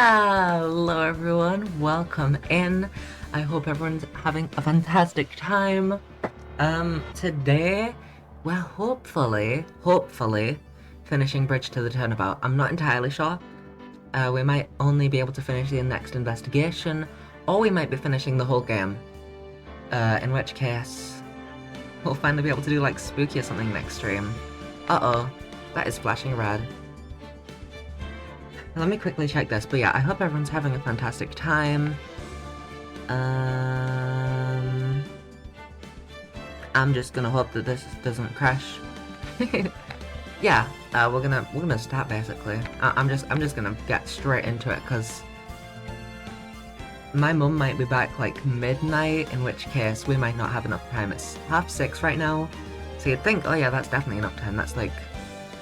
Hello everyone, welcome in. I hope everyone's having a fantastic time. Today we're hopefully finishing Bridge to the Turnabout. I'm not entirely sure. We might only be able to finish the next investigation, or we might be finishing the whole game. In which case, we'll finally be able to do like spooky or something next stream. Uh-oh, that is flashing red. Let me quickly check this, but yeah, I hope everyone's having a fantastic time. I'm just gonna hope that this doesn't crash. Yeah, we're gonna start basically. I'm just gonna get straight into it because my mum might be back like midnight, in which case we might not have enough time. It's 6:30 right now, so you'd think, oh yeah, that's definitely enough time. That's like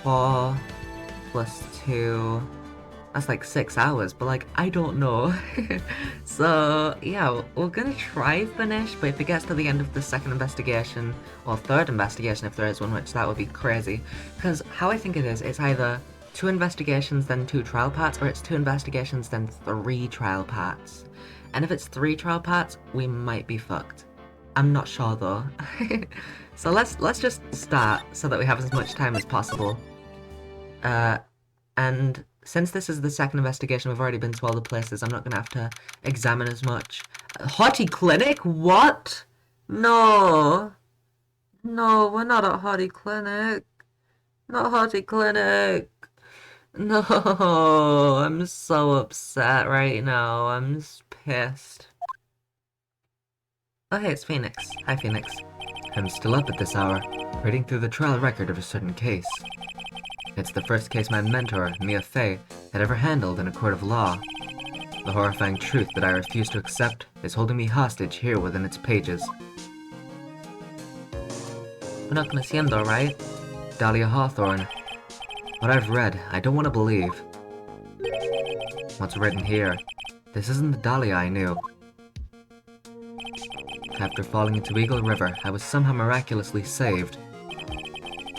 4 plus 2. That's like 6 hours, but like, I don't know. So, yeah, we're gonna try finish, but if it gets to the end of the second investigation, or third investigation if there is one, which that would be crazy, because how I think it is, it's either 2 investigations then 2 trial parts, or it's 2 investigations then 3 trial parts. And if it's 3 trial parts, we might be fucked. I'm not sure though. So let's just start so that we have as much time as possible. And since this is the second investigation, we've already been to all the places, I'm not going to have to examine as much. Hottie Clinic? What? No. No, we're not at Hottie Clinic. Not Hottie Clinic. No, I'm so upset right now. I'm just pissed. Oh hey, it's Phoenix. Hi, Phoenix. I'm still up at this hour, reading through the trial record of a certain case. It's the first case my mentor, Mia Fey, had ever handled in a court of law. The horrifying truth that I refuse to accept is holding me hostage here within its pages. We're not gonna see him though, right? Dahlia Hawthorne. What I've read, I don't want to believe. What's written here? This isn't the Dahlia I knew. After falling into Eagle River, I was somehow miraculously saved.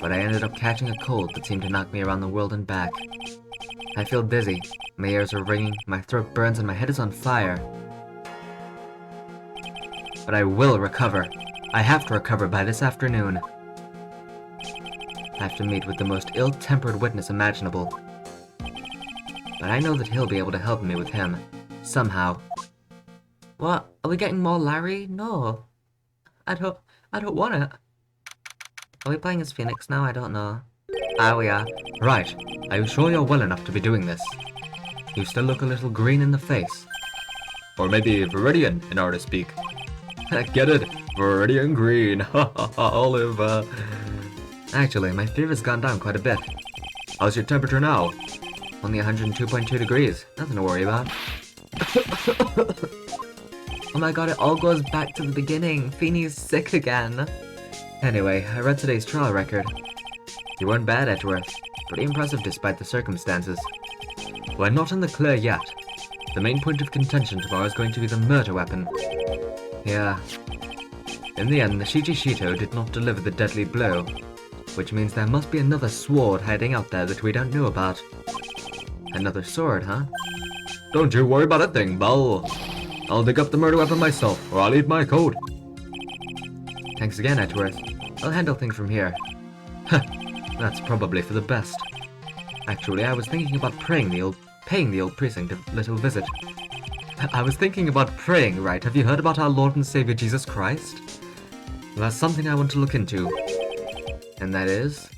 But I ended up catching a cold that seemed to knock me around the world and back. I feel dizzy, my ears are ringing, my throat burns, and my head is on fire. But I will recover. I have to recover by this afternoon. I have to meet with the most ill-tempered witness imaginable. But I know that he'll be able to help me with him. Somehow. What? Are we getting more Larry? No. I don't want it. Are we playing as Phoenix now? I don't know. Ah, we are. Right. Are you sure you're well enough to be doing this? You still look a little green in the face. Or maybe Viridian, in artist speak. Get it? Viridian green. Ha ha ha, Oliver. Actually, my fever's gone down quite a bit. How's your temperature now? Only 102.2 degrees. Nothing to worry about. Oh my god, it all goes back to the beginning. Feeney's sick again. Anyway, I read today's trial record. You weren't bad, Edgeworth. Pretty impressive despite the circumstances. We're not in the clear yet. The main point of contention tomorrow is going to be the murder weapon. Yeah. In the end, the Shito did not deliver the deadly blow, which means there must be another sword hiding out there that we don't know about. Another sword, huh? Don't you worry about a thing, Bull. I'll dig up the murder weapon myself, or I'll eat my coat. Thanks again, Edgeworth. I'll handle things from here. Huh, that's probably for the best. Actually, I was thinking about paying the old precinct a little visit. I was thinking about praying, right? Have you heard about our Lord and Savior Jesus Christ? Well, that's something I want to look into. And that is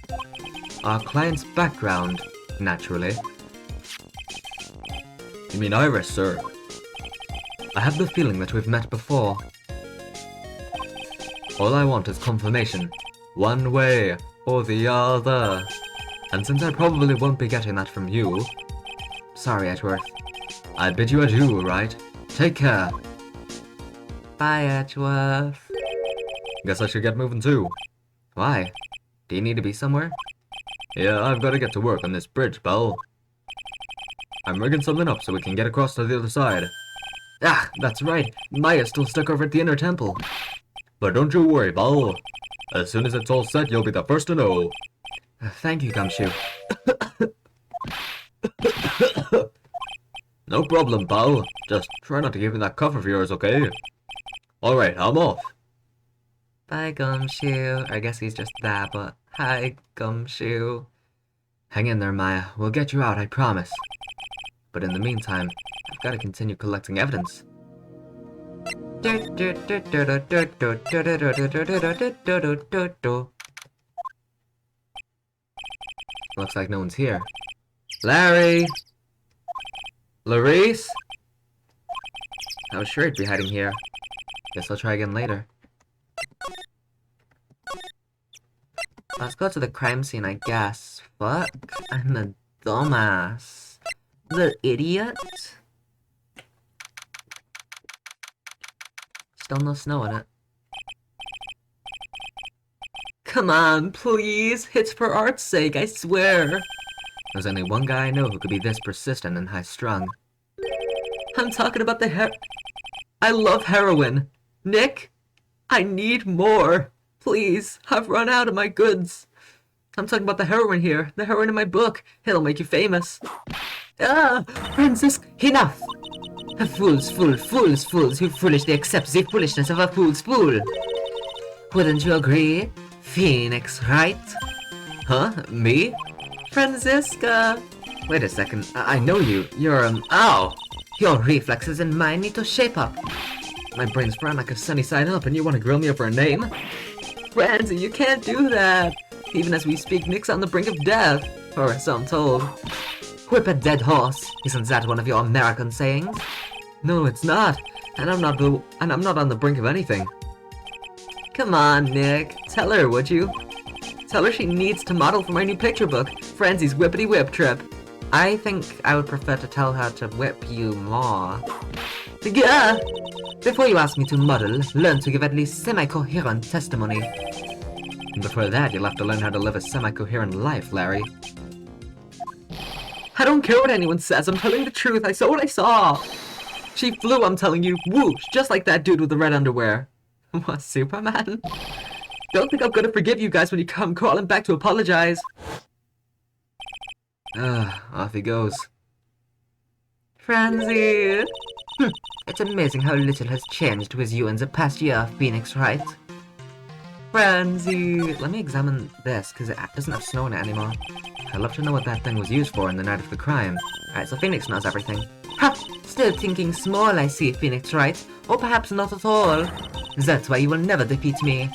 our client's background, naturally. You mean Iris, sir? I have the feeling that we've met before. All I want is confirmation, one way or the other. And since I probably won't be getting that from you, sorry, Edgeworth. I bid you adieu, right? Take care. Bye, Edgeworth. Guess I should get moving too. Why? Do you need to be somewhere? Yeah, I've got to get to work on this bridge, Belle. I'm rigging something up so we can get across to the other side. Ah, that's right. Maya's still stuck over at the inner temple. But don't you worry, Belle. As soon as it's all set, you'll be the first to know. Thank you, Gumshoe. No problem, pal. Just try not to give me that cough of yours, okay? Alright, I'm off. Bye, Gumshoe. I guess he's just that, but hi, Gumshoe. Hang in there, Maya. We'll get you out, I promise. But in the meantime, I've got to continue collecting evidence. Looks like no one's here. Larry! Larice? I was sure he'd be hiding here. Guess I'll try again later. Let's go to the crime scene, I guess. Fuck, I'm a dumbass. The idiot? Still no snow in it. Come on, please. It's for art's sake, I swear. There's only one guy I know who could be this persistent and high-strung. I'm talking about I love heroin. Nick, I need more. Please, I've run out of my goods. I'm talking about the heroin here. The heroin in my book. It'll make you famous. Ah, Francis, enough. A fool's fool, fool's fools who foolishly accepts the foolishness of a fool's fool. Wouldn't you agree? Phoenix, right? Huh? Me? Franziska! Wait a second. I know you. You're, Ow! Your reflexes and mine need to shape up. My brain's brown like a sunny side up, and you want to grill me over a name? Francie, you can't do that! Even as we speak, Nick's on the brink of death. Or so I'm told. Whip a dead horse. Isn't that one of your American sayings? No, it's not. And I'm not on the brink of anything. Come on, Nick. Tell her, would you? Tell her she needs to model for my new picture book, Francie's Whippity Whip Trip. I think I would prefer to tell her to whip you more. Gah! Before you ask me to model, learn to give at least semi-coherent testimony. And before that, you'll have to learn how to live a semi-coherent life, Larry. I don't care what anyone says, I'm telling the truth, I saw what I saw! She flew, I'm telling you, whoosh, just like that dude with the red underwear. What, Superman? Don't think I'm gonna forgive you guys when you come crawling back to apologize. Off he goes. Francie! It's amazing how little has changed with you in the past year, Phoenix, right? Francie! Let me examine this, because it doesn't have snow in it anymore. I'd love to know what that thing was used for in the night of the crime. Alright, so Phoenix knows everything. Ha! Still thinking small, I see, Phoenix, right? Or perhaps not at all. That's why you will never defeat me.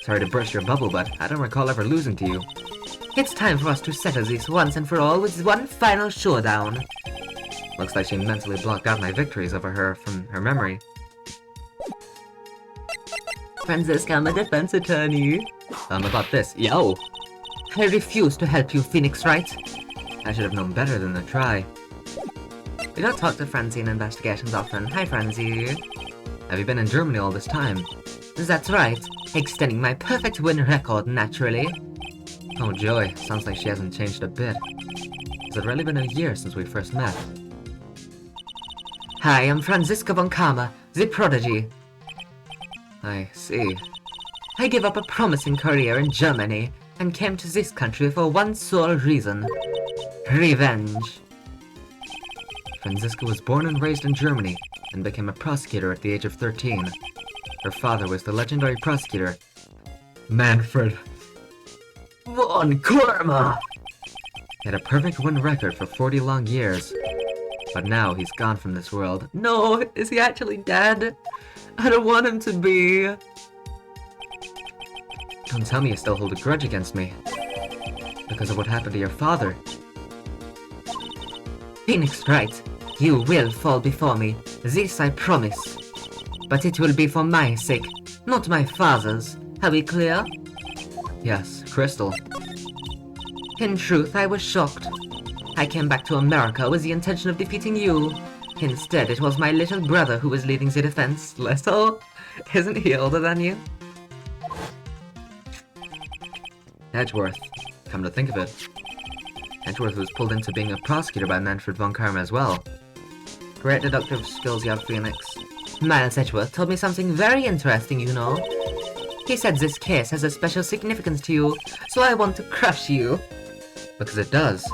Sorry to burst your bubble, but I don't recall ever losing to you. It's time for us to settle this once and for all with one final showdown. Looks like she mentally blocked out my victories over her from her memory. Franziska, I'm a defense attorney. About this. Yo! I refuse to help you, Phoenix, right? I should have known better than to try. We don't talk to Francie in investigations often. Hi, Francie. Have you been in Germany all this time? That's right. Extending my perfect win record, naturally. Oh joy, sounds like she hasn't changed a bit. Has it really been a year since we first met? Hi, I'm Franziska von Karma, the prodigy. I see. I gave up a promising career in Germany and came to this country for one sole reason. Revenge. Franziska was born and raised in Germany and became a prosecutor at the age of 13. Her father was the legendary prosecutor, Manfred Von Karma! He had a perfect win record for 40 long years. But now he's gone from this world. No, is he actually dead? I don't want him to be. Don't tell me you still hold a grudge against me. Because of what happened to your father. Phoenix, right. You will fall before me. This I promise. But it will be for my sake, not my father's. Are we clear? Yes, Crystal. In truth, I was shocked. I came back to America with the intention of defeating you. Instead, it was my little brother who was leading the defense. Little? Isn't he older than you? Edgeworth. Come to think of it. Edgeworth was pulled into being a prosecutor by Manfred von Karma as well. Great deductive skills you have, Phoenix. Miles Edgeworth told me something very interesting, you know. He said this case has a special significance to you, so I want to crush you. Because it does.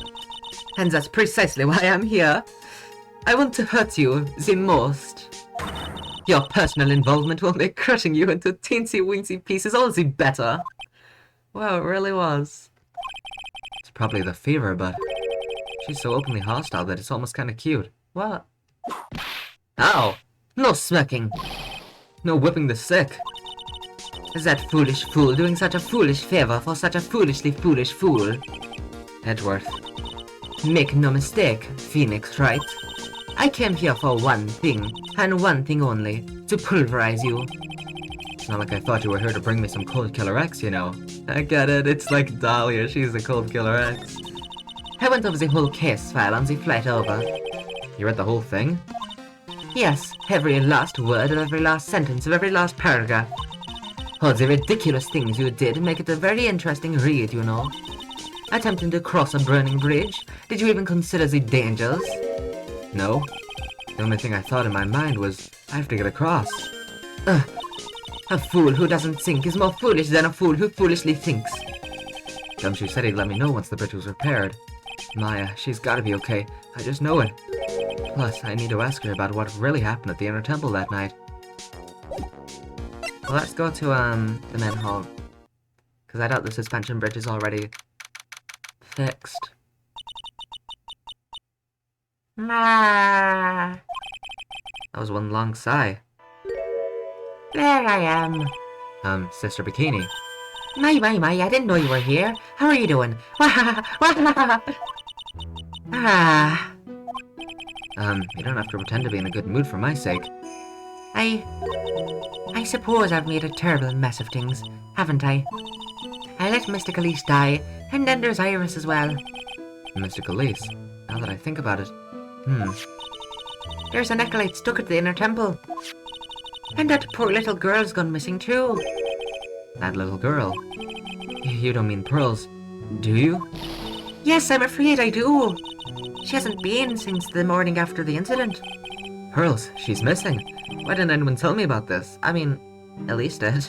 And that's precisely why I'm here. I want to hurt you the most. Your personal involvement will make crushing you into teensy-weensy pieces all the better. Wow, it really was. It's probably the fever, but she's so openly hostile that it's almost kind of cute. What? Ow! No smirking. No whipping the sick. Is that foolish fool doing such a foolish favor for such a foolishly foolish fool? Edgeworth. Make no mistake, Phoenix Wright. I came here for one thing, and one thing only, to pulverize you. It's not like I thought you were here to bring me some Cold Killer X, you know. I get it, it's like Dahlia, she's the Cold Killer X. I went over the whole case file on the flight over. You read the whole thing? Yes, every last word of every last sentence of every last paragraph. Oh, the ridiculous things you did make it a very interesting read, you know. Attempting to cross a burning bridge? Did you even consider the dangers? No. The only thing I thought in my mind was, I have to get across. A fool who doesn't think is more foolish than a fool who foolishly thinks. Gumshoe said he'd let me know once the bridge was repaired. Maya, she's gotta be okay. I just know it. Plus, I need to ask her about what really happened at the Inner Temple that night. Well, let's go to, the main hall. Because I doubt the suspension bridge is already fixed. Ma. That was one long sigh. There I am. Sister Bikini. My, I didn't know you were here. How are you doing? Ah. You don't have to pretend to be in a good mood for my sake. I suppose I've made a terrible mess of things, haven't I? I let Mystic Elise die, and then there's Iris as well. Mystic Elise. Now that I think about it. There's an acolyte stuck at the Inner Temple. And that poor little girl's gone missing too. That little girl? You don't mean Pearls, do you? Yes, I'm afraid I do. She hasn't been since the morning after the incident. Pearls, she's missing. Why didn't anyone tell me about this? I mean, Elise did.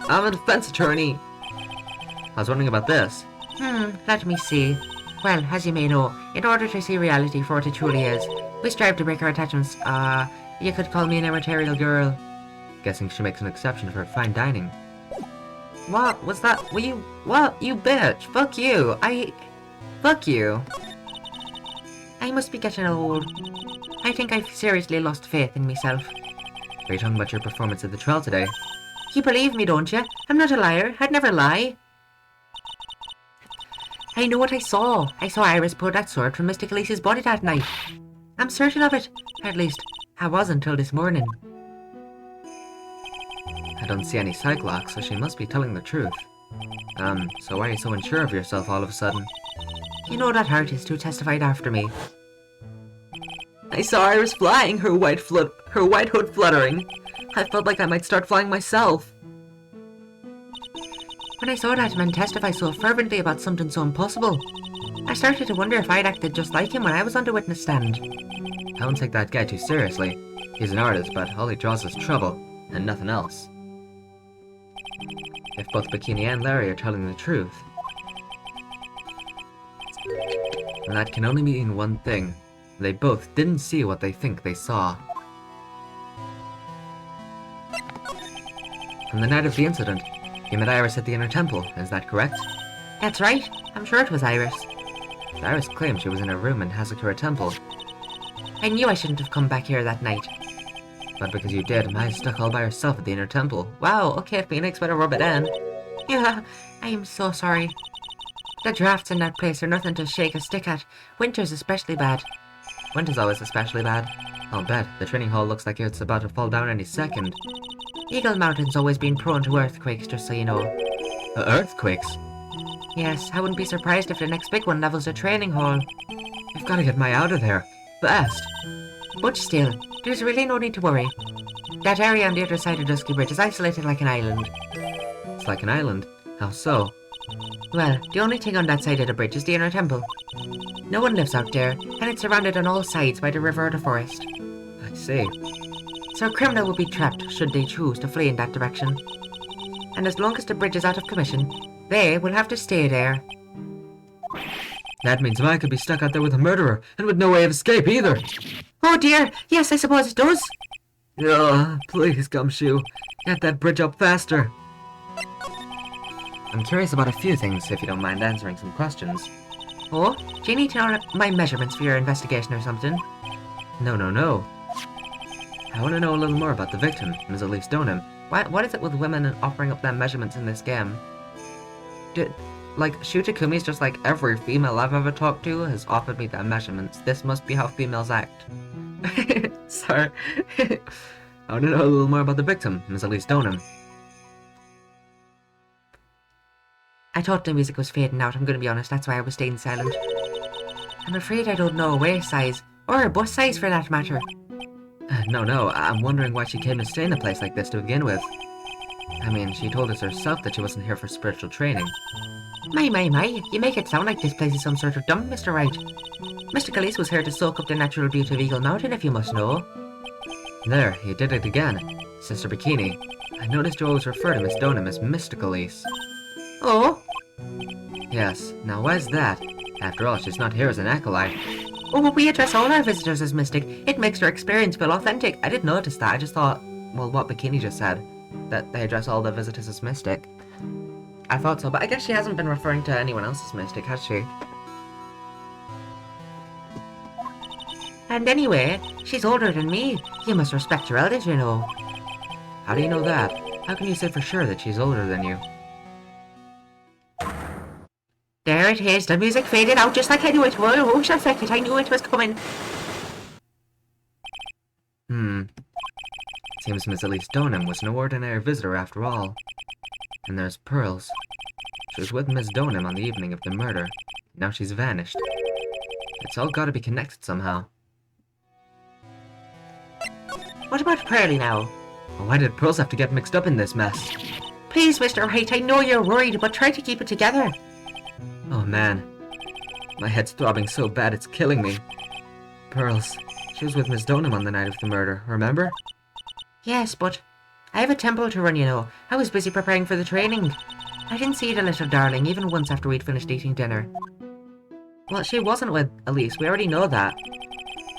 I'm a defense attorney. I was wondering about this. Let me see. Well, as you may know, in order to see reality for what it truly is, we strive to break our attachments. You could call me an immaterial girl. Guessing she makes an exception for fine dining. What was that? What? You bitch! Fuck you! Fuck you! I must be getting old. I think I've seriously lost faith in myself. Are you talking about your performance at the trial today? You believe me, don't you? I'm not a liar. I'd never lie. I know what I saw. I saw Iris pull that sword from Mystic Elise's body that night. I'm certain of it. At least, I was until this morning. I don't see any Cyclops, so she must be telling the truth. So why are you so unsure of yourself all of a sudden? You know that artist who testified after me. I saw Iris flying, her white hood fluttering. I felt like I might start flying myself. When I saw that man testify so fervently about something so impossible, I started to wonder if I'd acted just like him when I was on the witness stand. I don't take that guy too seriously. He's an artist, but all he draws is trouble, and nothing else. If both Bikini and Larry are telling the truth, then that can only mean one thing. They both didn't see what they think they saw. On the night of the incident, you met Iris at the Inner Temple, is that correct? That's right. I'm sure it was Iris. Iris claimed she was in her room in Hazakura Temple. I knew I shouldn't have come back here that night. But because you did, Maya stuck all by herself at the Inner Temple. Wow, okay, Phoenix, better rub it in. Yeah, I am so sorry. The drafts in that place are nothing to shake a stick at. Winter's especially bad. Winter's always especially bad. I'll bet. The training hall looks like it's about to fall down any second. Eagle Mountain's always been prone to earthquakes, just so you know. Earthquakes? Yes, I wouldn't be surprised if the next big one levels the training hall. We've got to get Maya out of there. Fast. But still, there's really no need to worry. That area on the other side of Dusky Bridge is isolated like an island. It's like an island? How so? Well, the only thing on that side of the bridge is the Inner Temple. No one lives out there, and it's surrounded on all sides by the river or the forest. I see. So a criminal will be trapped should they choose to flee in that direction. And as long as the bridge is out of commission, they will have to stay there. That means I could be stuck out there with a murderer, and with no way of escape either. Oh dear, yes, I suppose it does. Ugh, please, Gumshoe, get that bridge up faster. I'm curious about a few things, if you don't mind answering some questions. Oh, do you need to know my measurements for your investigation or something? No. I want to know a little more about the victim, Ms. Elise Donham. What is it with women and offering up their measurements in this game? Like, Shutakumi is just like every female I've ever talked to has offered me their measurements. This must be how females act. Sorry. I want to know a little more about the victim, Ms. Elise Donham. I thought the music was fading out, I'm gonna be honest, that's why I was staying silent. I'm afraid I don't know a waist size, or a bust size for that matter. No, I'm wondering why she came to stay in a place like this to begin with. I mean, she told us herself that she wasn't here for spiritual training. My, you make it sound like this place is some sort of dump, Mr. Wright. Mr. Khalees was here to soak up the natural beauty of Eagle Mountain, if you must know. There, he did it again. Sister Bikini. I noticed you always refer to Miss Donham as Mr. Khalees. Oh? Yes, now why's that? After all, she's not here as an acolyte. Oh, but we address all our visitors as Mystic. It makes their experience feel authentic. I didn't notice that, I just thought, well, what Bikini just said, that they address all their visitors as Mystic. I thought so, but I guess she hasn't been referring to anyone else as Mystic, has she? And anyway, she's older than me. You must respect your elders, you know. How do you know that? How can you say for sure that she's older than you? There it is, the music faded out just like I knew it would. Oh, shall feck it, I knew it was coming. Seems Miss Elise Donham was no ordinary visitor after all. And there's Pearls. She was with Miss Donham on the evening of the murder. Now she's vanished. It's all gotta be connected somehow. What about Pearlie now? Why did Pearls have to get mixed up in this mess? Please, Mr. Wright, I know you're worried, but try to keep it together. Oh man. My head's throbbing so bad it's killing me. Pearls. She was with Miss Donham on the night of the murder, remember? Yes, but I have a temple to run, you know. I was busy preparing for the training. I didn't see the little darling even once after we'd finished eating dinner. Well, she wasn't with Elise, we already know that.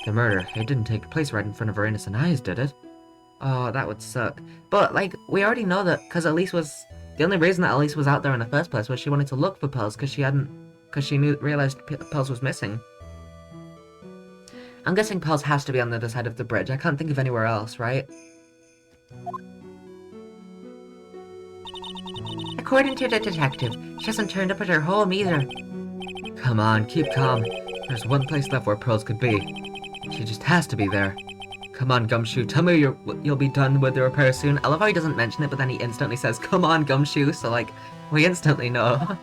The murder, it didn't take place right in front of her innocent eyes, did it? Oh, that would suck. But, like, we already know that because Elise was... The only reason that Elise was out there in the first place was she wanted to look for Pearls because she realized Pearls was missing. I'm guessing Pearls has to be on the other side of the bridge. I can't think of anywhere else, right? According to the detective, she hasn't turned up at her home either. Come on, keep calm. There's one place left where Pearls could be. She just has to be there. Come on, Gumshoe, tell me you'll be done with the repair soon. I love how he doesn't mention it, but then he instantly says, come on, Gumshoe, so like, we instantly know.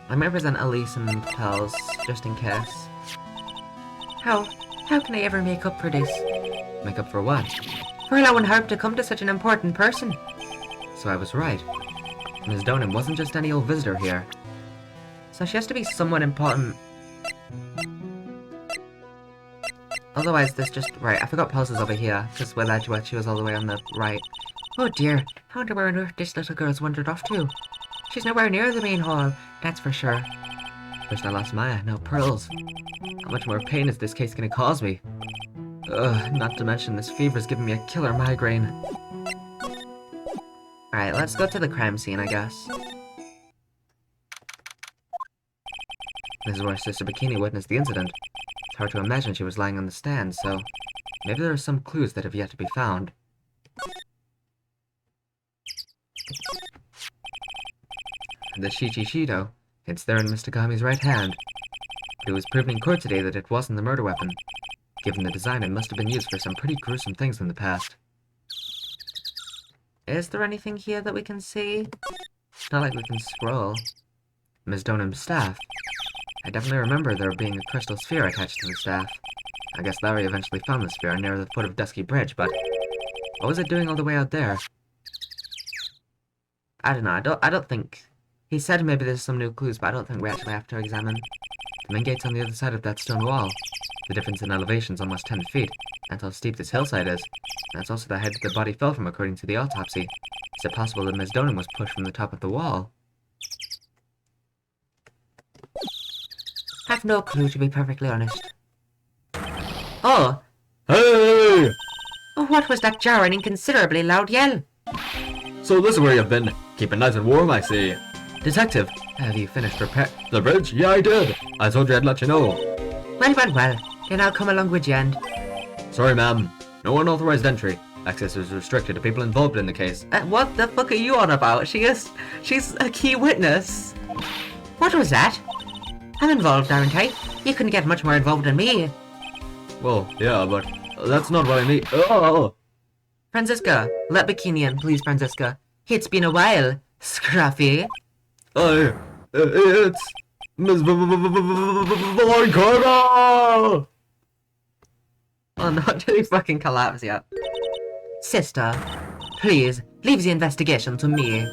I might present Elise and Pearls, just in case. How can I ever make up for this? Make up for what? For allowing harm to come to such an important person. So I was right. Ms. Donham wasn't just any old visitor here. So she has to be somewhat important. Otherwise, this just... Right, I forgot Pearls is over here, because with Edgeworth she was all the way on the right. Oh dear, I wonder where on earth this little girl's wandered off to. She's nowhere near the main hall, that's for sure. First I lost Maya, now Pearls. How much more pain is this case gonna cause me? Ugh, not to mention this fever's giving me a killer migraine. Alright, let's go to the crime scene, I guess. This is where Sister Bikini witnessed the incident. It's hard to imagine she was lying on the stand, so maybe there are some clues that have yet to be found. The Shichido. It's there in Mr. Kami's right hand. But it was proven in court today that it wasn't the murder weapon. Given the design, it must have been used for some pretty gruesome things in the past. Is there anything here that we can see? It's not like we can scroll. Ms. Donham's staff. I definitely remember there being a crystal sphere attached to the staff. I guess Larry eventually found the sphere near the foot of Dusky Bridge, but what was it doing all the way out there? I don't know, I don't think... He said maybe there's some new clues, but I don't think we actually have to examine. The main gate's on the other side of that stone wall. The difference in elevation's almost 10 feet. That's how steep this hillside is. That's also the height that the body fell from according to the autopsy. Is it possible that Miss Donham was pushed from the top of the wall? have no clue, to be perfectly honest. Oh, Hey! what was that jarring, inconsiderably loud yell? So this is where you've been. Keeping nice and warm, I see. Detective, have you finished repair? The bridge? Yeah, I did. I told you I'd let you know. Well. Then I'll come along with you and... Sorry, ma'am. No unauthorized entry. Access is restricted to people involved in the case. What the fuck are you on about? She's a key witness. What was that? I'm involved, aren't I? You couldn't get much more involved than me. Well, yeah, but that's not what I mean. Oh! Franziska, let Bikini in, please, Franziska. It's been a while, Scruffy. It's Miss Karma! Oh no, did he fucking collapse yet? Sister, please, leave the investigation to me.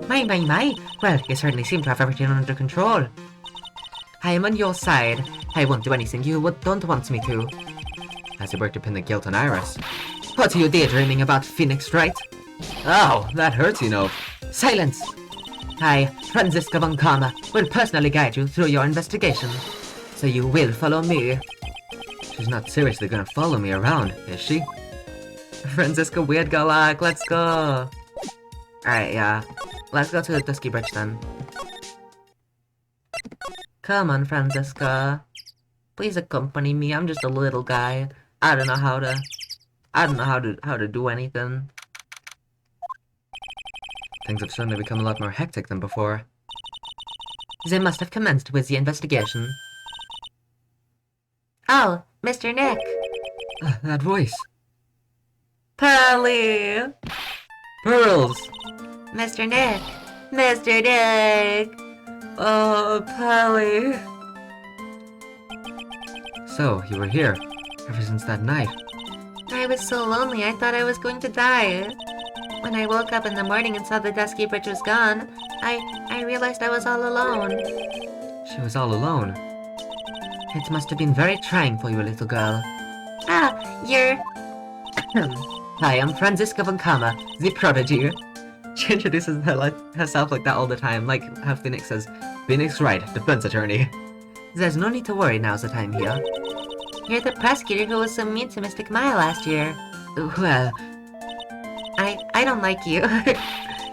My. Well, you certainly seem to have everything under control. I am on your side. I won't do anything you don't want me to. As you work to pin the guilt on Iris. What are you daydreaming about, Phoenix, right? Ow, that hurts, you know. Silence! I, Franziska von Karma, will personally guide you through your investigation. So you will follow me. She's not seriously gonna follow me around, is she? Franziska Weird Galak, let's go! Alright, yeah. Let's go to the Dusky Bridge then. Come on, Franziska. Please accompany me, I'm just a little guy. I don't know how to do anything. Things have certainly become a lot more hectic than before. They must have commenced with the investigation. Oh, Mr. Nick. That voice. Pearly! Pearls! Mr. Nick! Mr. Nick! Oh, Pearly! So, you were here, ever since that night. I was so lonely, I thought I was going to die. When I woke up in the morning and saw the Dusky Bridge was gone, I realized I was all alone. She was all alone. It must have been very trying for you, little girl. Ah, you're... Hi, I'm Franziska von Karma, the prodigy. She introduces herself like that all the time, like how Phoenix says, Phoenix Wright, defense attorney. There's no need to worry now's the time here. You're the prosecutor who was so mean to Mystic Maya last year. Well... I don't like you.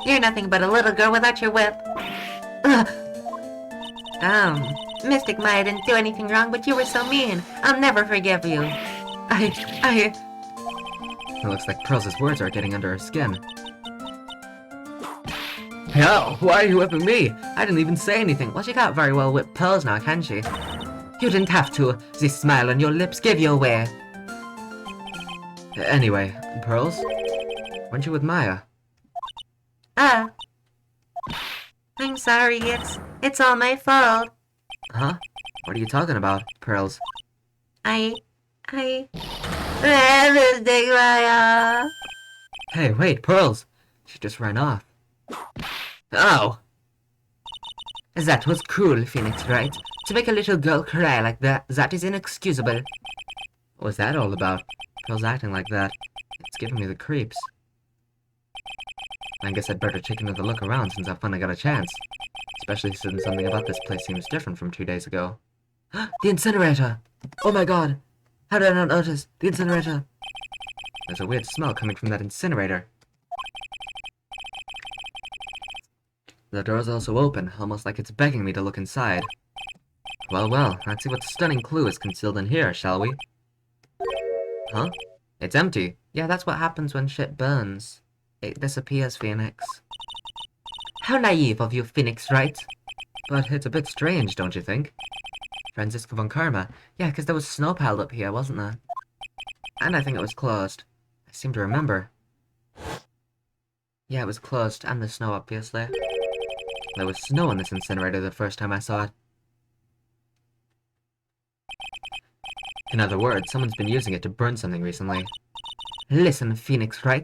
You're nothing but a little girl without your whip. Mystic Maya didn't do anything wrong, but you were so mean. I'll never forgive you. It looks like Pearls' words are getting under her skin. Hell, why are you whipping me? I didn't even say anything. Well, she can't very well whip Pearls now, can she? You didn't have to. The smile on your lips gave you away. Anyway, Pearls? Weren't you with Maya? I'm sorry, it's all my fault. Huh? What are you talking about, Pearls? Mystic Maya. Hey, wait, Pearls! She just ran off. Oh! That was cruel, Phoenix, right? To make a little girl cry like that is inexcusable. What was that all about? Pearls acting like that. It's giving me the creeps. I guess I'd better take another look around since I finally got a chance. Especially since something about this place seems different from 2 days ago. The incinerator! Oh my god! How did I not notice? The incinerator! There's a weird smell coming from that incinerator. The door's also open, almost like it's begging me to look inside. Well, let's see what stunning clue is concealed in here, shall we? Huh? It's empty. Yeah, that's what happens when shit burns. It disappears, Phoenix. How naive of you, Phoenix, right? But it's a bit strange, don't you think? Franziska von Karma. Yeah, because there was snow piled up here, wasn't there? And I think it was closed. I seem to remember. Yeah, it was closed, and the snow, obviously. There was snow in this incinerator the first time I saw it. In other words, someone's been using it to burn something recently. Listen, Phoenix, right?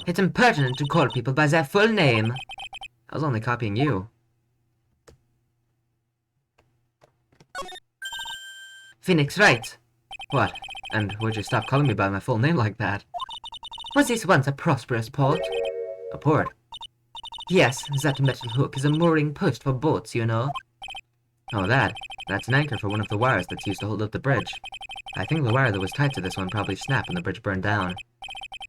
It's impertinent to call people by their full name. I was only copying you. Phoenix, right? What? And would you stop calling me by my full name like that? Was this once a prosperous port? A port? Yes, that metal hook is a mooring post for boats, you know. Oh, that. That's an anchor for one of the wires that's used to hold up the bridge. I think the wire that was tied to this one probably snapped and the bridge burned down.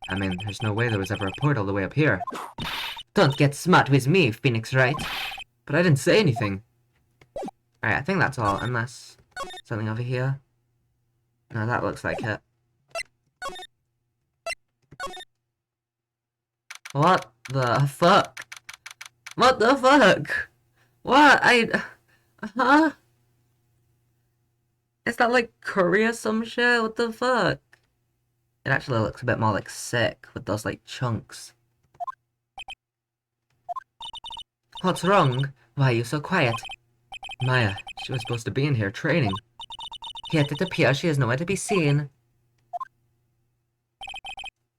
I mean, there's no way there was ever a port all the way up here. Don't get smart with me, Phoenix Wright. But I didn't say anything. Alright, I think that's all, unless something over here. No, that looks like it. What the fuck? What the fuck? What? Huh? Is that like curry or some shit? What the fuck? It actually looks a bit more like sick with those like chunks. What's wrong? Why are you so quiet? Maya, she was supposed to be in here training. Yet it appears she is nowhere to be seen.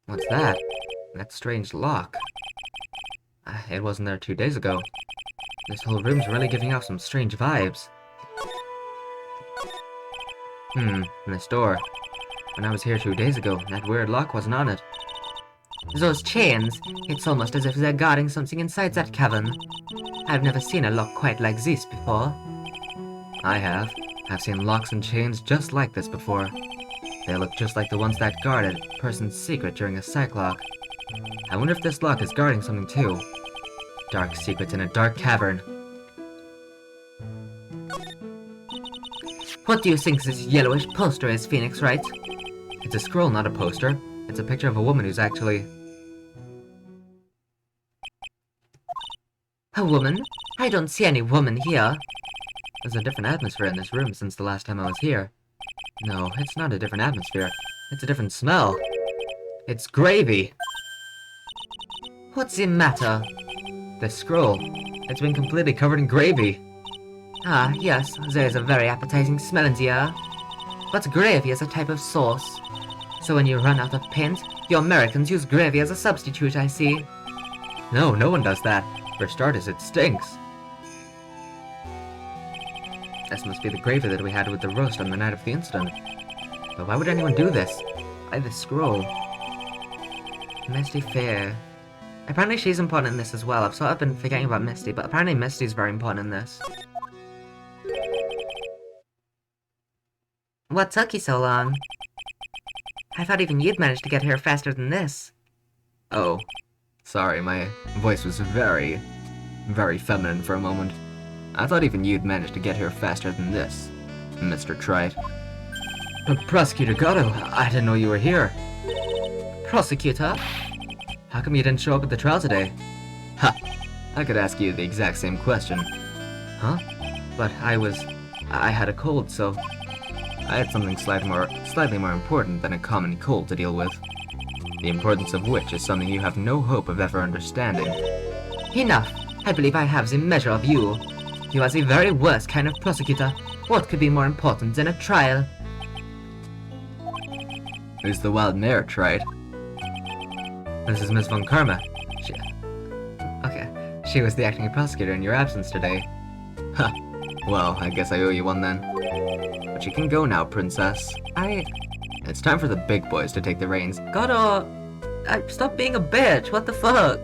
What's that? That strange lock. It wasn't there 2 days ago. This whole room's really giving off some strange vibes. This door. When I was here 2 days ago, that weird lock wasn't on it. Those chains, it's almost as if they're guarding something inside that cavern. I've never seen a lock quite like this before. I have. I've seen locks and chains just like this before. They look just like the ones that guarded a person's secret during a cyclock. I wonder if this lock is guarding something too. Dark secrets in a dark cavern. What do you think this yellowish poster is, Phoenix Wright? It's a scroll, not a poster. It's a picture of a woman who's actually... A woman? I don't see any woman here. There's a different atmosphere in this room since the last time I was here. No, it's not a different atmosphere. It's a different smell. It's gravy. What's the matter? This scroll. It's been completely covered in gravy. Ah, yes, there is a very appetizing smell in the air. But gravy is a type of sauce. So when you run out of paint, you Americans use gravy as a substitute, I see. No, no one does that. For starters, it stinks. This must be the gravy that we had with the roast on the night of the incident. But why would anyone do this? Why this scroll? Misty Fair. Apparently she's important in this as well. I've sort of been forgetting about Misty, but apparently Misty's very important in this. What took you so long? I thought even you'd managed to get here faster than this. Oh. Sorry, my voice was very, very feminine for a moment. I thought even you'd managed to get here faster than this, Mr. Trite. But Prosecutor Gatto, I didn't know you were here. Prosecutor? How come you didn't show up at the trial today? Ha! I could ask you the exact same question. Huh? But I had a cold, so... I had something slightly more important than a common cold to deal with. The importance of which is something you have no hope of ever understanding. Enough! I believe I have the measure of you. You are the very worst kind of prosecutor. What could be more important than a trial? Who's the wild mare, Trite? This is Miss Von Karma. She was the acting prosecutor in your absence today. Huh. Well, I guess I owe you one then. But you can go now, princess. It's time for the big boys to take the reins. Gatto, stop being a bitch, what the fuck?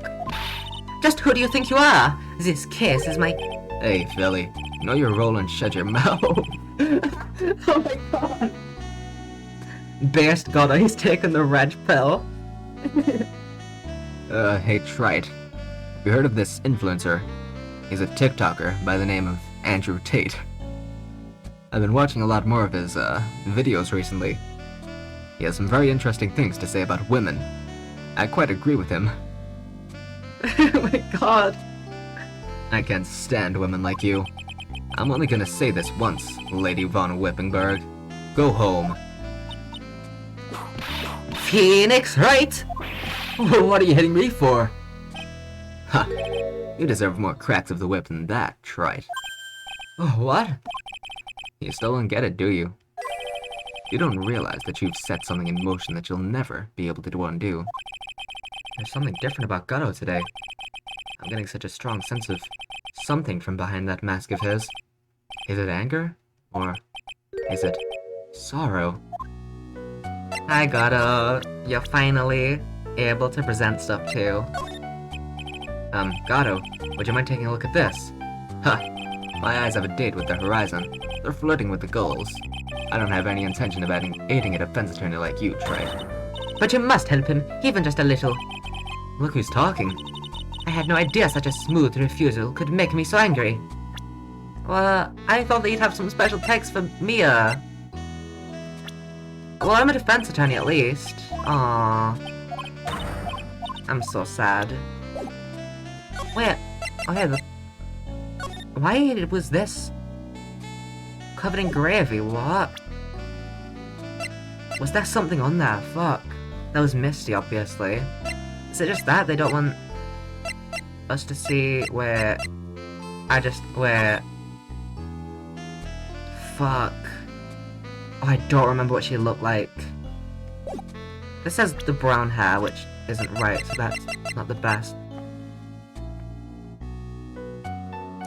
Just who do you think you are? This case is my... Hey, Philly, know your role and shut your mouth. Oh my god. Best Gatto, he's taken the red pill. Hey, Trite. Have you heard of this influencer? He's a TikToker by the name of Andrew Tate. I've been watching a lot more of his, videos recently. He has some very interesting things to say about women. I quite agree with him. Oh my god. I can't stand women like you. I'm only gonna say this once, Lady Von Whippingberg. Go home. Phoenix, right? What are you hitting me for? Ha! You deserve more cracks of the whip than that, Trite. Oh, what? You still don't get it, do you? You don't realize that you've set something in motion that you'll never be able to undo. There's something different about Gatto today. I'm getting such a strong sense of something from behind that mask of his. Is it anger? Or is it sorrow? Hi, Gatto. You're finally able to present stuff too. Gatto, would you mind taking a look at this? Huh. My eyes have a date with the horizon. They're flirting with the gulls. I don't have any intention of aiding a defense attorney like you, Trey. But you must help him, even just a little. Look who's talking. I had no idea such a smooth refusal could make me so angry. Well, I thought that you'd have some special text for Mia. Well, I'm a defense attorney at least. Aww. I'm so sad. Wait, okay, why was this covered in gravy? What? Was there something on there? Fuck. That was Misty, obviously. Is it just that? They don't want us to see where... Fuck. Oh, I don't remember what she looked like. This says the brown hair, which isn't right, so that's not the best.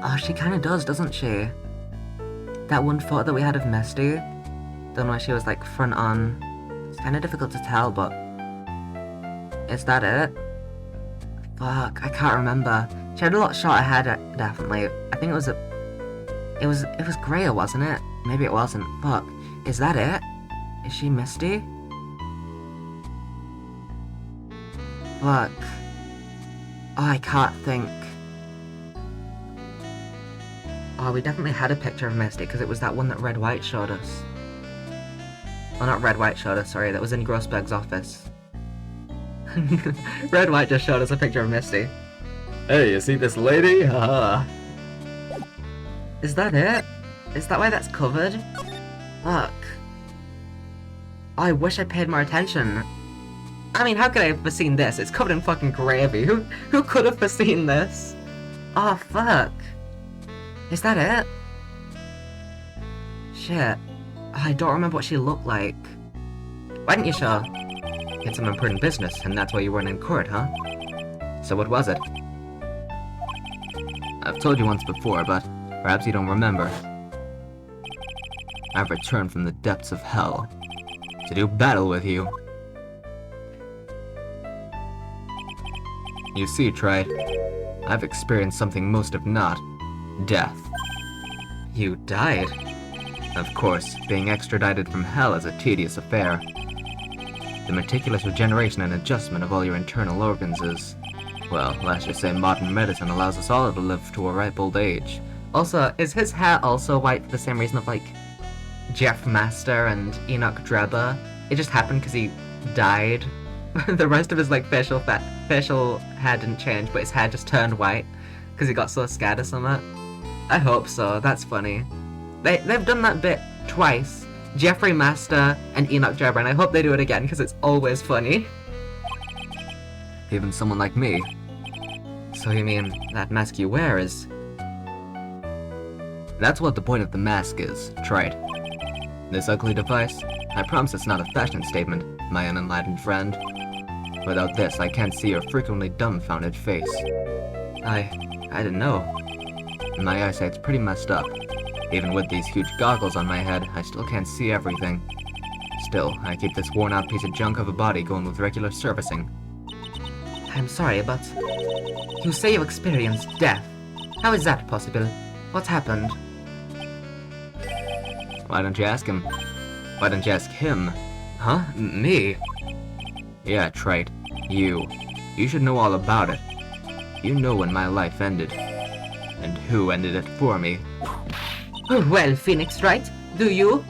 Oh, she kind of does, doesn't she? That one photo that we had of Misty, the one where she was like front on. It's kind of difficult to tell, but is that it? Fuck, I can't remember. She had a lot shorter hair, definitely. I think it was grayer, wasn't it? Maybe it wasn't. Fuck, is that it? Is she Misty? Fuck. Oh, I can't think. Oh, we definitely had a picture of Misty, because it was that one that Red White showed us. Oh, not Red White showed us, sorry, that was in Grossberg's office. Red White just showed us a picture of Misty. Hey, you see this lady? Haha. Is that it? Is that why that's covered? Fuck. Oh, I wish I paid more attention. I mean, how could I have foreseen this? It's covered in fucking gravy. Who could have foreseen this? Oh, fuck. Is that it? Shit. Oh, I don't remember what she looked like. Why didn't you show? It's some important business, and that's why you weren't in court, huh? So what was it? I've told you once before, but perhaps you don't remember. I've returned from the depths of hell to do battle with you. You see, Trey, I've experienced something most have not. Death. You died? Of course, being extradited from hell is a tedious affair. The meticulous regeneration and adjustment of all your internal organs is, well, let's just say modern medicine allows us all to live to a ripe old age. Also, is his hair also white for the same reason of, like, Jeff Master and Enoch Drebber? It just happened because he died. The rest of his, like, facial hair didn't change, but his hair just turned white because he got so scared or something. I hope so, that's funny. They've done that bit twice. Jeffrey Master and Enoch Drebber, and I hope they do it again because it's always funny. Even someone like me. So you mean that mask you wear is... That's what the point of the mask is, try it. This ugly device? I promise it's not a fashion statement, my unenlightened friend. Without this, I can't see your frequently dumbfounded face. I didn't know. My eyesight's pretty messed up. Even with these huge goggles on my head, I still can't see everything. Still, I keep this worn-out piece of junk of a body going with regular servicing. I'm sorry, but... You say you experienced death. How is that possible? What's happened? Why don't you ask him? Why don't you ask him? Huh? Me? Yeah, trite. You. You should know all about it. You know when my life ended. And who ended it for me. Well, Phoenix, right? Do you?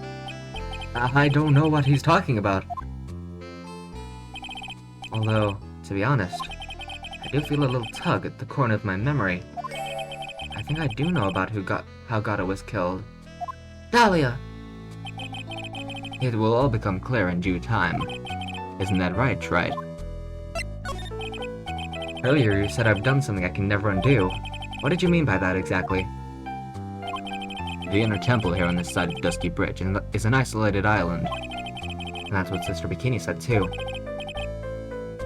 I don't know what he's talking about. Although, to be honest, I do feel a little tug at the corner of my memory. I think I do know about how Gato was killed. Dahlia! It will all become clear in due time. Isn't that right, Trite? Earlier you said I've done something I can never undo. What did you mean by that exactly? The inner temple here on this side of Dusky Bridge is an isolated island. And that's what Sister Bikini said too.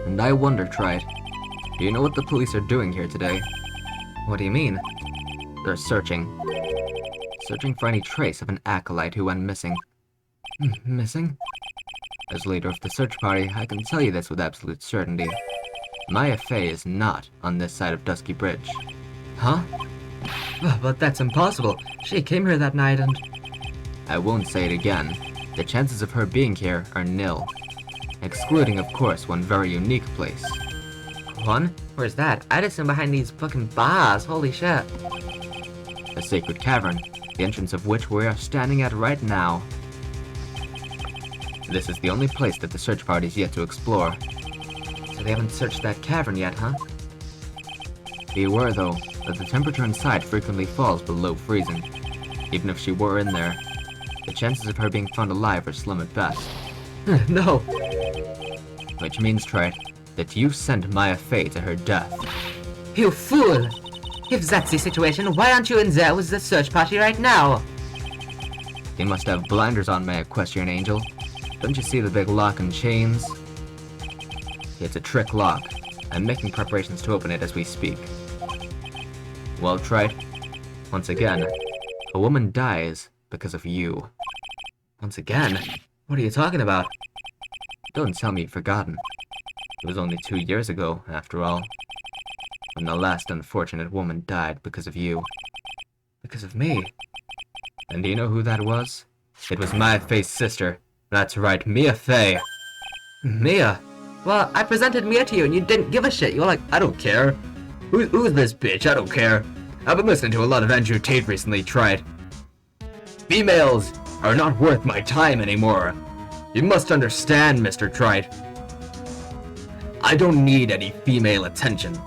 And I wonder, Trite, do you know what the police are doing here today? What do you mean? They're searching. Searching for any trace of an acolyte who went missing. Missing? As leader of the search party, I can tell you this with absolute certainty. Maya Fey is not on this side of Dusky Bridge. Huh? But that's impossible. She came here that night and... I won't say it again. The chances of her being here are nil. Excluding, of course, one very unique place. One? Where's that? I'd assume behind these fucking bars. Holy shit. A sacred cavern, the entrance of which we are standing at right now. This is the only place that the search party's yet to explore. So they haven't searched that cavern yet, huh? Be aware, though, that the temperature inside frequently falls below freezing. Even if she were in there, the chances of her being found alive are slim at best. No! Which means, Trite, that you sent Maya Fey to her death. You fool! If that's the situation, why aren't you in there with the search party right now? You must have blinders on, my equestrian angel. Don't you see the big lock and chains? It's a trick lock. I'm making preparations to open it as we speak. Well, Trite, once again, a woman dies because of you. Once again? What are you talking about? Don't tell me you've forgotten. It was only 2 years ago, after all, when the last unfortunate woman died because of you. Because of me? And do you know who that was? It was Maya Fey's sister. That's right, Mia Fey. Mia? Well, I presented Mia to you and you didn't give a shit. You were like, I don't care. Who's this bitch? I don't care. I've been listening to a lot of Andrew Tate recently, Trite. Females are not worth my time anymore. You must understand, Mr. Trite. I don't need any female attention.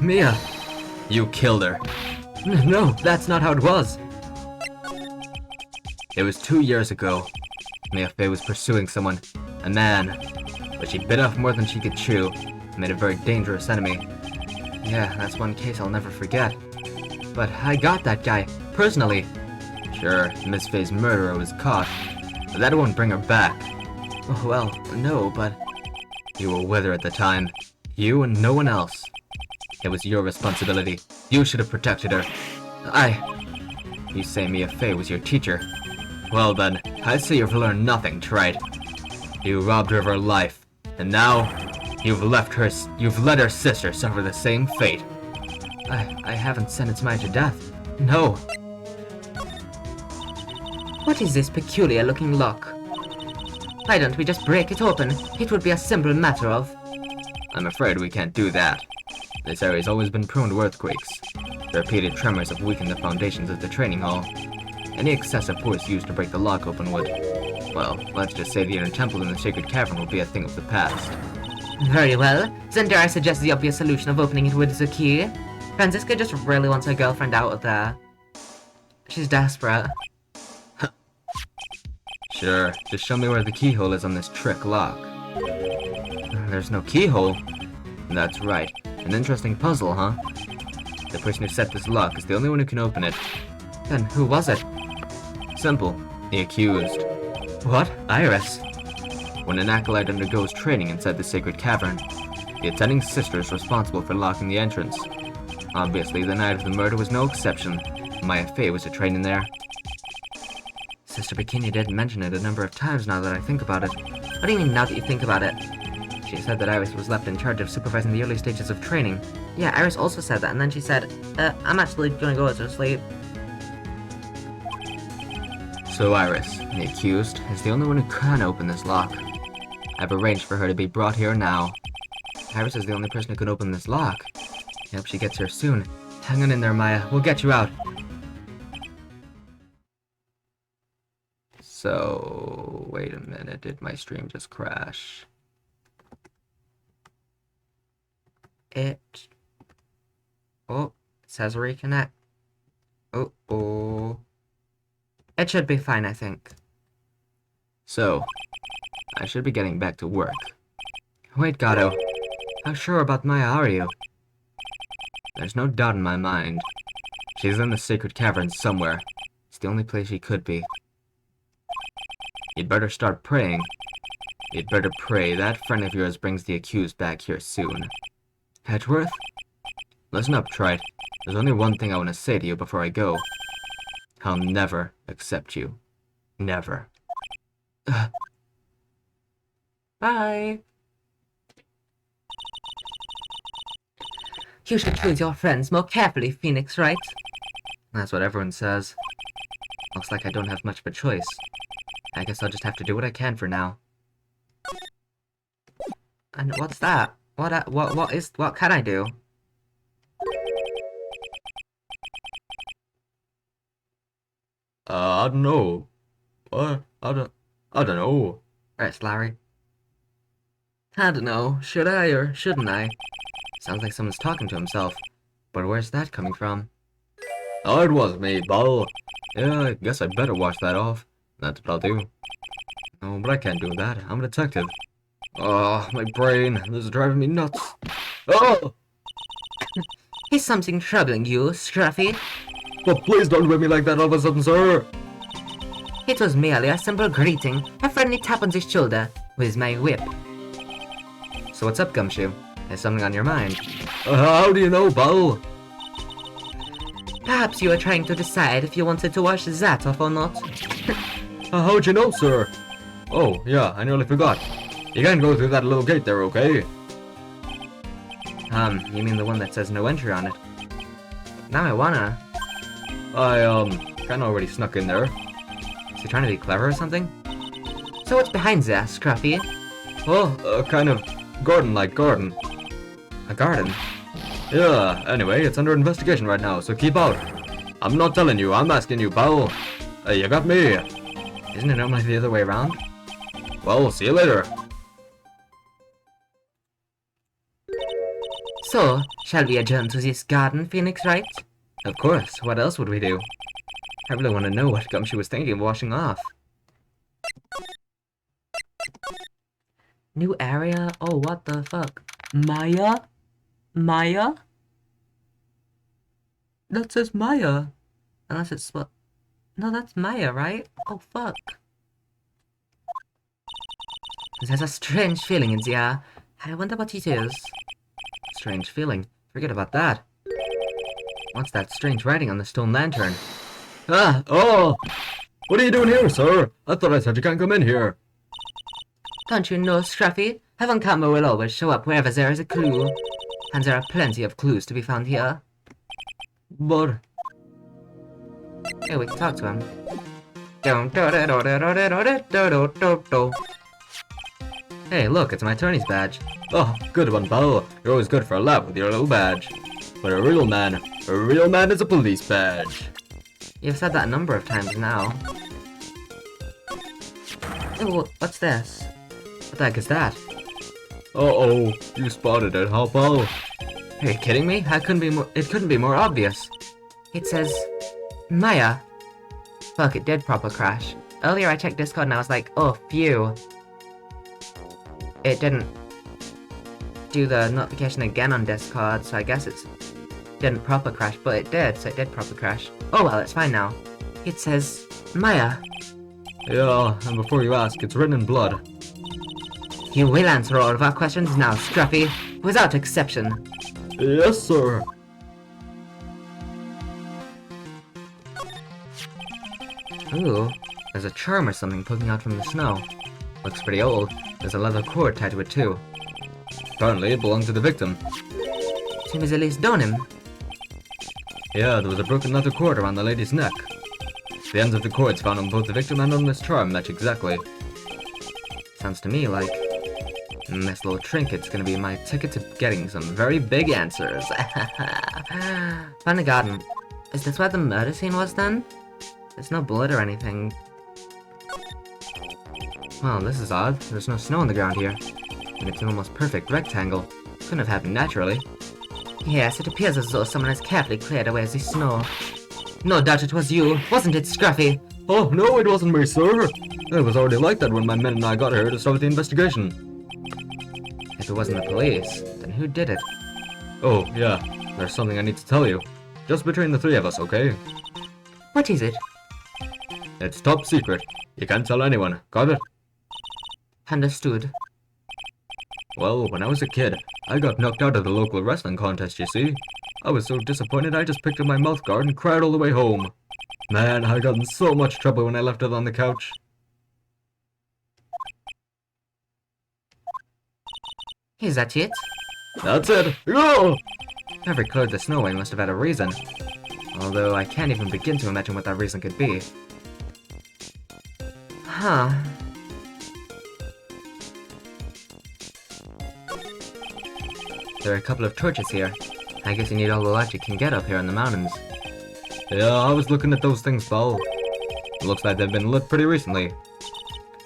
Mia. You killed her. No, that's not how it was. It was 2 years ago. Mia Fey was pursuing someone, a man, but she bit off more than she could chew, and made a very dangerous enemy. Yeah, that's one case I'll never forget. But I got that guy, personally. Sure, Miss Fey's murderer was caught, but that won't bring her back. Oh, well, no, but... You were with her at the time. You and no one else. It was your responsibility. You should have protected her. You say Mia Fey was your teacher. Well then, I say you've learned nothing, Trite. You robbed her of her life, and now you've let her sister suffer the same fate. I haven't sentenced Maya to death. No. What is this peculiar-looking lock? Why don't we just break it open? It would be a simple matter of... I'm afraid we can't do that. This area's always been prone to earthquakes. The repeated tremors have weakened the foundations of the training hall. Any excessive force used to break the lock open would... Well, let's just say the inner temple in the sacred cavern will be a thing of the past. Very well. Then dare I suggest the obvious solution of opening it with the key? Franziska just really wants her girlfriend out of there. She's desperate. Sure, just show me where the keyhole is on this trick lock. There's no keyhole? That's right. An interesting puzzle, huh? The person who set this lock is the only one who can open it. Then who was it? Simple. The accused. What? Iris? When an acolyte undergoes training inside the sacred cavern, the attending sister is responsible for locking the entrance. Obviously, the night of the murder was no exception. Maya Fey was to train in there. Sister Bikini did mention it a number of times now that I think about it. What do you mean, now that you think about it? She said that Iris was left in charge of supervising the early stages of training. Yeah, Iris also said that, and then she said, I'm actually gonna go to sleep. So Iris, the accused, is the only one who can open this lock. I've arranged for her to be brought here now. Iris is the only person who can open this lock. Yep, she gets here soon. Hang on in there, Maya. We'll get you out. So, wait a minute, did my stream just crash? It says reconnect. Oh. It should be fine, I think. So, I should be getting back to work. Wait, Gato. How sure about Maya are you? There's no doubt in my mind. She's in the sacred cavern somewhere. It's the only place she could be. You'd better start praying. You'd better pray that friend of yours brings the accused back here soon. Hedgeworth? Listen up, Trite. There's only one thing I want to say to you before I go. I'll never accept you. Never. Bye. You should choose your friends more carefully, Phoenix, right? That's what everyone says. Looks like I don't have much of a choice. I guess I'll just have to do what I can for now. And what's that? What can I do? I don't know. I don't know. Right, Larry. I don't know. Should I or shouldn't I? Sounds like someone's talking to himself. But where's that coming from? Oh, it was me, Bal. Yeah, I guess I better wash that off. That's what I'll do. No, but I can't do that. I'm a detective. Oh, my brain. This is driving me nuts. Oh! Is something troubling you, Scruffy? But please don't whip me like that all of a sudden, sir. It was merely a simple greeting, a friendly tap on the shoulder with my whip. So what's up, Gumshoe? Is something on your mind? How do you know, Bal? Perhaps you were trying to decide if you wanted to wash that off or not. How'd you know, sir? Oh, yeah, I nearly forgot. You can't go through that little gate there, okay? You mean the one that says no entry on it? Now I wanna. I, kinda already snuck in there. Is he trying to be clever or something? So what's behind there, Scruffy? Well, kind of garden-like garden. A garden? Yeah, anyway, it's under investigation right now, so keep out. I'm not telling you, I'm asking you, pal. Hey, you got me. Isn't it normally the other way around? Well, see you later. So, shall we adjourn to this garden, Phoenix, right? Of course, what else would we do? I really want to know what Gumshoe was thinking of washing off. New area? Oh, what the fuck? Maya? Maya? That says Maya. Unless it's what? No, that's Maya, right? Oh, fuck. There's a strange feeling in the air. I wonder what it is. Strange feeling. Forget about that. What's that strange writing on the stone lantern? Ah, oh! What are you doing here, sir? I thought I said you can't come in here. Don't you know, Scruffy? Heaven Karma will always show up wherever there is a clue. And there are plenty of clues to be found here. But... Hey, we can talk to him. Hey, look, it's my attorney's badge. Oh, good one, pal. You're always good for a laugh with your little badge. But a real man is a police badge. You've said that a number of times now. Oh, what's this? What the heck is that? Uh-oh, you spotted it, huh, pal? Are you kidding me? It couldn't be more obvious. It says... Maya. Fuck, it did proper crash. Earlier I checked Discord and I was like, oh, phew. It didn't do the notification again on Discord, so I guess it didn't proper crash, but it did, so it did proper crash. Oh well, it's fine now. It says, Maya. Yeah, and before you ask, it's written in blood. You will answer all of our questions now, Scruffy, without exception. Yes, sir. Ooh, there's a charm or something poking out from the snow. Looks pretty old. There's a leather cord tied to it too. Apparently it belonged to the victim. She was at least done him. Yeah, there was a broken leather cord around the lady's neck. The ends of the cords found on both the victim and on this charm match exactly. Sounds to me like this little trinket's gonna be my ticket to getting some very big answers. Find the garden. Is this where the murder scene was then? There's no blood or anything. Well, this is odd. There's no snow on the ground here. And it's an almost perfect rectangle. Couldn't have happened naturally. Yes, it appears as though someone has carefully cleared away the snow. No doubt it was you, wasn't it, Scruffy? Oh, no, it wasn't me, sir. It was already like that when my men and I got here to start the investigation. If it wasn't the police, then who did it? Oh, yeah, there's something I need to tell you. Just between the three of us, okay? What is it? It's top secret. You can't tell anyone, got it? Understood. Well, when I was a kid, I got knocked out of the local wrestling contest, you see. I was so disappointed I just picked up my mouth guard and cried all the way home. Man, I got in so much trouble when I left it on the couch. Is that it? That's it! Go! Whoever cleared the snow away must have had a reason. Although I can't even begin to imagine what that reason could be. Huh. There are a couple of torches here. I guess you need all the light you can get up here in the mountains. Yeah, I was looking at those things, pal. It looks like they've been lit pretty recently.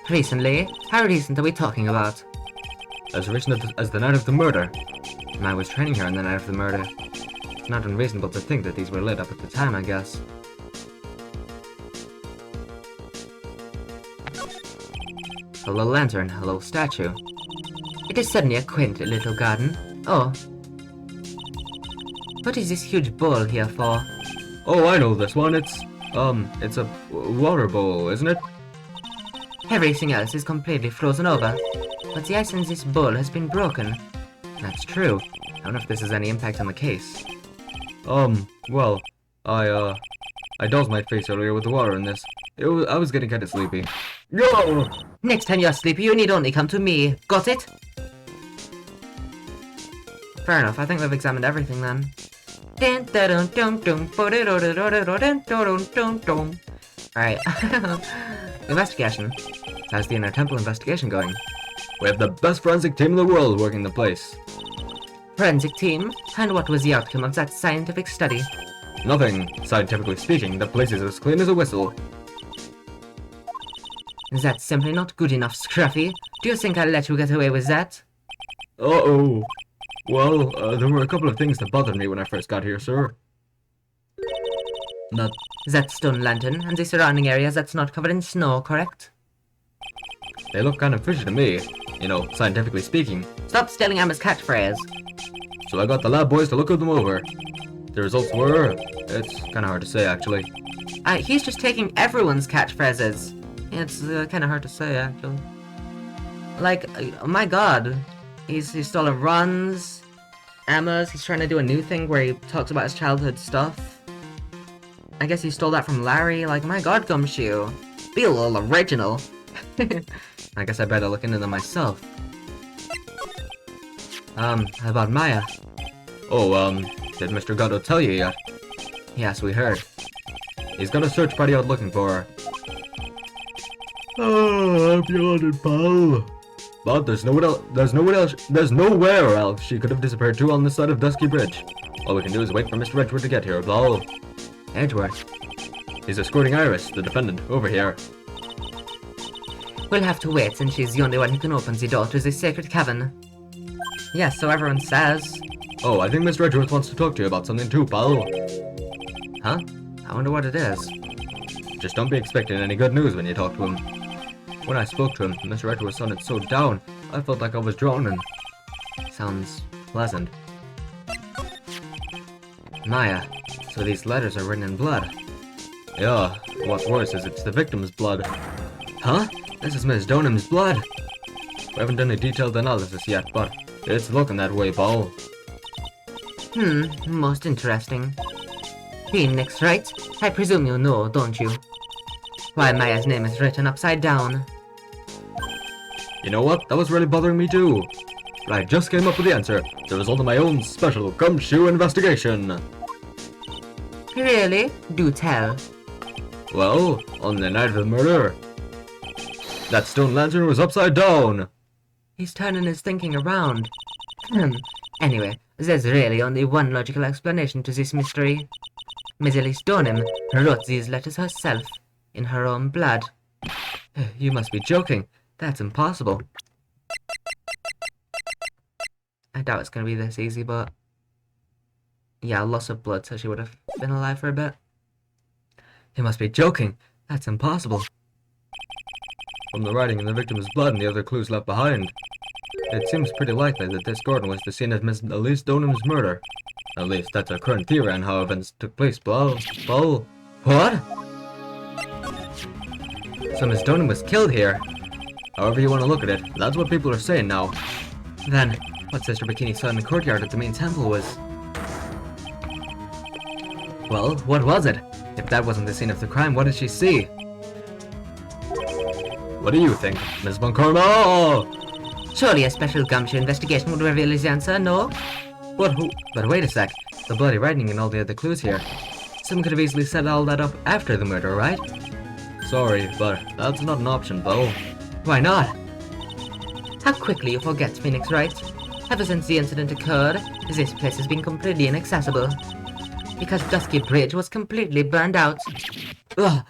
Recently? How recent are we talking about? As recent as the night of the murder. I was training here on the night of the murder. It's not unreasonable to think that these were lit up at the time, I guess. A little lantern, a little statue. It is certainly a quaint little garden. Oh. What is this huge bowl here for? Oh, I know this one. It's a water bowl, isn't it? Everything else is completely frozen over, but the ice in this bowl has been broken. That's true. I wonder if this has any impact on the case. Well, I dosed my face earlier with the water in this. I was getting kinda sleepy. No! Next time you're sleepy, you need only come to me. Got it? Fair enough, I think we've examined everything then. Alright. Investigation. How's the Inner Temple investigation going? We have the best forensic team in the world working the place. Forensic team? And what was the outcome of that scientific study? Nothing. Scientifically speaking, the place is as clean as a whistle. That's simply not good enough, Scruffy. Do you think I'll let you get away with that? Uh-oh. Well, there were a couple of things that bothered me when I first got here, sir. That stone lantern and the surrounding areas that's not covered in snow, correct? They look kind of fishy to me. You know, scientifically speaking. Stop stealing Emma's catchphrase. So I got the lab boys to look them over. The results were... It's kind of hard to say, actually. He's just taking everyone's catchphrases. It's kind of hard to say, actually. Like, oh my god. He's stolen Ron's, Emma's. He's trying to do a new thing where he talks about his childhood stuff. I guess he stole that from Larry. Like, my god, Gumshoe. Be a little original. I guess I better look into them myself. How about Maya? Oh, did Mr. Gatto tell you yet? Yes, we heard. He's got a search party out looking for her. Oh, I'm yawning, pal. But there's nowhere else she could have disappeared to on this side of Dusky Bridge. All we can do is wait for Mr. Edgeworth to get here, pal. Edgeworth? He's escorting Iris, the defendant, over here. We'll have to wait since she's the only one who can open the door to this sacred cavern. Yes, so everyone says. Oh, I think Mr. Edgeworth wants to talk to you about something too, pal. Huh? I wonder what it is. Just don't be expecting any good news when you talk to him. When I spoke to him, Mr. Edgeworth sounded so down, I felt like I was drowning. Sounds pleasant. Maya, so these letters are written in blood. Yeah, what's worse is it's the victim's blood. Huh? This is Miss Donham's blood. We haven't done a detailed analysis yet, but it's looking that way, pal. Most interesting. Phoenix, right? I presume you know, don't you? Why Maya's name is written upside down. You know what? That was really bothering me too. But I just came up with the answer. The result of my own special gumshoe investigation. Really? Do tell. Well, on the night of the murder, that stone lantern was upside down. He's turning his thinking around. Anyway, there's really only one logical explanation to this mystery. Miss Elise Donham wrote these letters herself, in her own blood. You must be joking. That's impossible. I doubt it's gonna be this easy, but... yeah, loss of blood, so she would have been alive for a bit. You must be joking. That's impossible. From the writing in the victim's blood and the other clues left behind, it seems pretty likely that this garden was the scene of Miss Elise Donham's murder. At least, that's our current theory on how events took place, Bull. What? So Miss Donham was killed here? However you want to look at it, that's what people are saying now. Then, what Sister Bikini saw in the courtyard at the main temple was... well, what was it? If that wasn't the scene of the crime, what did she see? What do you think, Miss Von Karma? Surely a special gumshoe investigation would reveal his answer, no? But wait a sec. The bloody writing and all the other clues here. Someone could have easily set all that up after the murder, right? Sorry, but that's not an option, though. Why not? How quickly you forget, Phoenix Wright. Ever since the incident occurred, this place has been completely inaccessible. Because Dusky Bridge was completely burned out. Ugh.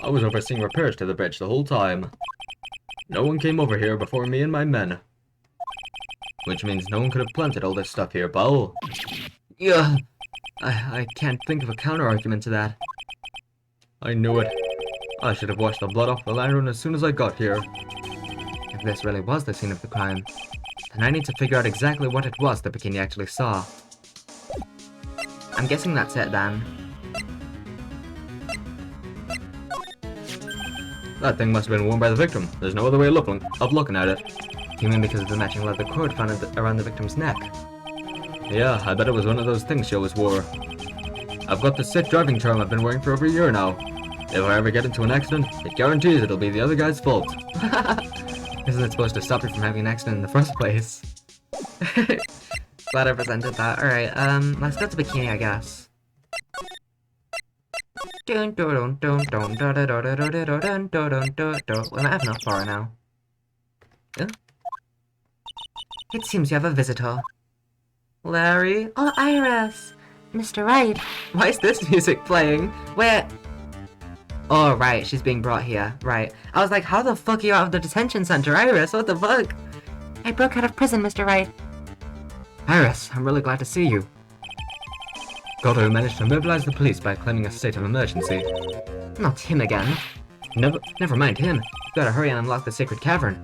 I was overseeing repairs to the bridge the whole time. No one came over here before me and my men. Which means no one could have planted all this stuff here, Bo. Ugh. I can't think of a counter-argument to that. I knew it. I should have washed the blood off the lantern as soon as I got here. If this really was the scene of the crime, then I need to figure out exactly what it was that Bikini actually saw. I'm guessing that's it then. That thing must have been worn by the victim. There's no other way of looking at it. You mean because of the matching leather cord found around the victim's neck? Yeah, I bet it was one of those things she always wore. I've got the sick driving charm I've been wearing for over a year now. If I ever get into an accident, it guarantees it'll be the other guy's fault. Isn't it supposed to stop you from having an accident in the first place? Glad I presented that. Alright, let's go to Bikini, I guess. We might have enough for her now. Oh. It seems you have a visitor. Larry? Oh, Iris! Mr. Wright! Why is this music playing? Where? Oh, right, she's being brought here. Right. I was like, how the fuck are you out of the detention center, Iris? What the fuck? I broke out of prison, Mr. Wright. Iris, I'm really glad to see you. Goto managed to mobilize the police by claiming a state of emergency. Not him again. Never mind him. You gotta hurry and unlock the sacred cavern.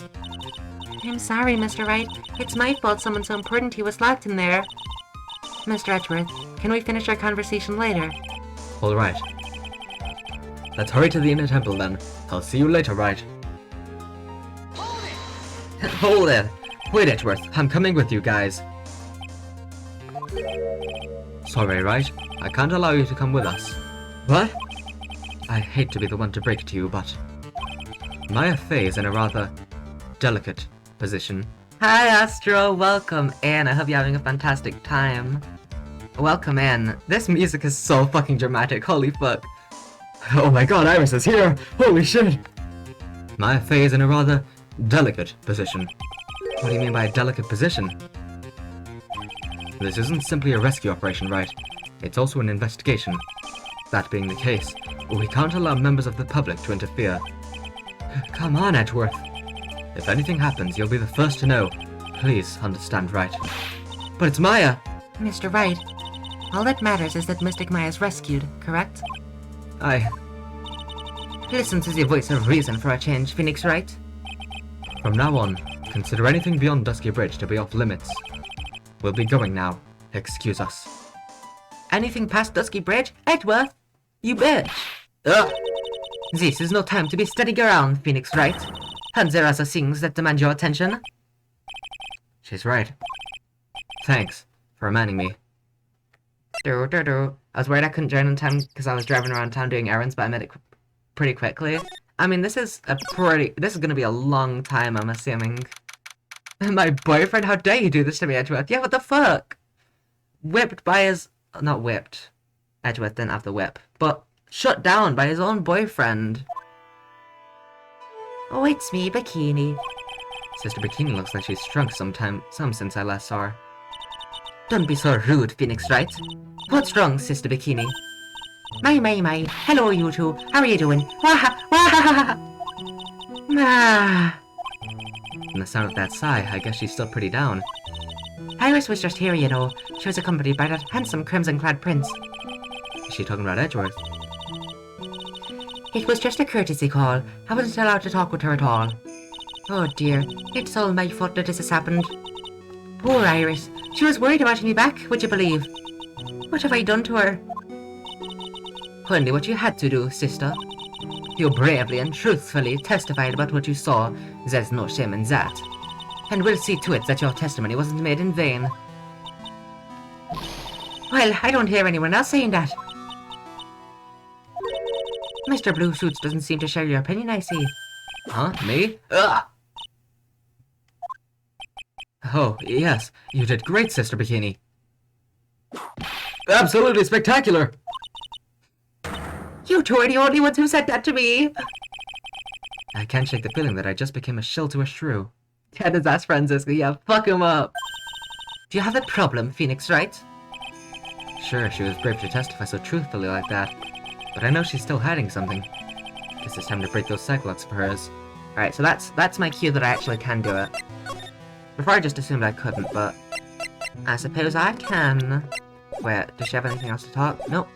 I'm sorry, Mr. Wright. It's my fault someone so important he was locked in there. Mr. Edgeworth, can we finish our conversation later? Alright. Let's hurry to the inner temple then. I'll see you later, Wright. Hold it! Wait, Edgeworth. I'm coming with you guys. Sorry, Wright. I can't allow you to come with us. What? I hate to be the one to break it to you, but Maya Fey is in a rather delicate position. Hi, Astro. Welcome in. I hope you're having a fantastic time. Welcome in. This music is so fucking dramatic. Holy fuck. Oh my god, Iris is here! Holy shit! Maya Fey is in a rather delicate position. What do you mean by a delicate position? This isn't simply a rescue operation, right? It's also an investigation. That being the case, we can't allow members of the public to interfere. Come on, Edgeworth. If anything happens, you'll be the first to know. Please understand, right? But it's Maya! Mr. Wright, all that matters is that Mystic Maya is rescued, correct? Listen to the voice of reason for a change, Phoenix Wright. From now on, consider anything beyond Dusky Bridge to be off limits. We'll be going now. Excuse us. Anything past Dusky Bridge? Edgeworth? You bitch! Ugh! This is no time to be standing around, Phoenix Wright. And there are other things that demand your attention. She's right. Thanks for reminding me. I was worried I couldn't join in time because I was driving around town doing errands, but I made it pretty quickly. I mean, this is gonna be a long time, I'm assuming. My boyfriend? How dare you do this to me, Edgeworth? Yeah, what the fuck? Whipped by his... Not whipped. Edgeworth didn't have the whip. But shut down by his own boyfriend. Oh, it's me, Bikini. Sister Bikini looks like she's shrunk some since I last saw her. Don't be so rude, Phoenix Wright. What's wrong, Sister Bikini? My. Hello, you two. How are you doing? Waha! Ah. From the sound of that sigh, I guess she's still pretty down. Iris was just here, you know. She was accompanied by that handsome crimson-clad prince. Is she talking about Edgeworth? It was just a courtesy call. I wasn't allowed to talk with her at all. Oh dear, it's all my fault that this has happened. Poor Iris. She was worried about me back, would you believe? What have I done to her? Only what you had to do, sister. You bravely and truthfully testified about what you saw. There's no shame in that. And we'll see to it that your testimony wasn't made in vain. Well, I don't hear anyone else saying that. Mr. Blue Suits doesn't seem to share your opinion, I see. Huh? Me? Ugh! Oh, yes. You did great, Sister Bikini. Absolutely spectacular! You two are the only ones who said that to me. I can't shake the feeling that I just became a shill to a shrew. Yeah, does that's Francisco. Yeah, fuck him up. Do you have a problem, Phoenix, right? Sure, she was brave to testify so truthfully like that, but I know she's still hiding something. Guess it's time to break those cyclops of hers. Alright, so that's my cue that I actually can do it. Before I just assumed I couldn't, but I suppose I can. Wait, does she have anything else to talk? Nope.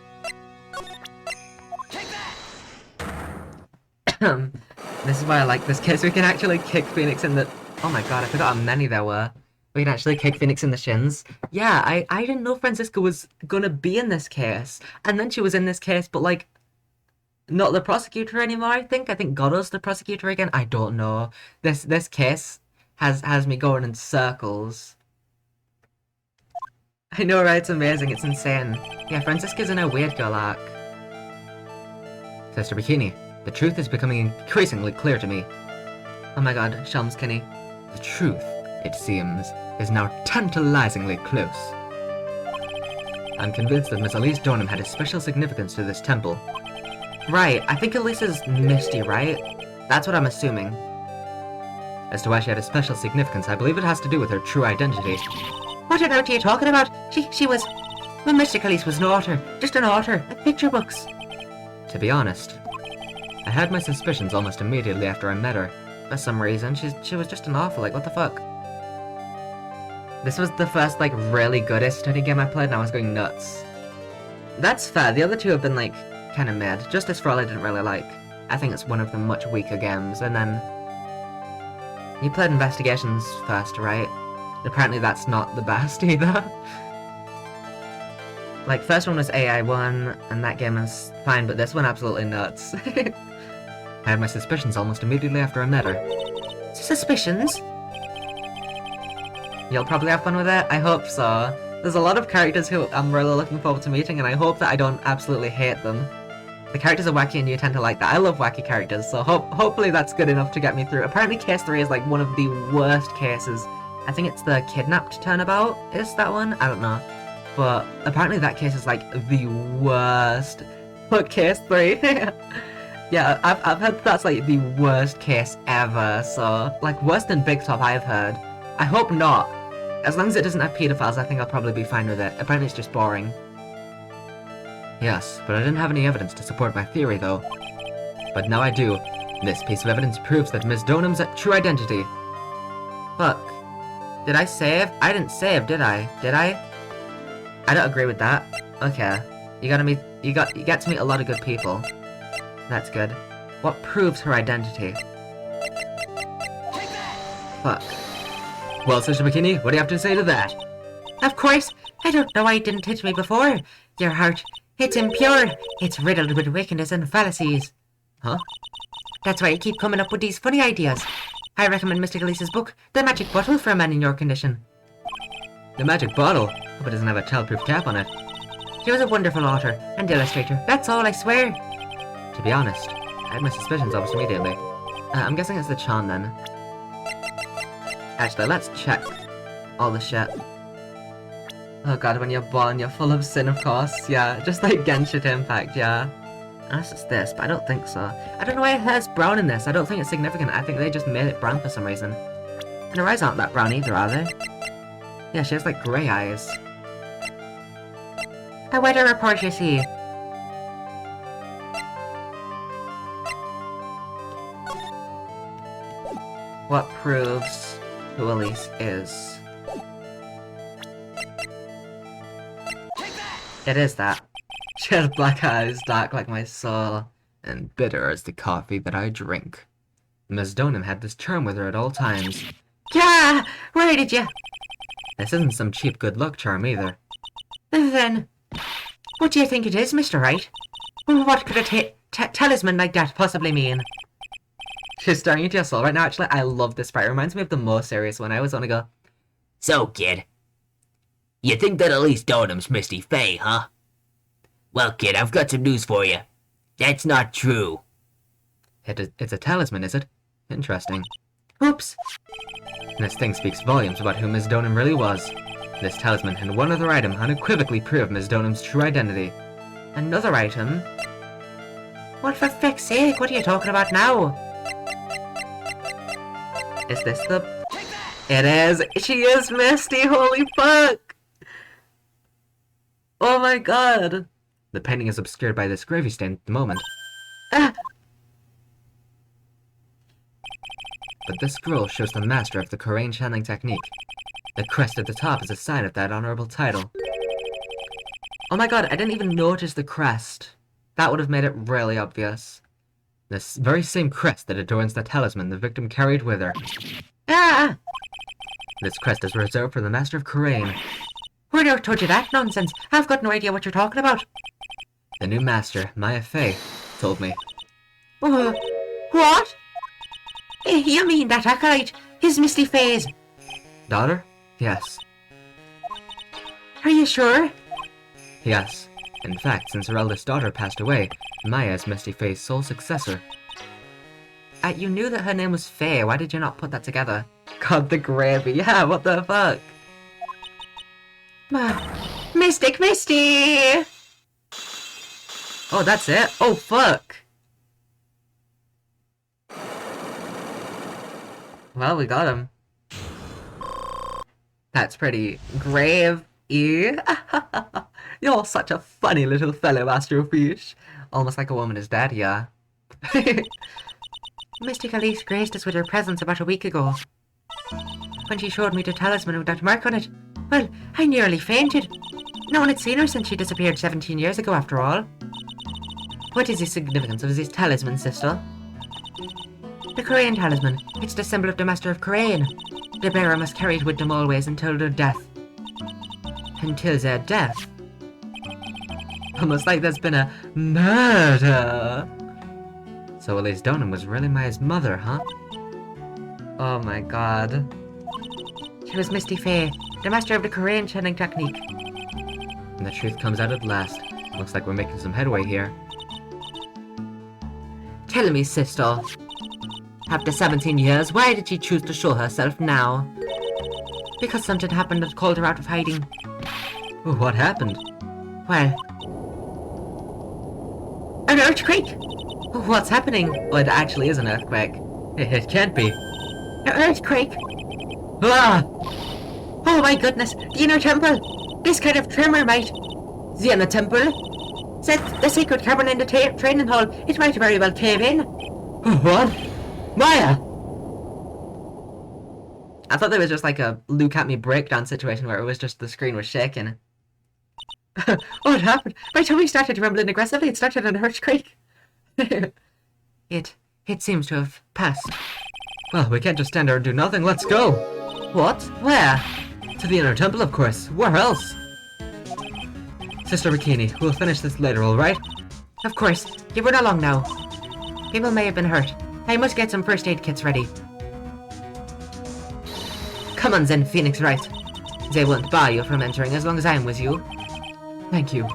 This is why I like this case. We can actually kick Phoenix in the... Oh my god, I forgot how many there were. We can actually kick Phoenix in the shins. Yeah, I didn't know Francisca was gonna be in this case. And then she was in this case, but like... not the prosecutor anymore, I think. I think Goddo's the prosecutor again. I don't know. This case has me going in circles. I know, right? It's amazing. It's insane. Yeah, Francisca's in a weird girl arc. Sister Bikini, the truth is becoming increasingly clear to me. Oh my god, Shelmskinny. The truth, it seems, is now tantalizingly close. I'm convinced that Miss Elise Dornham had a special significance to this temple. Right, I think Elise is Misty, right? That's what I'm assuming. As to why she had a special significance, I believe it has to do with her true identity. What on earth are you talking about? She was... Well, Mystic Elise was an author. Just an author. Of picture books. To be honest, I had my suspicions almost immediately after I met her. For some reason, she was just an author. Like, what the fuck? This was the first, like, really good study game I played, and I was going nuts. That's fair. The other two have been, like, kind of mid. Justice for All I didn't really like. I think it's one of the much weaker games. And then... You played Investigations first, right? Apparently that's not the best either. Like, first one was AI1, and that game is fine, but this one absolutely nuts. I had my suspicions almost immediately after I met her. Suspicions? You'll probably have fun with it? I hope so. There's a lot of characters who I'm really looking forward to meeting, and I hope that I don't absolutely hate them. The characters are wacky and you tend to like that. I love wacky characters, so hopefully that's good enough to get me through. Apparently Case 3 is like one of the worst cases. I think it's the kidnapped turnabout, is that one? I don't know. But apparently that case is like the worst. But Case 3? Yeah, I've heard that's like the worst case ever, so... Like, worse than Big Top I've heard. I hope not. As long as it doesn't have pedophiles, I think I'll probably be fine with it. Apparently it's just boring. Yes, but I didn't have any evidence to support my theory, though. But now I do. This piece of evidence proves that Miss Donham's true identity. Fuck. Did I save? I didn't save, did I? Did I? I don't agree with that. Okay. You get to meet a lot of good people. That's good. What proves her identity? Fuck. Well, Sister Bikini, what do you have to say to that? Of course! I don't know why it didn't hit me before. Your heart, it's impure. It's riddled with wickedness and fallacies. Huh? That's why you keep coming up with these funny ideas. I recommend Mr. Elise's book, The Magic Bottle for a Man in Your Condition. The Magic Bottle? Hope it doesn't have a childproof cap on it. She was a wonderful author and illustrator. That's all, I swear. To be honest, I had my suspicions almost immediately. I'm guessing it's the Chan then. Actually, let's check all the shit. Oh god, when you're born, you're full of sin, of course. Yeah, just like Genshin Impact, yeah. Unless it's this, but I don't think so. I don't know why her hair's brown in this. I don't think it's significant. I think they just made it brown for some reason. And her eyes aren't that brown either, are they? Yeah, she has like grey eyes. A weather report, you see. What proves who Elise is? It is that. She has black eyes, dark like my soul, and bitter as the coffee that I drink. Miss Donham had this charm with her at all times. Yeah! Where did you? This isn't some cheap good luck charm either. Then, what do you think it is, Mr. Wright? What could a talisman like that possibly mean? She's staring into your soul right now. Actually, I love this sprite. It reminds me of the most serious one. I always want to go, So, kid, you think that Elise Donham's Misty Faye, huh? Well, kid, I've got some news for you. That's not true. It's a talisman, is it? Interesting. Oops. This thing speaks volumes about who Ms. Donham really was. This talisman and one other item unequivocally prove Ms. Donham's true identity. Another item? What for feck's sake? What are you talking about now? Is this the... It is! She is Misty! Holy fuck! Oh my god! The painting is obscured by this gravy stain at the moment. Ah! But this scroll shows the master of the Korean channeling technique. The crest at the top is a sign of that honorable title. Oh my god, I didn't even notice the crest. That would have made it really obvious. This very same crest that adorns the talisman the victim carried with her. Ah! This crest is reserved for the master of Korean. Who told you that nonsense? I've got no idea what you're talking about. The new master, Maya Fey, told me. What? You mean that acolyte? His Misty Fey's Daughter? Yes. Are you sure? Yes. In fact, since her eldest daughter passed away, Maya is Misty Fey's sole successor. You knew that her name was Fey. Why did you not put that together? God, the gravy. Yeah, what the fuck? Mystic Misty! Oh, that's it? Oh, fuck. Well, we got him. That's pretty grave. You're such a funny little fellow, Astrofish. Almost like a woman is dead, yeah. Mystic Elise graced us with her presence about a week ago. When she showed me the talisman with that mark on it, well, I nearly fainted. No one had seen her since she disappeared 17 years ago, after all. What is the significance of this talisman, sister? The Korean talisman. It's the symbol of the Master of Korean. The bearer must carry it with them always until their death. Until their death? Almost like there's been a murder. So Elise Donham was really Maya's mother, huh? Oh my god. She was Misty Fey, the master of the Korean channeling technique. And the truth comes out at last. Looks like we're making some headway here. Tell me, sister. After 17 years, why did she choose to show herself now? Because something happened that called her out of hiding. Oh, what happened? Well... An earthquake! What's happening? Oh, it actually is an earthquake. It can't be. An earthquake! Ah! Oh my goodness! The inner temple! This kind of tremor might... The inner temple? Said the secret cavern in the training hall. It might very well cave in. What? Maya! I thought there was just like a look at me breakdown situation where it was just the screen was shaking. What happened? My tummy started rumbling aggressively. It started an earthquake. It seems to have passed. Well, we can't just stand there and do nothing. Let's go! What? Where? To the inner temple, of course. Where else? Sister Bikini, we'll finish this later, alright? Of course. You run along now. People may have been hurt. I must get some first aid kits ready. Come on, Zen Phoenix Wright. They won't bar you from entering as long as I'm with you. Thank you.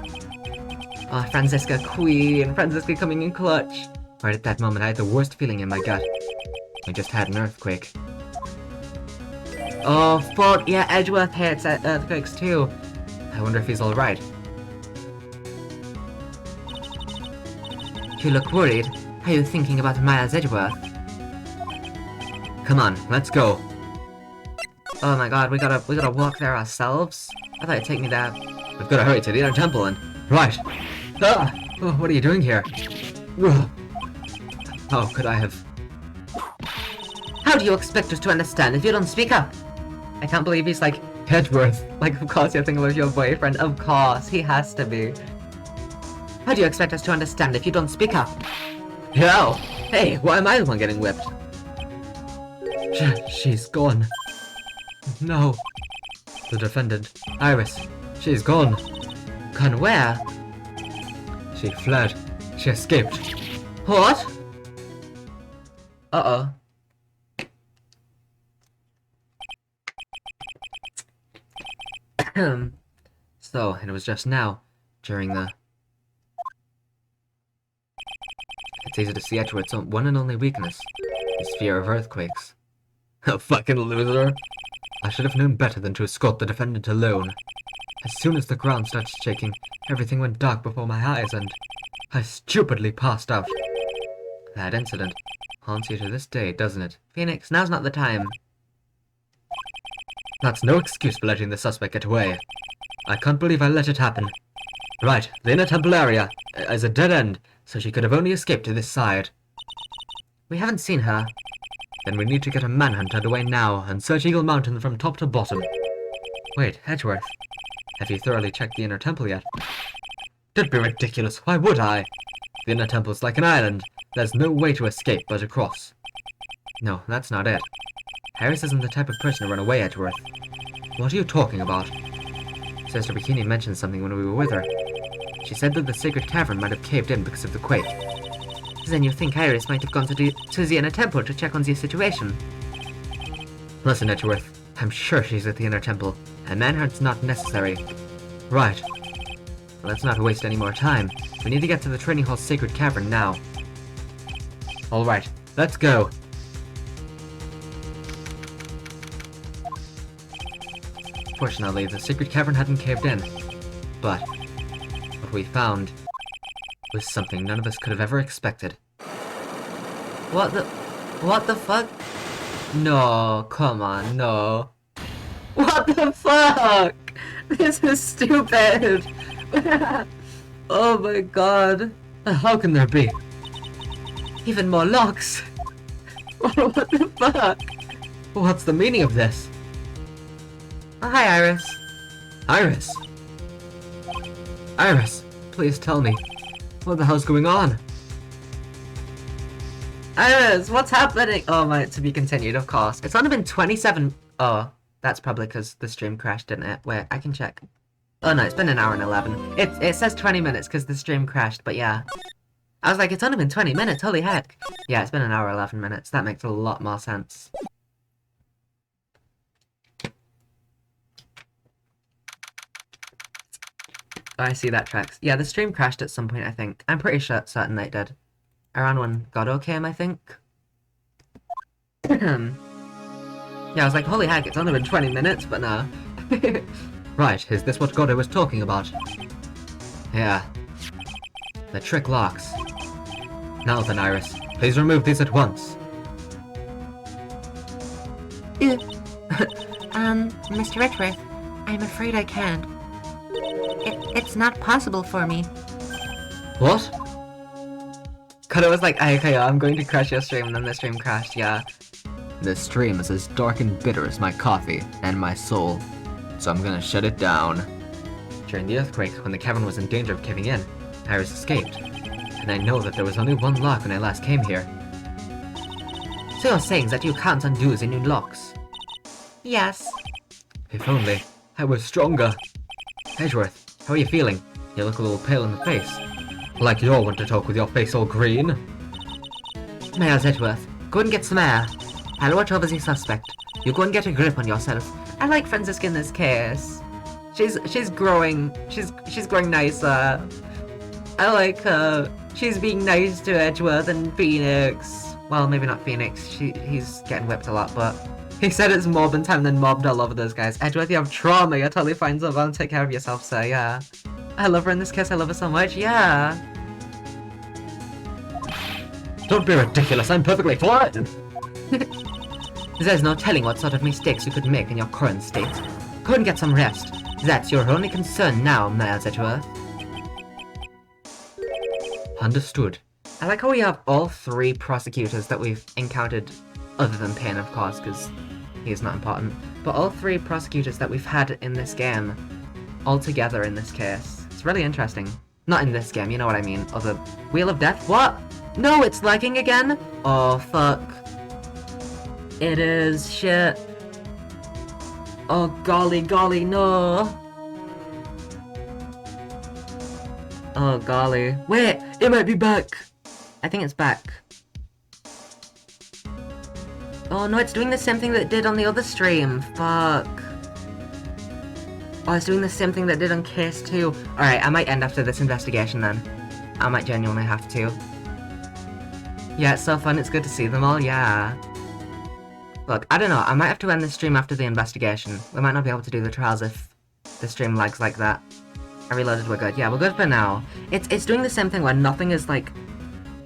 Oh, Franziska Queen. Franziska coming in clutch. Right at that moment, I had the worst feeling in my gut. I just had an earthquake. Oh, fuck. Yeah, Edgeworth hates earthquakes too. I wonder if he's alright. You look worried. Are you thinking about Miles Edgeworth? Come on, let's go. Oh my god, we gotta walk there ourselves? I thought it'd take me there. We've gotta hurry to the inner temple and... Right! Ah! Oh, what are you doing here? How could I have... How do you expect us to understand if you don't speak up? I can't believe he's like, Edgeworth. like, of course you're thinking about your boyfriend. Of course, he has to be. How do you expect us to understand if you don't speak up? Yo! Hey, why am I the one getting whipped? She's gone. No. The defendant, Iris. She's gone. Gone where? She fled. She escaped. What? Uh-oh. So, it was just now, during the... It's easy to see Edgeworth's one and only weakness. His fear of earthquakes. A fucking loser. I should have known better than to escort the defendant alone. As soon as the ground started shaking, everything went dark before my eyes and I stupidly passed out. That incident haunts you to this day, doesn't it? Phoenix, now's not the time. That's no excuse for letting the suspect get away. I can't believe I let it happen. Right, the inner temple area is a dead end, so she could have only escaped to this side. We haven't seen her. Then we need to get a manhunt underway now and search Eagle Mountain from top to bottom. Wait, Edgeworth, have you thoroughly checked the inner temple yet? Don't be ridiculous, why would I? The inner temple's like an island. There's no way to escape but across. No, that's not it. Harris isn't the type of person to run away, Edgeworth. What are you talking about? Sister Bikini mentioned something when we were with her. She said that the sacred cavern might have caved in because of the quake. Then you think Iris might have gone to the inner temple to check on the situation? Listen, Edgeworth, I'm sure she's at the inner temple. A manhunt's not necessary. Right. Let's not waste any more time. We need to get to the training hall's sacred cavern now. Alright, let's go. Fortunately, the secret cavern hadn't caved in. But what we found was something none of us could have ever expected. What the fuck? No, come on, no. What the fuck? This is stupid. Oh my god. How can there be? Even more locks. What the fuck? What's the meaning of this? Oh, hi, Iris. Iris? Iris, please tell me. What the hell's going on? Iris, what's happening? Oh my, to be continued, of course. It's only been 27... Oh, that's probably because the stream crashed, didn't it? Wait, I can check. Oh no, it's been an hour and 11. It says 20 minutes because the stream crashed, but yeah. I was like, it's only been 20 minutes, holy heck. Yeah, it's been an hour 11 minutes. That makes a lot more sense. Oh, I see that tracks. Yeah, the stream crashed at some point, I think. I'm pretty certain that it did. Around when Godot came, I think. Yeah, I was like, holy heck, it's only been 20 minutes, but nah. Right, is this what Godot was talking about? Yeah. The trick locks. Now then, Iris, please remove these at once. Mr. Edgeworth, I'm afraid I can't. It's not possible for me. What? Godot was like, okay, I'm going to crash your stream, and then the stream crashed, yeah. This stream is as dark and bitter as my coffee and my soul, so I'm gonna shut it down. During the earthquake, when the cavern was in danger of caving in, Iris escaped. And I know that there was only one lock when I last came here. So you're saying that you can't undo the new locks? Yes. If only I was stronger. Edgeworth, how are you feeling? You look a little pale in the face. Like you're one to talk with your face all green. Miles Edgeworth, go and get some air. I'll watch over the suspect. You go and get a grip on yourself. I like Franziska in this case. She's growing. She's growing nicer. I like her. She's being nice to Edgeworth and Phoenix. Well, maybe not Phoenix. He's getting whipped a lot, but he said it's mobbing time, then mobbed all over those guys. Edgeworth, you have trauma. You're totally fine, so well, take care of yourself, sir. Yeah. I love her in this case. I love her so much. Yeah. Don't be ridiculous. I'm perfectly fine. There's no telling what sort of mistakes you could make in your current state. Go and get some rest. That's your only concern now, Miles Edgeworth. Understood. I like how we have all three prosecutors that we've encountered, other than Payne, of course, because he's not important, but all three prosecutors that we've had in this game, all together in this case. It's really interesting. Not in this game, you know what I mean. Or the Wheel of Death? What? No, it's lagging again? Oh, fuck. It is. Shit. Oh, golly, no. Oh, golly. Wait, it might be back. I think it's back. Oh, no, it's doing the same thing that it did on the other stream. Fuck. Oh, it's doing the same thing that it did on case 2. Alright, I might end after this investigation then. I might genuinely have to. Yeah, it's so fun. It's good to see them all. Yeah. Look, I don't know. I might have to end the stream after the investigation. We might not be able to do the trials if the stream lags like that. I reloaded. We're good. Yeah, we're good for now. It's doing the same thing where nothing is like,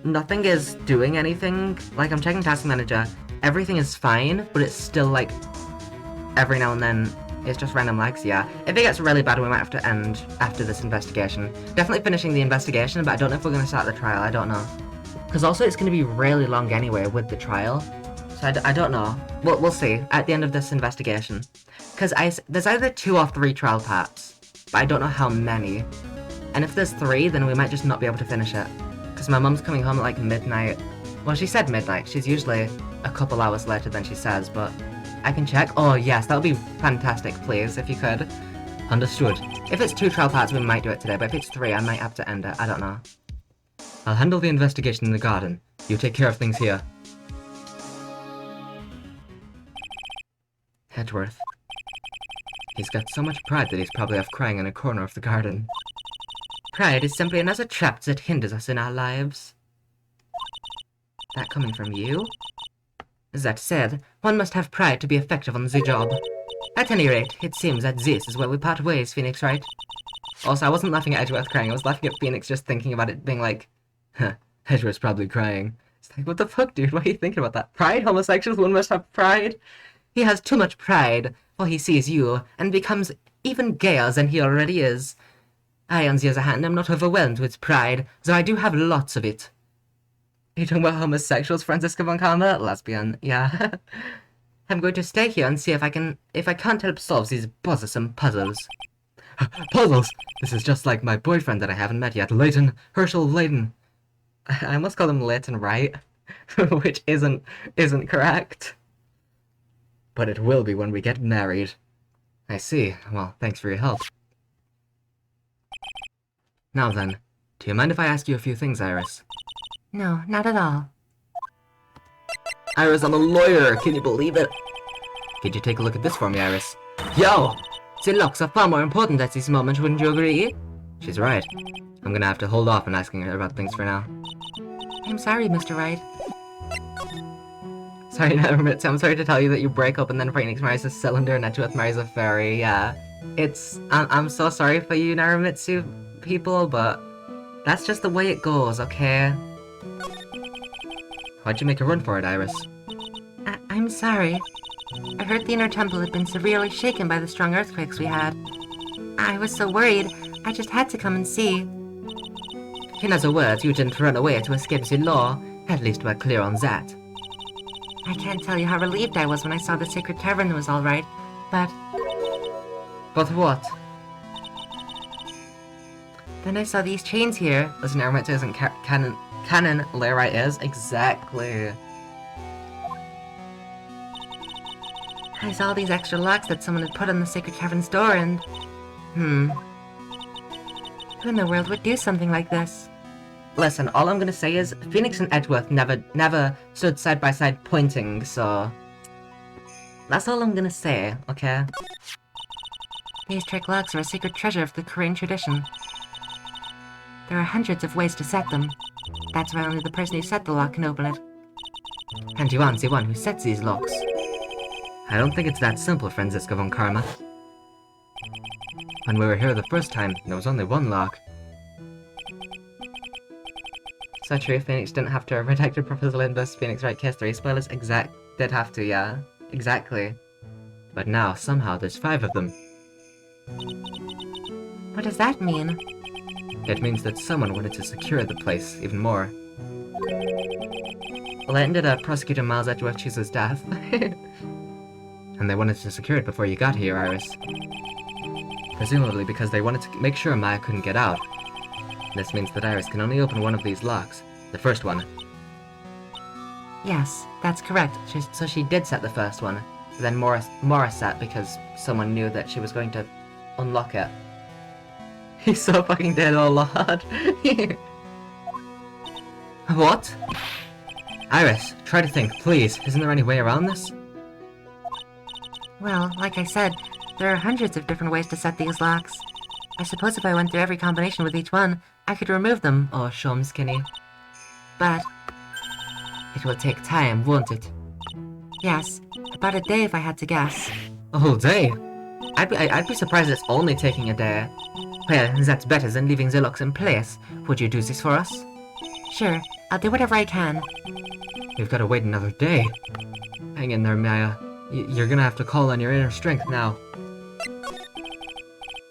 nothing is doing anything. Like I'm checking Task Manager. Everything is fine, but it's still like every now and then it's just random lags. Yeah. If it gets really bad, we might have to end after this investigation. Definitely finishing the investigation, but I don't know if we're gonna start the trial. I don't know. Because also it's going to be really long anyway with the trial. So I don't know. We'll see at the end of this investigation. Because there's either 2 or 3 trial parts. But I don't know how many. And if there's 3, then we might just not be able to finish it. Because my mum's coming home at like midnight. Well, she said midnight. She's usually a couple hours later than she says, but I can check. Oh, yes, that would be fantastic, please, if you could. Understood. If it's 2 trial parts, we might do it today, but if it's 3, I might have to end it. I don't know. I'll handle the investigation in the garden. You take care of things here. Edgeworth. He's got so much pride that he's probably off crying in a corner of the garden. Pride is simply another trap that hinders us in our lives. That coming from you? That said, one must have pride to be effective on the job. At any rate, it seems that this is where we part ways, Phoenix, right? Also, I wasn't laughing at Edgeworth crying, I was laughing at Phoenix just thinking about it being like, huh, Edgeworth's probably crying. It's like, what the fuck, dude? What are you thinking about that? Pride? Homosexuals? One must have pride? He has too much pride, for he sees you, and becomes even gayer than he already is. I, on the other hand, am not overwhelmed with pride, though I do have lots of it. Are you talking about homosexuals, Franziska von Karma? Lesbian, yeah. I'm going to stay here and see if I can't help solve these bothersome puzzles. Puzzles! This is just like my boyfriend that I haven't met yet, Leighton. Herschel Leighton. I almost call him Leighton Wright, which isn't correct. But it will be when we get married. I see. Well, thanks for your help. Now then, do you mind if I ask you a few things, Iris? No, not at all. Iris, I'm a lawyer! Can you believe it? Could you take a look at this for me, Iris? Yo! The locks are far more important at this moment, wouldn't you agree? She's right. I'm gonna have to hold off on asking her about things for now. I'm sorry, Mr. Wright. Sorry, Narumitsu, I'm sorry to tell you that you break up and then Phoenix marries a cylinder and Edgeworth marries a fairy, yeah. I'm so sorry for you, Narumitsu people, but that's just the way it goes, okay? Why'd you make a run for it, Iris? I'm sorry. I heard the inner temple had been severely shaken by the strong earthquakes we had. I was so worried, I just had to come and see. In other words, you didn't run away to escape the law. At least we're clear on that. I can't tell you how relieved I was when I saw the sacred cavern was alright, but... But what? Then I saw these chains here. Listen, Narumitsu isn't canon, Leirite is? Exactly. I saw these extra locks that someone had put on the sacred cavern's door and... Who in the world would do something like this? Listen, all I'm gonna say is, Phoenix and Edgeworth never stood side by side pointing, so... That's all I'm gonna say, okay? These trick locks are a secret treasure of the Korean tradition. There are hundreds of ways to set them. That's why only the person who set the lock can open it. And you aren't the one who sets these locks. I don't think it's that simple, Franziska von Karma. When we were here the first time, there was only one lock. So true, Phoenix didn't have to have redacted proposal in this Phoenix Wright Case 3 spoilers. Did have to, yeah. Exactly. But now, somehow, there's 5 of them. What does that mean? It means that someone wanted to secure the place even more. Leighton did Prosecutor Miles Edgeworth choose his death. And they wanted to secure it before you got here, Iris. Presumably because they wanted to make sure Maya couldn't get out. This means that Iris can only open one of these locks. The first one. Yes, that's correct. So she did set the first one. Then Morris set because someone knew that she was going to unlock it. He's so fucking dead, oh lord. What? Iris, try to think, please. Isn't there any way around this? Well, like I said, there are hundreds of different ways to set these locks. I suppose if I went through every combination with each one, I could remove them. Oh, show 'em skinny. But It will take time, won't it? Yes, about a day if I had to guess. A whole day? I'd be surprised it's only taking a day. Well, that's better than leaving the locks in place. Would you do this for us? Sure, I'll do whatever I can. We've got to wait another day. Hang in there, Maya. You're gonna have to call on your inner strength now.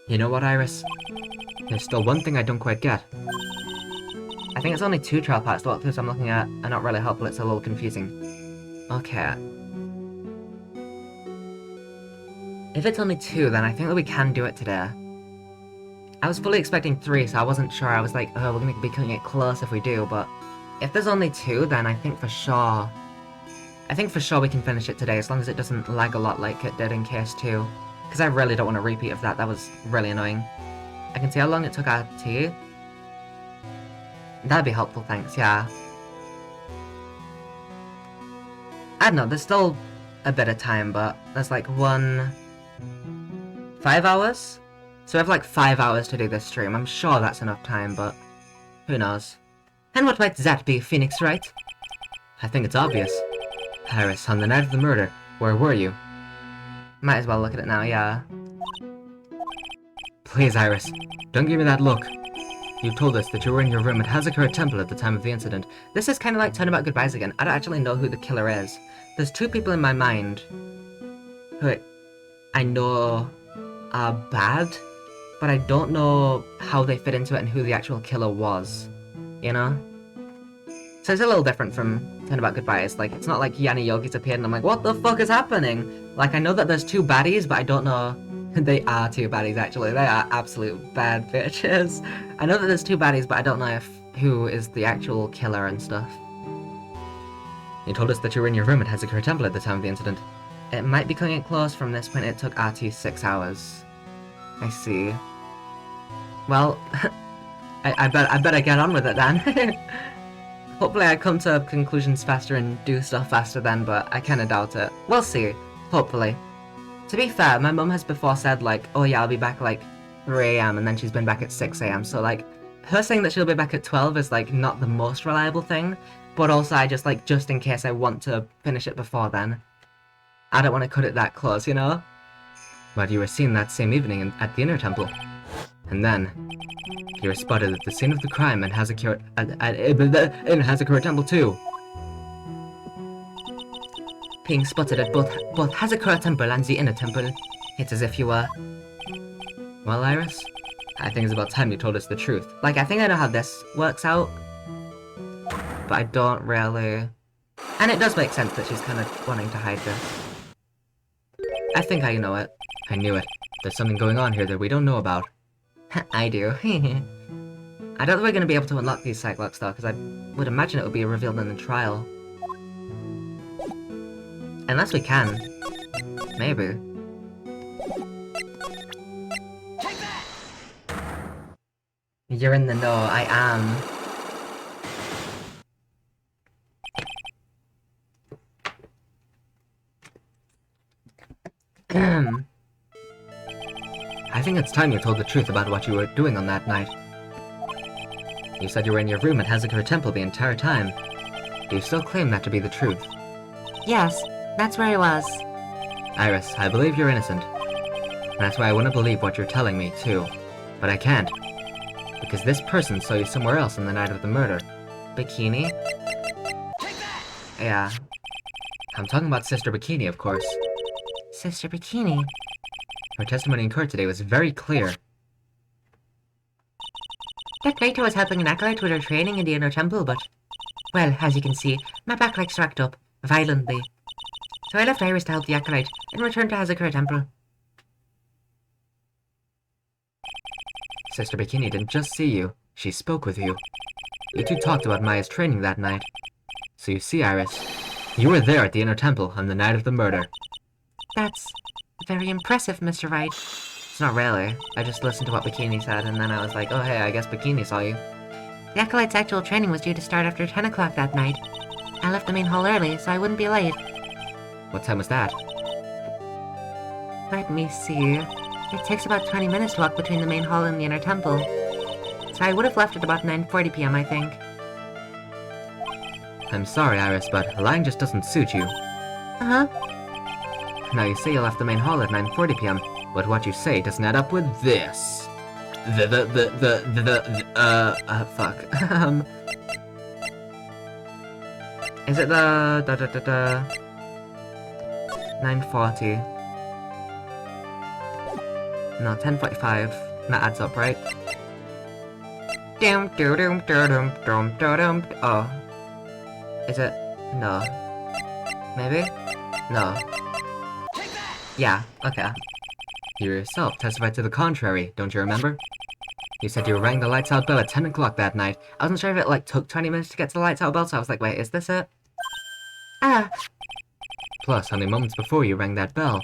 You know what, Iris? There's still one thing I don't quite get. I think it's only 2 trial parts to walk through, so I'm looking at are not really helpful, it's a little confusing. Okay. If it's only 2, then I think that we can do it today. I was fully expecting 3, so I wasn't sure. I was like, oh, we're gonna be cutting it close if we do, but if there's only 2, then I think for sure we can finish it today, as long as it doesn't lag a lot like it did in Case 2. Because I really don't want a repeat of that, that was really annoying. I can see how long it took RT. That'd be helpful, thanks, yeah. I don't know, there's still a bit of time, but there's like 5 hours? So we have like 5 hours to do this stream. I'm sure that's enough time, but who knows. And what might that be, Phoenix, right? I think it's obvious. Iris, on the night of the murder, where were you? Might as well look at it now, yeah. Please, Iris, don't give me that look. You told us that you were in your room at Hazakura Temple at the time of the incident. This is kind of like Turnabout Goodbyes again. I don't actually know who the killer is. There's 2 people in my mind who I know are bad, but I don't know how they fit into it and who the actual killer was. You know? So it's a little different from Turnabout Goodbyes. Like, it's not like Yanni Yogi's appeared and I'm like, what the fuck is happening? Like, I know that there's 2 baddies, but I don't know... They are 2 baddies, actually. They are absolute bad bitches. I know that there's 2 baddies, but I don't know who is the actual killer and stuff. You told us that you were in your room at Hazakura Temple at the time of the incident. It might be cutting it close. From this point, it took RT 6 hours. I see. Well, I better get on with it then. Hopefully I come to conclusions faster and do stuff faster then, but I kinda doubt it. We'll see. Hopefully. To be fair, my mum has before said, like, oh yeah, I'll be back, like, 3 AM, and then she's been back at 6 AM, so, like, her saying that she'll be back at 12 is, like, not the most reliable thing, but also I just, like, just in case I want to finish it before then. I don't want to cut it that close, you know? But you were seen that same evening at the Inner Temple. And then, you were spotted at the scene of the crime in Hazakura Temple too. Being spotted at both Hazakura Temple and the Inner Temple. It's as if you were... Well, Iris, I think it's about time you told us the truth. Like, I think I know how this works out. But I don't really... And it does make sense that she's kind of wanting to hide this. I think I know it. I knew it. There's something going on here that we don't know about. I do. I don't think we're going to be able to unlock these psych locks, though, because I would imagine it would be revealed in the trial. Unless we can. Maybe. You're in the know, I am. I think it's time you told the truth about what you were doing on that night. You said you were in your room at Hazakura Temple the entire time. Do you still claim that to be the truth? Yes, that's where I was. Iris, I believe you're innocent. And that's why I want to believe what you're telling me, too. But I can't. Because this person saw you somewhere else on the night of the murder. Bikini? Yeah. I'm talking about Sister Bikini, of course. Sister Bikini? Her testimony in court today was very clear. That night I was helping an acolyte with her training in the Inner Temple, but... Well, as you can see, my back like racked up, violently. So I left Iris to help the acolyte, and returned to Hazakura Temple. Sister Bikini didn't just see you, she spoke with you. You two talked about Maya's training that night. So you see, Iris, you were there at the Inner Temple on the night of the murder. That's very impressive, Mr. Wright. It's not really. I just listened to what Bikini said, and then I was like, oh hey, I guess Bikini saw you. The acolyte's actual training was due to start after 10 o'clock that night. I left the main hall early, so I wouldn't be late. What time was that? Let me see. It takes about 20 minutes to walk between the main hall and the Inner Temple. So I would have left at about 9:40 PM, I think. I'm sorry, Iris, but lying just doesn't suit you. Uh-huh. Now you say you left the main hall at 9:40 p.m., but what you say doesn't add up with this. Fuck. Is it the 9:40? No, 10:45. That adds up, right? Oh. Is it? No. Maybe? No. Yeah, okay. You yourself testified to the contrary, don't you remember? You said you rang the lights out bell at 10 o'clock that night. I wasn't sure if it, like, took 20 minutes to get to the lights out bell, so I was like, wait, is this it? Plus, only moments before you rang that bell,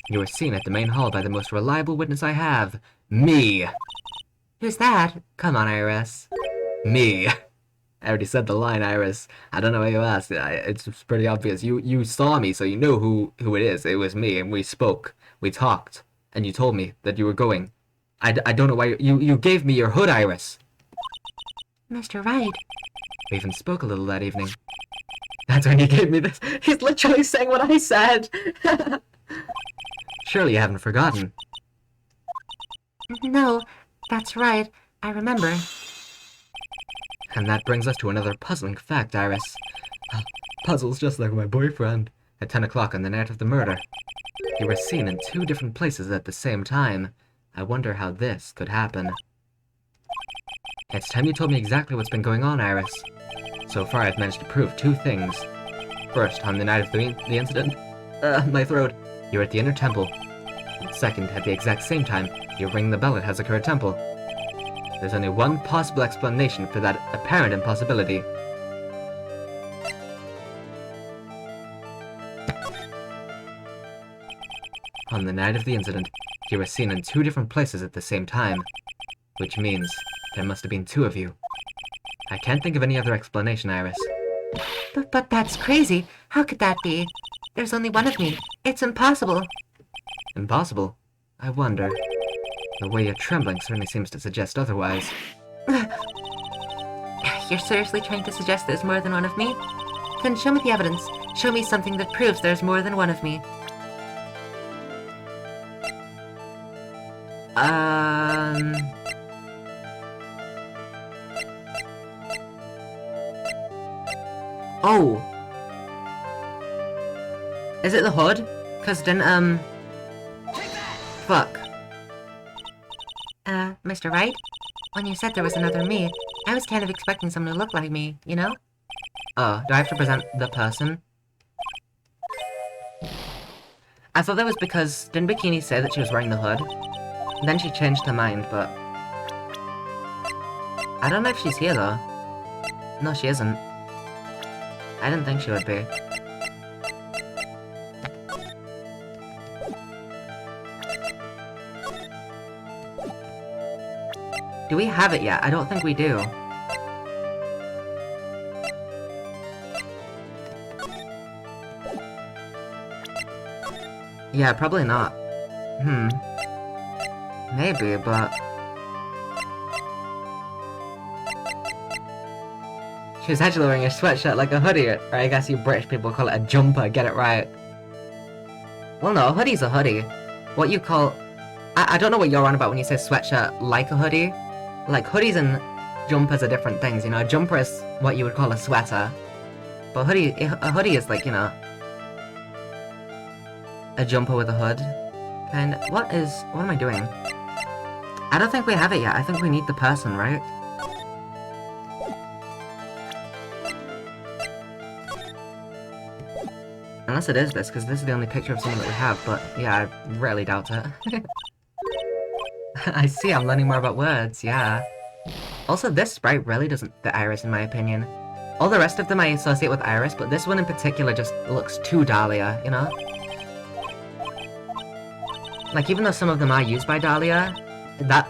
you were seen at the main hall by the most reliable witness I have. Me! Who's that? Come on, Iris. Me! I already said the line, Iris. I don't know why you asked. It's pretty obvious. You saw me, so you know who it is. It was me, and we spoke. We talked. And you told me that you were going. I don't know why you gave me your hood, Iris. Mr. Wright. We even spoke a little that evening. That's when you gave me this. He's literally saying what I said. Surely you haven't forgotten. No, that's right. I remember. And that brings us to another puzzling fact, Iris. Puzzles just like my boyfriend. At 10 o'clock on the night of the murder, you were seen in 2 different places at the same time. I wonder how this could happen. It's time you told me exactly what's been going on, Iris. So far, I've managed to prove 2 things. First, on the night of the incident, my throat, you're at the inner temple. Second, at the exact same time, you're ringing the bell at Hazakura Temple. There's only one possible explanation for that apparent impossibility. On the night of the incident, you were seen in 2 different places at the same time. Which means, there must have been 2 of you. I can't think of any other explanation, Iris. But that's crazy. How could that be? There's only one of me. It's impossible. Impossible? I wonder. The way you're trembling certainly seems to suggest otherwise. You're seriously trying to suggest there's more than one of me? Then show me the evidence. Show me something that proves there's more than one of me. Oh! Is it the hood? Cause didn't, fuck. Mr. Wright? When you said there was another me, I was kind of expecting someone who looked like me, you know? Oh, do I have to present the person? I thought that was because, didn't Bikini say that she was wearing the hood? And then she changed her mind, but... I don't know if she's here, though. No, she isn't. I didn't think she would be. Do we have it yet? I don't think we do. Yeah, probably not. Maybe, but... She was actually wearing a sweatshirt like a hoodie, or I guess you British people call it a jumper, get it right. Well no, a hoodie's a hoodie. What you call... I don't know what you're on about when you say sweatshirt like a hoodie. Like, hoodies and jumpers are different things, you know? A jumper is what you would call a sweater. But a hoodie is like, you know... a jumper with a hood. And what am I doing? I don't think we have it yet. I think we need the person, right? Unless it is this, because this is the only picture of someone that we have, but yeah, I really doubt it. I see, I'm learning more about words, yeah. Also, this sprite really doesn't fit Iris in my opinion. All the rest of them I associate with Iris, but this one in particular just looks too Dahlia, you know? Like, even though some of them are used by Dahlia, that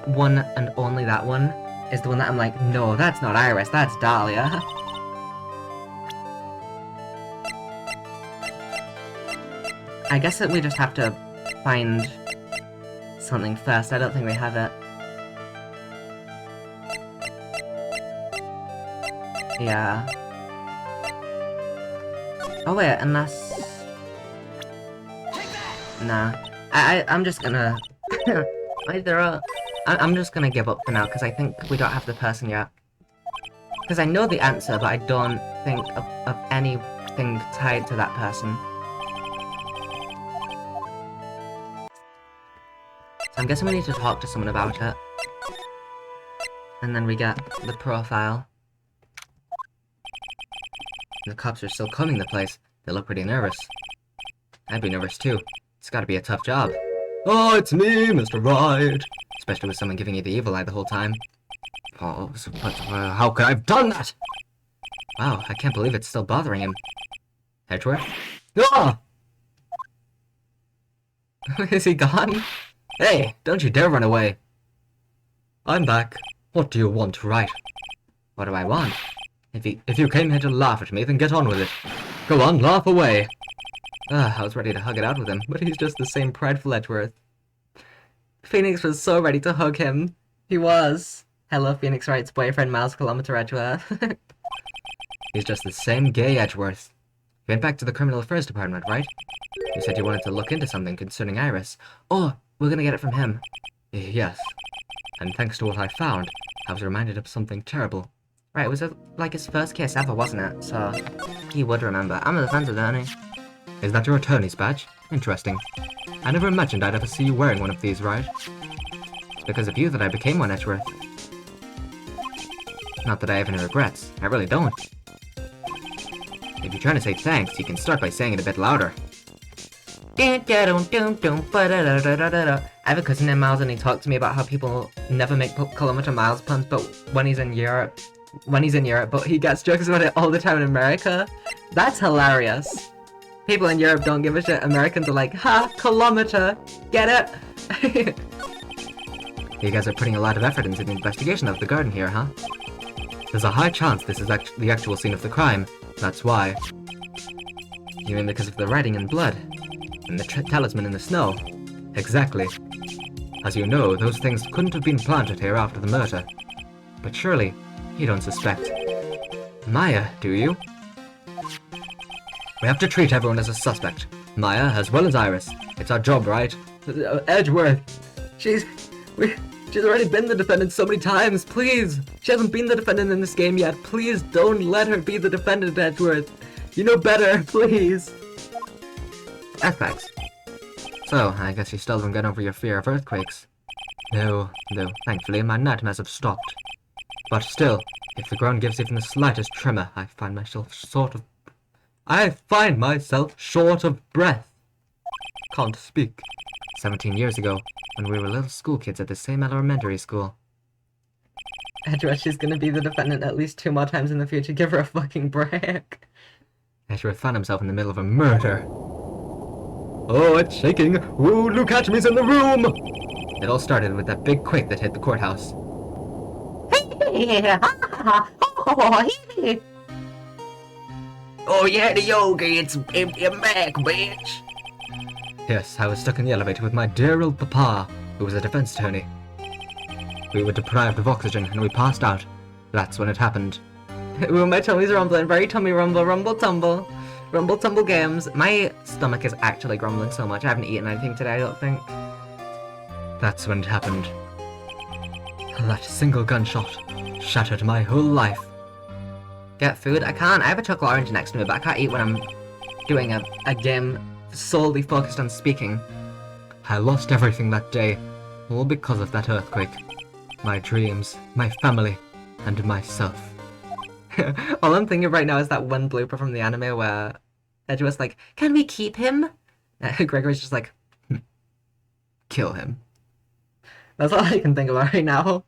one and only that one is the one that I'm like, no, that's not Iris, that's Dahlia. I guess that we just have to find something first. I don't think we have it. Yeah. Oh wait, unless... Nah. I'm just gonna... I'm just gonna give up for now, because I think we don't have the person yet. Because I know the answer, but I don't think of anything tied to that person. So I'm guessing we need to talk to someone about it. And then we get the profile. The cops are still combing the place. They look pretty nervous. I'd be nervous too. It's gotta be a tough job. Oh, it's me, Mr. Right. Especially with someone giving you the evil eye the whole time. Oh, how could I have done that? Wow, I can't believe it's still bothering him. Edgeworth? Ah! Is he gone? Hey, don't you dare run away. I'm back. What do you want, Right? What do I want? If you came here to laugh at me, then get on with it. Go on, laugh away. I was ready to hug it out with him, but he's just the same prideful Edgeworth. Phoenix was so ready to hug him. He was. Hello, Phoenix Wright's boyfriend, Miles Kilometer Edgeworth. He's just the same gay Edgeworth. You went back to the Criminal Affairs Department, right? You said you wanted to look into something concerning Iris. Oh, we're gonna get it from him. Yes. And thanks to what I found, I was reminded of something terrible. Right, it was like his first case ever, wasn't it? So, he would remember. I'm a defense attorney. Is that your attorney's badge? Interesting. I never imagined I'd ever see you wearing one of these, right? It's because of you that I became one, Edgeworth. Not that I have any regrets. I really don't. If you're trying to say thanks, you can start by saying it a bit louder. I have a cousin named Miles and he talked to me about how people never make kilometer miles puns, but when he's in Europe, but he gets jokes about it all the time in America. That's hilarious. People in Europe don't give a shit. Americans are like, ha, kilometer, get it? You guys are putting a lot of effort into the investigation of the garden here, huh? There's a high chance this is the actual scene of the crime. That's why. You mean because of the writing in blood? And the talisman in the snow? Exactly. As you know, those things couldn't have been planted here after the murder. But surely, you don't suspect Maya, do you? We have to treat everyone as a suspect. Maya, as well as Iris. It's our job, right? Edgeworth! She's already been the defendant so many times, please! She hasn't been the defendant in this game yet. Please don't let her be the defendant, Edgeworth. You know better, please. Thanks. So, I guess you still haven't got over your fear of earthquakes. No, though, thankfully my nightmares have stopped. But still, if the ground gives even the slightest tremor, I find myself short of breath. Can't speak. 17 years ago, when we were little school kids at the same elementary school. Edgeworth, she's gonna be the defendant at least 2 more times in the future. Give her a fucking break. Edgeworth found himself in the middle of a murder. Oh, it's shaking! Ooh, look at me's in the room! It all started with that big quake that hit the courthouse. Oh yeah, the yogi, it's back, bitch. Yes, I was stuck in the elevator with my dear old papa, who was a defense attorney. We were deprived of oxygen and we passed out. That's when it happened. Ooh, my tummy's rumbling, very tummy rumble, rumble tumble. Rumble tumble games. My stomach is actually grumbling so much. I haven't eaten anything today, I don't think. That's when it happened. That single gunshot shattered my whole life. Get food? I can't. I have a chocolate orange next to me, but I can't eat when I'm doing a game solely focused on speaking. I lost everything that day, all because of that earthquake. My dreams, my family, and myself. All I'm thinking right now is that one blooper from the anime where Edgeworth's like, can we keep him? Gregory's just like, kill him. That's all I can think about right now.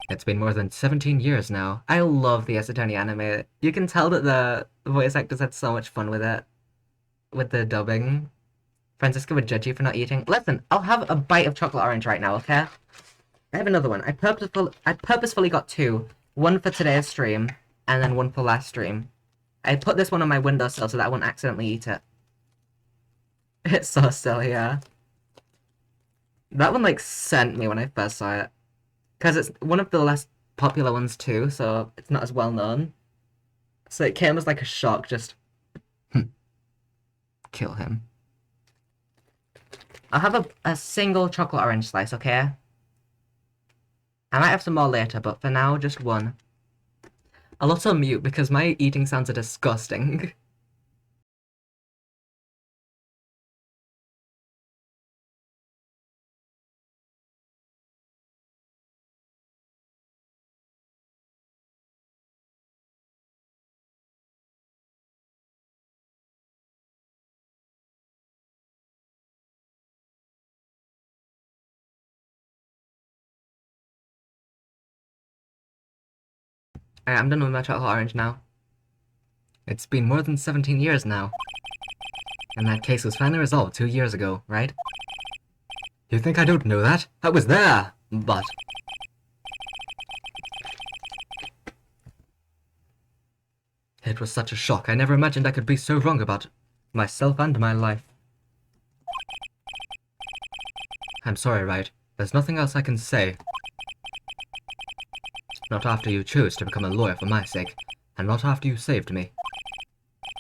It's been more than 17 years now. I love the Ace Attorney anime. You can tell that the voice actors had so much fun with it. With the dubbing. Francisca would judge you for not eating. Listen, I'll have a bite of chocolate orange right now, okay? I have another one. I purposefully got 2. One for today's stream, and then one for last stream. I put this one on my windowsill so that I won't accidentally eat it. It's so silly, yeah. That one, like, sent me when I first saw it. Because it's one of the less popular ones, too, so it's not as well known. So it came as, like, a shock, just kill him. I'll have a single chocolate orange slice, okay? I might have some more later, but for now, just one. I'll also mute because my eating sounds are disgusting. Alright, I'm done with my chocolate orange now. It's been more than 17 years now. And that case was finally resolved 2 years ago, right? You think I don't know that? I was there! But... It was such a shock. I never imagined I could be so wrong about myself and my life. I'm sorry, Wright. There's nothing else I can say. Not after you chose to become a lawyer for my sake, and not after you saved me.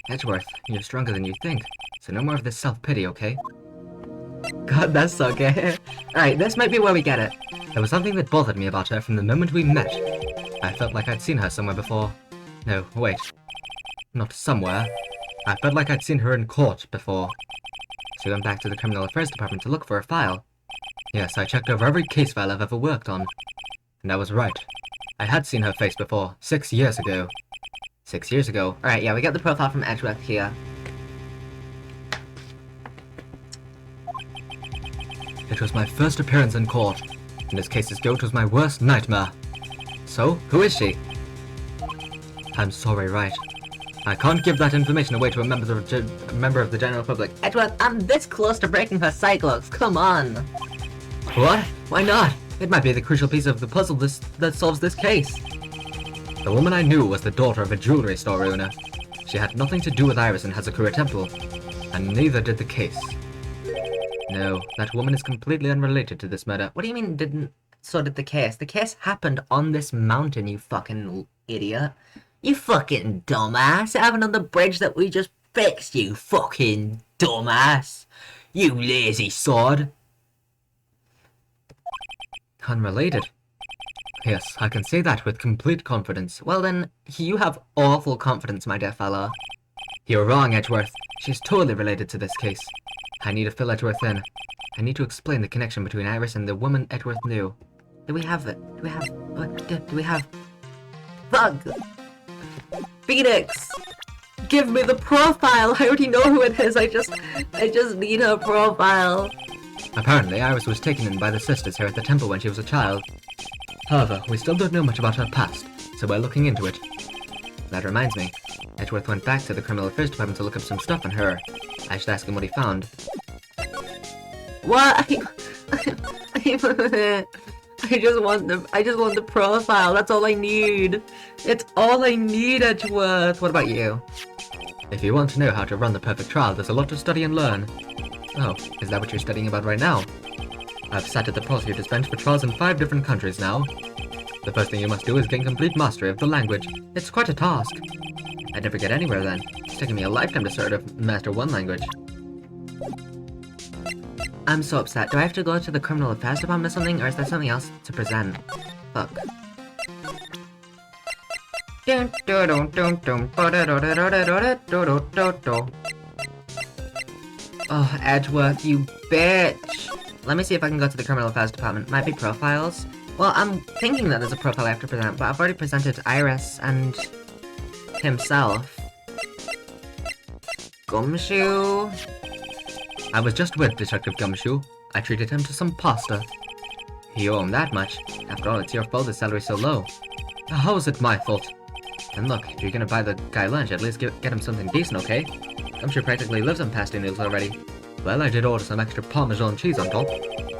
Edgeworth, you're stronger than you think, so no more of this self-pity, okay? God, that's so gay. Alright, this might be where we get it. There was something that bothered me about her from the moment we met. I felt like I'd seen her somewhere before. No, wait. Not somewhere. I felt like I'd seen her in court before. She went back to the Criminal Affairs Department to look for a file. Yes, I checked over every case file I've ever worked on. And I was right. I had seen her face before, 6 years ago. 6 years ago. Alright, yeah, we got the profile from Edgeworth here. It was my first appearance in court, and as cases go, it was my worst nightmare. So, who is she? I'm sorry, Wright. I can't give that information away to a member of the general public. Edgeworth, I'm this close to breaking her cyclops, come on! What? Why not? It might be the crucial piece of the puzzle that solves this case. The woman I knew was the daughter of a jewelry store owner. She had nothing to do with Iris and Hazakura Temple, and neither did the case. No, that woman is completely unrelated to this murder. What do you mean didn't? So did the case. The case happened on this mountain, you fucking idiot. You fucking dumbass. It happened on the bridge that we just fixed, you fucking dumbass. You lazy sod. Unrelated? Yes, I can say that with complete confidence. Well then, you have awful confidence, my dear fellow. You're wrong, Edgeworth. She's totally related to this case. I need to fill Edgeworth in. I need to explain the connection between Iris and the woman Edgeworth knew. Do we have it? Do we have... Bug! Phoenix! Give me the profile! I already know who it is, I just need her profile. Apparently, Iris was taken in by the sisters here at the temple when she was a child. However, we still don't know much about her past, so we're looking into it. That reminds me. Edgeworth went back to the Criminal Affairs Department to look up some stuff on her. I should ask him what he found. What? I just want the profile. That's all I need. It's all I need, Edgeworth. What about you? If you want to know how to run the perfect trial, there's a lot to study and learn. Oh, is that what you're studying about right now? I've sat at the prosecutor's bench for trials in 5 different countries now. The first thing you must do is gain complete mastery of the language. It's quite a task. I'd never get anywhere then. It's taken me a lifetime to sort of master one language. I'm so upset. Do I have to go to the Criminal Affairs Department or something, or is there something else to present? Fuck. Oh, Edgeworth, you bitch! Let me see if I can go to the Criminal Affairs Department. Might be profiles. Well, I'm thinking that there's a profile I have to present, but I've already presented Iris and himself. Gumshoe? I was just with Detective Gumshoe. I treated him to some pasta. You owe him that much. After all, it's your fault his salary's so low. How is it my fault? And look, if you're gonna buy the guy lunch, at least get him something decent, okay? Gumshoe practically lives on pasta noodles already. Well, I did order some extra Parmesan cheese on top.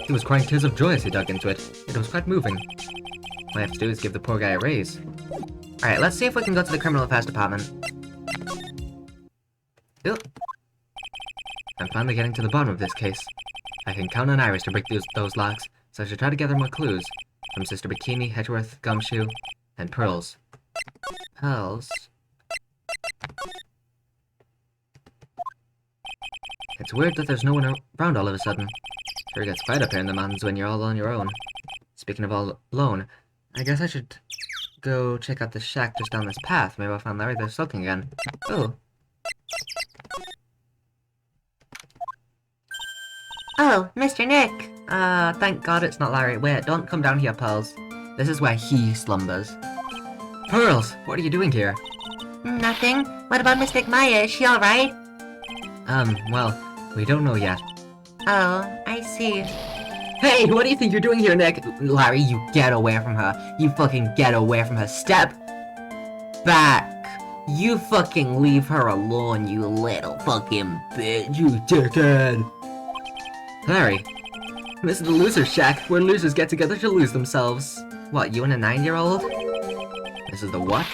He was crying tears of joy as he dug into it. It was quite moving. What I have to do is give the poor guy a raise. Alright, let's see if we can go to the Criminal Affairs Department. Ooh. I'm finally getting to the bottom of this case. I can count on Iris to break those locks, so I should try to gather more clues. From Sister Bikini, Edgeworth, Gumshoe, and Pearls. Pearls? It's weird that there's no one around all of a sudden. Sure gets quiet up here in the mountains when you're all on your own. Speaking of all alone, I guess I should go check out the shack just down this path. Maybe I'll find Larry there sulking again. Oh. Oh, Mr. Nick. Thank God it's not Larry. Wait, don't come down here, Pearls. This is where he slumbers. Pearls, what are you doing here? Nothing. What about Miss Nick Maya? Is she alright? Well, we don't know yet. Oh, I see. Hey, what do you think you're doing here, Nick? Larry, you get away from her. You fucking get away from her. Step back. You fucking leave her alone, you little fucking bitch, you dickhead. Larry, This is the loser shack, where losers get together to lose themselves. What, you and a 9-year-old? this is the what?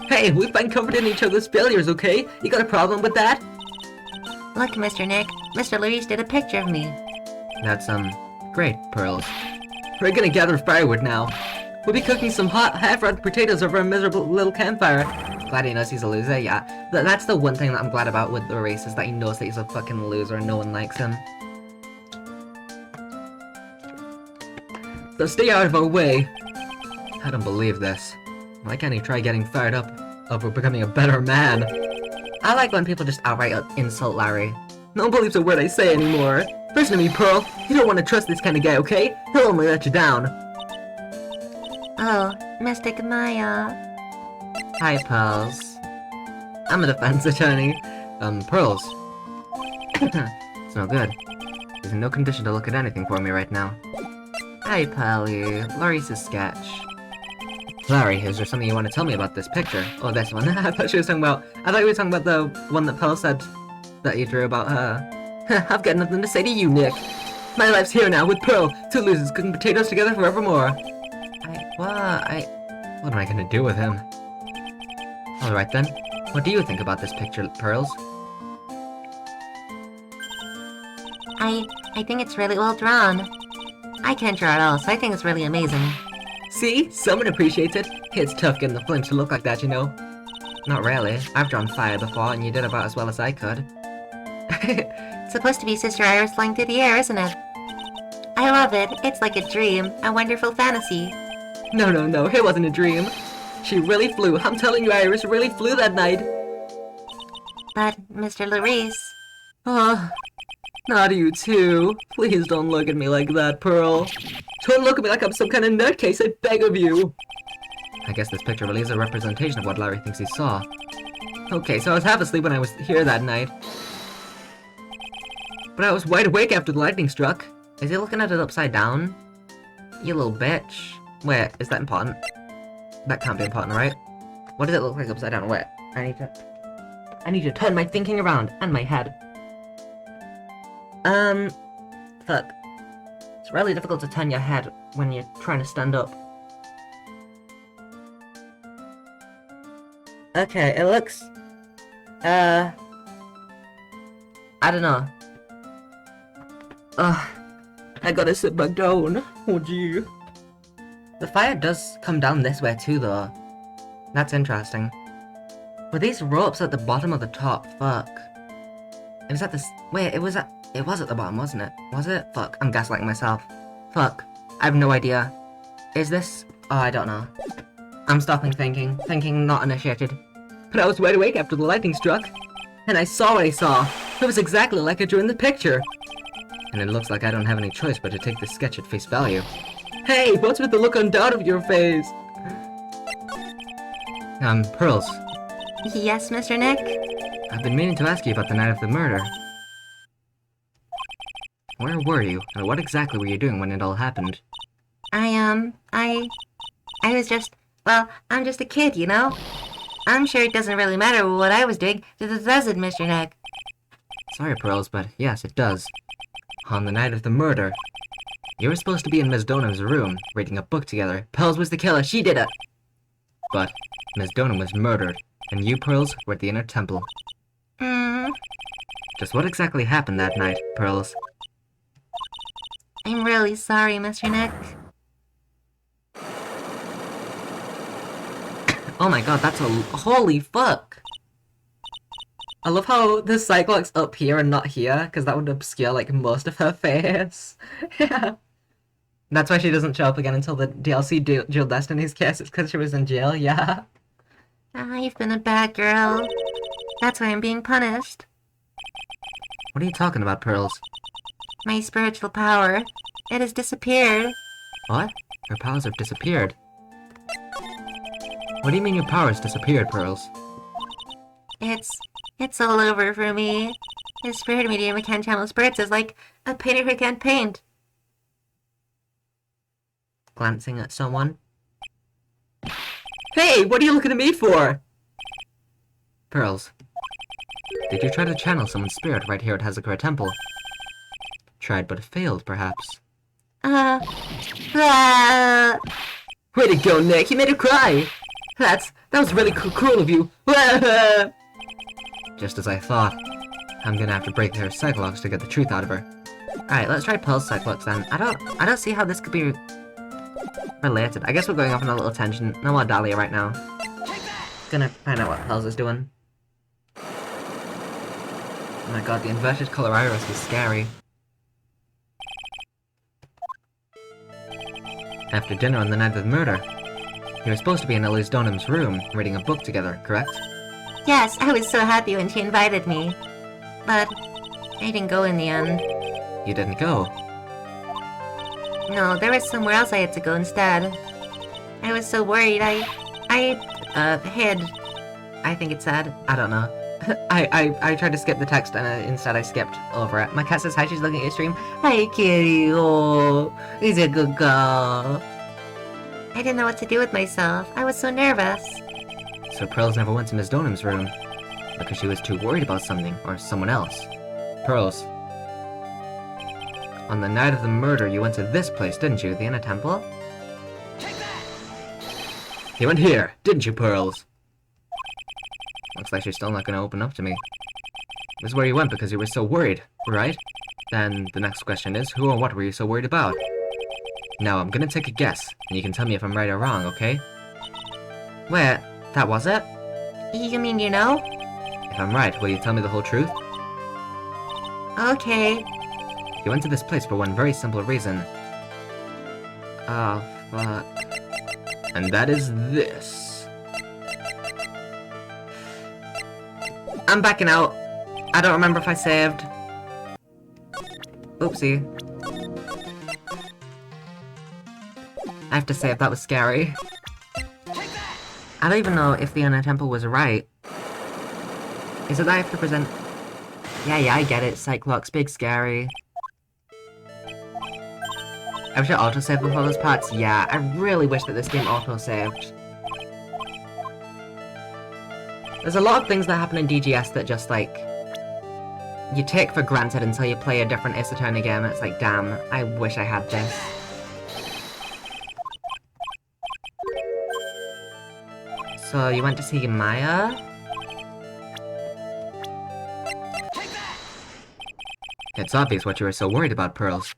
Hey, we've been covered in each other's failures, okay? You got a problem with that? Look, Mr. Nick. Mr. Luis did a picture of me. That's, great, Pearls. We're gonna gather firewood now. We'll be cooking some hot, half-ripe potatoes over a miserable little campfire. Glad he knows he's a loser, yeah. That's the one thing that I'm glad about with the race, is that he knows that he's a fucking loser and no one likes him. So stay out of our way. I don't believe this. Why can't he try getting fired up over becoming a better man? I like when people just outright insult Larry. No one believes a word I say anymore. Listen to me, Pearl. You don't want to trust this kind of guy, okay? He'll only let you down. Oh, Mystic Maya. Hi, Pearls. I'm a defense attorney. Pearls. It's no good. He's in no condition to look at anything for me right now. Hi, Pearly. Larry's a sketch. Larry, is there something you want to tell me about this picture? Oh, this one. I thought you were talking about the one that Pearl said that you drew about her. I've got nothing to say to you, Nick. My life's here now with Pearl. Two losers cooking potatoes together forevermore. What am I gonna do with him? Alright then. What do you think about this picture, Pearls? I think it's really well drawn. I can't draw at all, so I think it's really amazing. See? Someone appreciates it. It's tough getting the flames to look like that, you know. Not really. I've drawn fire before, and you did about as well as I could. It's supposed to be Sister Iris flying through the air, isn't it? I love it. It's like a dream, a wonderful fantasy. No, it wasn't a dream. She really flew. I'm telling you, Iris really flew that night. But, Mr. Luis... Oh, not you too. Please don't look at me like that, Pearl. Don't look at me like I'm some kind of nutcase, I beg of you. I guess this picture really is a representation of what Larry thinks he saw. Okay, so I was half asleep when I was here that night. But I was wide awake after the lightning struck. Is he looking at it upside down? You little bitch. Wait, is that important? That can't be important, right? What does it look like upside down? Wait, I need to turn my thinking around, and my head. Fuck. It's really difficult to turn your head when you're trying to stand up. Okay, it looks... I don't know. I gotta sit back down. Oh gee. The fire does come down this way too, though. That's interesting. Were these ropes at the bottom or the top? Fuck. It was at the... Wait, it was at the bottom, wasn't it? Was it? Fuck, I'm gaslighting myself. Fuck. I have no idea. Is this... Oh, I don't know. I'm stopping thinking. Thinking not initiated. But I was wide awake after the lightning struck. And I saw what I saw. It was exactly like I drew in the picture. And it looks like I don't have any choice but to take this sketch at face value. Hey, what's with the look on doubt of your face? Pearls. Yes, Mr. Nick? I've been meaning to ask you about the night of the murder. Where were you, and what exactly were you doing when it all happened? I was just... Well, I'm just a kid, you know? I'm sure it doesn't really matter what I was doing, does it, Mr. Nick? Sorry, Pearls, but yes, it does. On the night of the murder, you were supposed to be in Miss Donham's room, reading a book together. Pearls was the killer, she did it! But Miss Donham was murdered, and you, Pearls, were at the inner temple. Just what exactly happened that night, Pearls? I'm really sorry, Mr. Nick. Oh my god, that's a... Holy fuck! I love how the Cyclops up here and not here, because that would obscure, like, most of her face. Yeah. That's why she doesn't show up again until the DLC Dual Destiny's case. It's because she was in jail, yeah. I've been a bad girl. That's why I'm being punished. What are you talking about, Pearls? My spiritual power. It has disappeared. What? Your powers have disappeared. What do you mean your powers disappeared, Pearls? It's all over for me. The spirit medium who can channel spirits is like a painter who can't paint. Glancing at someone. Hey, what are you looking at me for? Pearls, did you try to channel someone's spirit right here at Hazakura Temple? Tried but failed, perhaps. Ah. Way to go, Nick! You made her cry! That was really cruel of you! Just as I thought. I'm gonna have to break her Cyclops to get the truth out of her. Alright, let's try Pearl's Cyclops then. I don't see how this could be related. I guess we're going off on a little tangent. No more Dahlia right now. Gonna find out what Pearl's is doing. Oh my god, the inverted color iris is scary. After dinner on the night of the murder, you were supposed to be in Elise Donham's room, reading a book together, correct? Yes, I was so happy when she invited me. But I didn't go in the end. You didn't go. No, there was somewhere else I had to go instead. I was so worried, I hid. I think it said. I don't know. I tried to skip the text and instead I skipped over it. My cat says hi, she's looking at your stream. Hi kitty, oh, he's a good girl. I didn't know what to do with myself. I was so nervous. So Pearls never went to Miss Donham's room, because she was too worried about something, or someone else. Pearls, on the night of the murder, you went to this place, didn't you? The Inner Temple? You went here, didn't you, Pearls? Looks like she's still not gonna open up to me. This is where you went because you were so worried, right? Then the next question is, who or what were you so worried about? Now, I'm gonna take a guess, and you can tell me if I'm right or wrong, okay? Wait, that was it? You mean you know? If I'm right, will you tell me the whole truth? Okay. You went to this place for one very simple reason. Oh, fuck. And that is this. I'm backing out. I don't remember if I saved. Oopsie. I have to save, that was scary. I don't even know if the Inner Temple was right. Is it that I have to present... Yeah, I get it. Cyclops, big scary. I wish I auto-saved with all those parts. Yeah, I really wish that this game auto-saved. There's a lot of things that happen in DGS that just, like... you take for granted until you play a different Ace Attorney game, and it's like, damn, I wish I had this. So, you went to see Maya? It's obvious what you were so worried about, Pearls.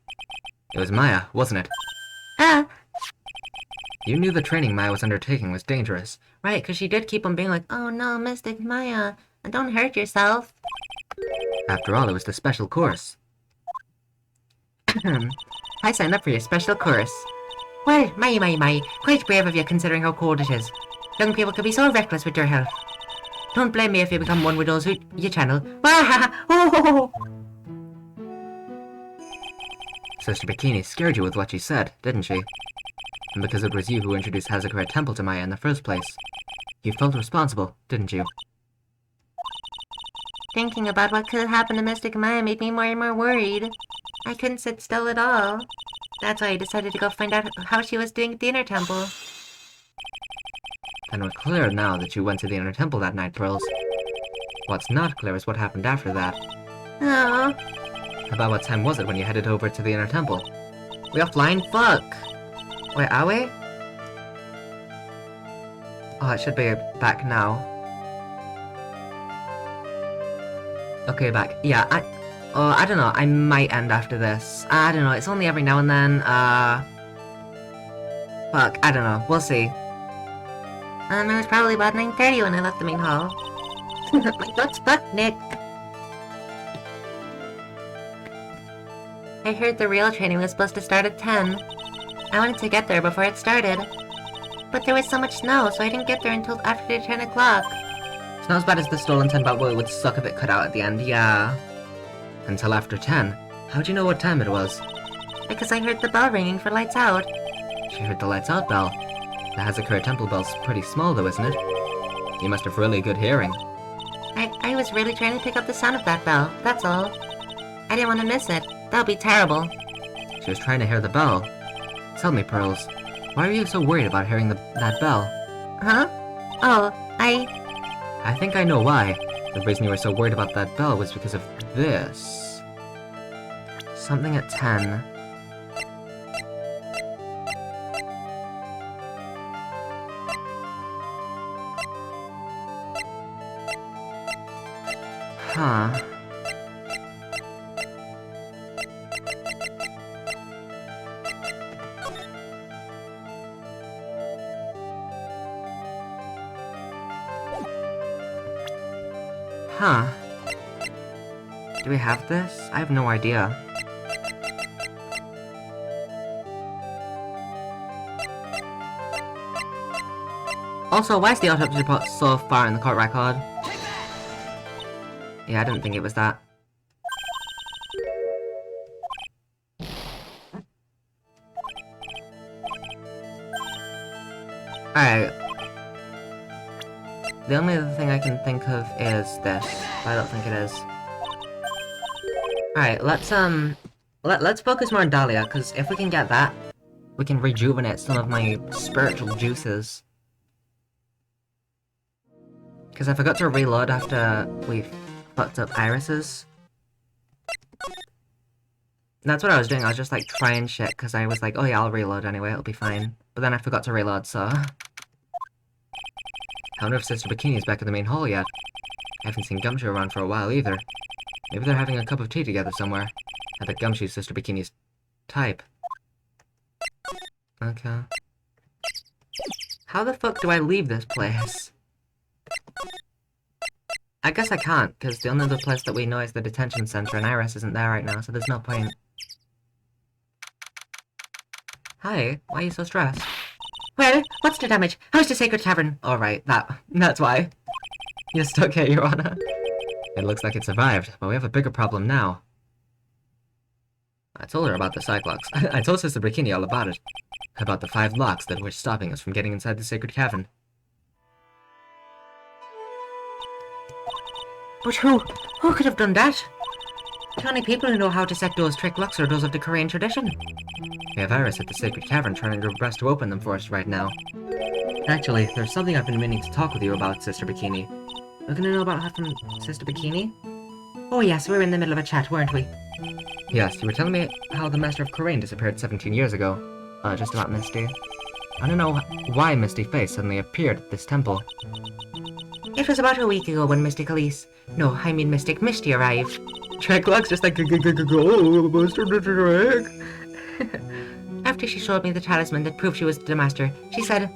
It was Maya, wasn't it? Ah, You knew the training Maya was undertaking was dangerous. Right, because she did keep on being like, oh no, Mystic Maya. Don't hurt yourself. After all, it was the special course. I signed up for your special course. Well, my. Quite brave of you considering how cold it is. Young people can be so reckless with their health. Don't blame me if you become one with those who you channel. Oh! Sister Bikini scared you with what she said, didn't she? And because it was you who introduced Hazakura Temple to Maya in the first place, you felt responsible, didn't you? Thinking about what could happen to Mystic Maya made me more and more worried. I couldn't sit still at all. That's why I decided to go find out how she was doing at the Inner Temple. And we're clear now that you went to the Inner Temple that night, Pearls. What's not clear is what happened after that. Oh, About what time was it when you headed over to the Inner Temple? We offline? Fuck! Wait, are we? Oh, it should be back now. Okay, back. Yeah, I don't know, I might end after this. I don't know, it's only every now and then, fuck, I don't know, we'll see. it was probably about 9:30 when I left the main hall. My throat's fucked, Nick. I heard the real training was supposed to start at 10. I wanted to get there before it started. But there was so much snow, so I didn't get there until after 10 o'clock. It's not as bad as the stolen 10 belt boy would suck if it cut out at the end, yeah. Until after 10. How'd you know what time it was? Because I heard the bell ringing for lights out. She heard the lights out bell. The Hazakura Temple bell's pretty small though, isn't it? You must have really good hearing. I was really trying to pick up the sound of that bell, that's all. I didn't want to miss it. That would be terrible. She was trying to hear the bell. Tell me, Pearls, why are you so worried about hearing that bell? Huh? Oh, I think I know why. The reason you were so worried about that bell was because of this. Something at 10. Huh. Huh. Do we have this? I have no idea. Also, why is the autopsy report so far in the court record? Yeah, I didn't think it was that. Alright. The only other thing I can think of is this, but I don't think it is. Alright, let's focus more on Dahlia, because if we can get that, we can rejuvenate some of my spiritual juices. Because I forgot to reload after we fucked up Iris's. That's what I was doing, I was just like trying shit, because I was like, oh yeah, I'll reload anyway, it'll be fine. But then I forgot to reload, so... I wonder if Sister Bikini's back in the main hall yet. I haven't seen Gumshoe around for a while either. Maybe they're having a cup of tea together somewhere. I bet Gumshoe's Sister Bikini's type. Okay. How the fuck do I leave this place? I guess I can't, because the only other place that we know is the detention center, and Iris isn't there right now, so there's no point. Hi, why are you so stressed? Well, what's the damage? How's the Sacred Cavern? Alright, that's why. You're stuck here, Your Honor. It looks like it survived, but we have a bigger problem now. I told her about the Cyclops. I told Sister Bikini all about it. About the 5 locks that were stopping us from getting inside the Sacred Cavern. But who could have done that? The only people who know how to set those trick locks are those of the Korean tradition. We have Iris at the Sacred Cavern trying her best to open them for us right now. Actually, there's something I've been meaning to talk with you about, Sister Bikini. We're gonna know about her from Sister Bikini? Oh yes, we were in the middle of a chat, weren't we? Yes, you were telling me how the Master of Korean disappeared 17 years ago. Just about Misty. I don't know why Misty Face suddenly appeared at this temple. It was about a week ago when Mystic Elise... No, I mean Mystic Misty arrived. Trick locks just like go, Master the Trick. After she showed me the talisman that proved she was the Master, she said...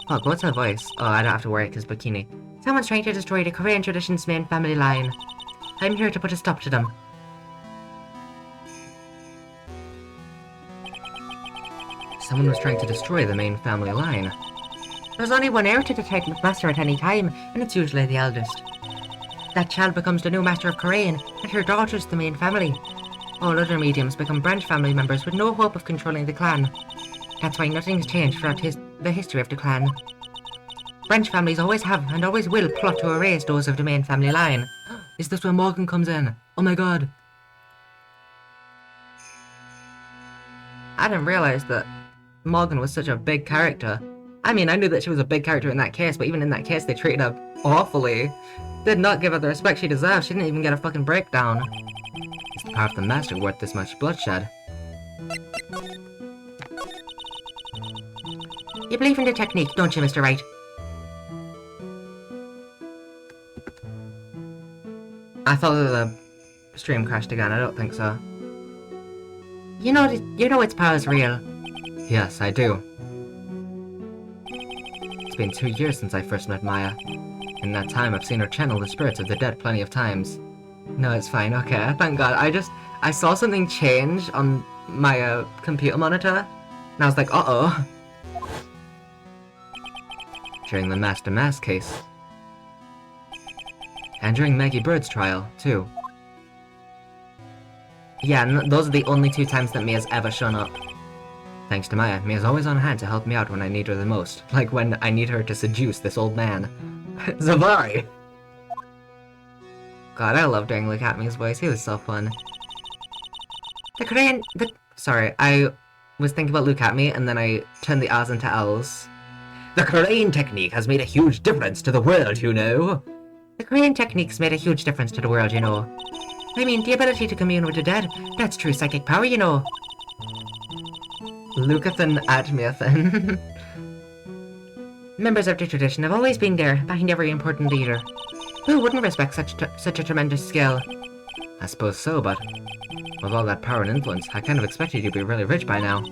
Fuck, what's her voice? Oh, I don't have to worry, because Bikini. Someone's trying to destroy the Korean tradition's main family line. I'm here to put a stop to them. Someone was trying to destroy the main family line. There's only one heir to the title of Master at any time, and it's usually the eldest. That child becomes the new Master of Korean, and her daughter's the main family. All other mediums become branch family members with no hope of controlling the clan. That's why nothing's changed throughout the history of the clan. Branch families always have and always will plot to erase those of the main family line. Is this where Morgan comes in? Oh my god. I didn't realize that Morgan was such a big character. I mean, I knew that she was a big character in that case, but even in that case, they treated her awfully. Did not give her the respect she deserved. She didn't even get a fucking breakdown. Is the power of the Master worth this much bloodshed? You believe in the technique, don't you, Mr. Wright? I thought that the stream crashed again. I don't think so. You know its power's real. Yes, I do. It's been 2 years since I first met Maya, and In that time, I've seen her channel the spirits of the dead plenty of times. No, it's fine. Okay, thank God. I saw something change on my computer monitor, and I was like, uh-oh. During the Master Mask case. And during Maggie Bird's trial, too. Yeah, those are the only 2 times that Mia's ever shown up. Thanks to Maya, Mia's always on hand to help me out when I need her the most. Like when I need her to seduce this old man. Zavari! God, I love doing Look At Me's voice. He was so fun. Sorry, I was thinking about Look At Me, and then I turned the R's into L's. The crane technique has made a huge difference to the world, you know. The crane technique's made a huge difference to the world, you know. I mean, the ability to commune with the dead, that's true psychic power, you know. Lucathan Atmeathan. Members of the tradition have always been there, backing every important leader. Who wouldn't respect such a tremendous skill? I suppose so, but with all that power and influence, I kind of expected you to be really rich by now.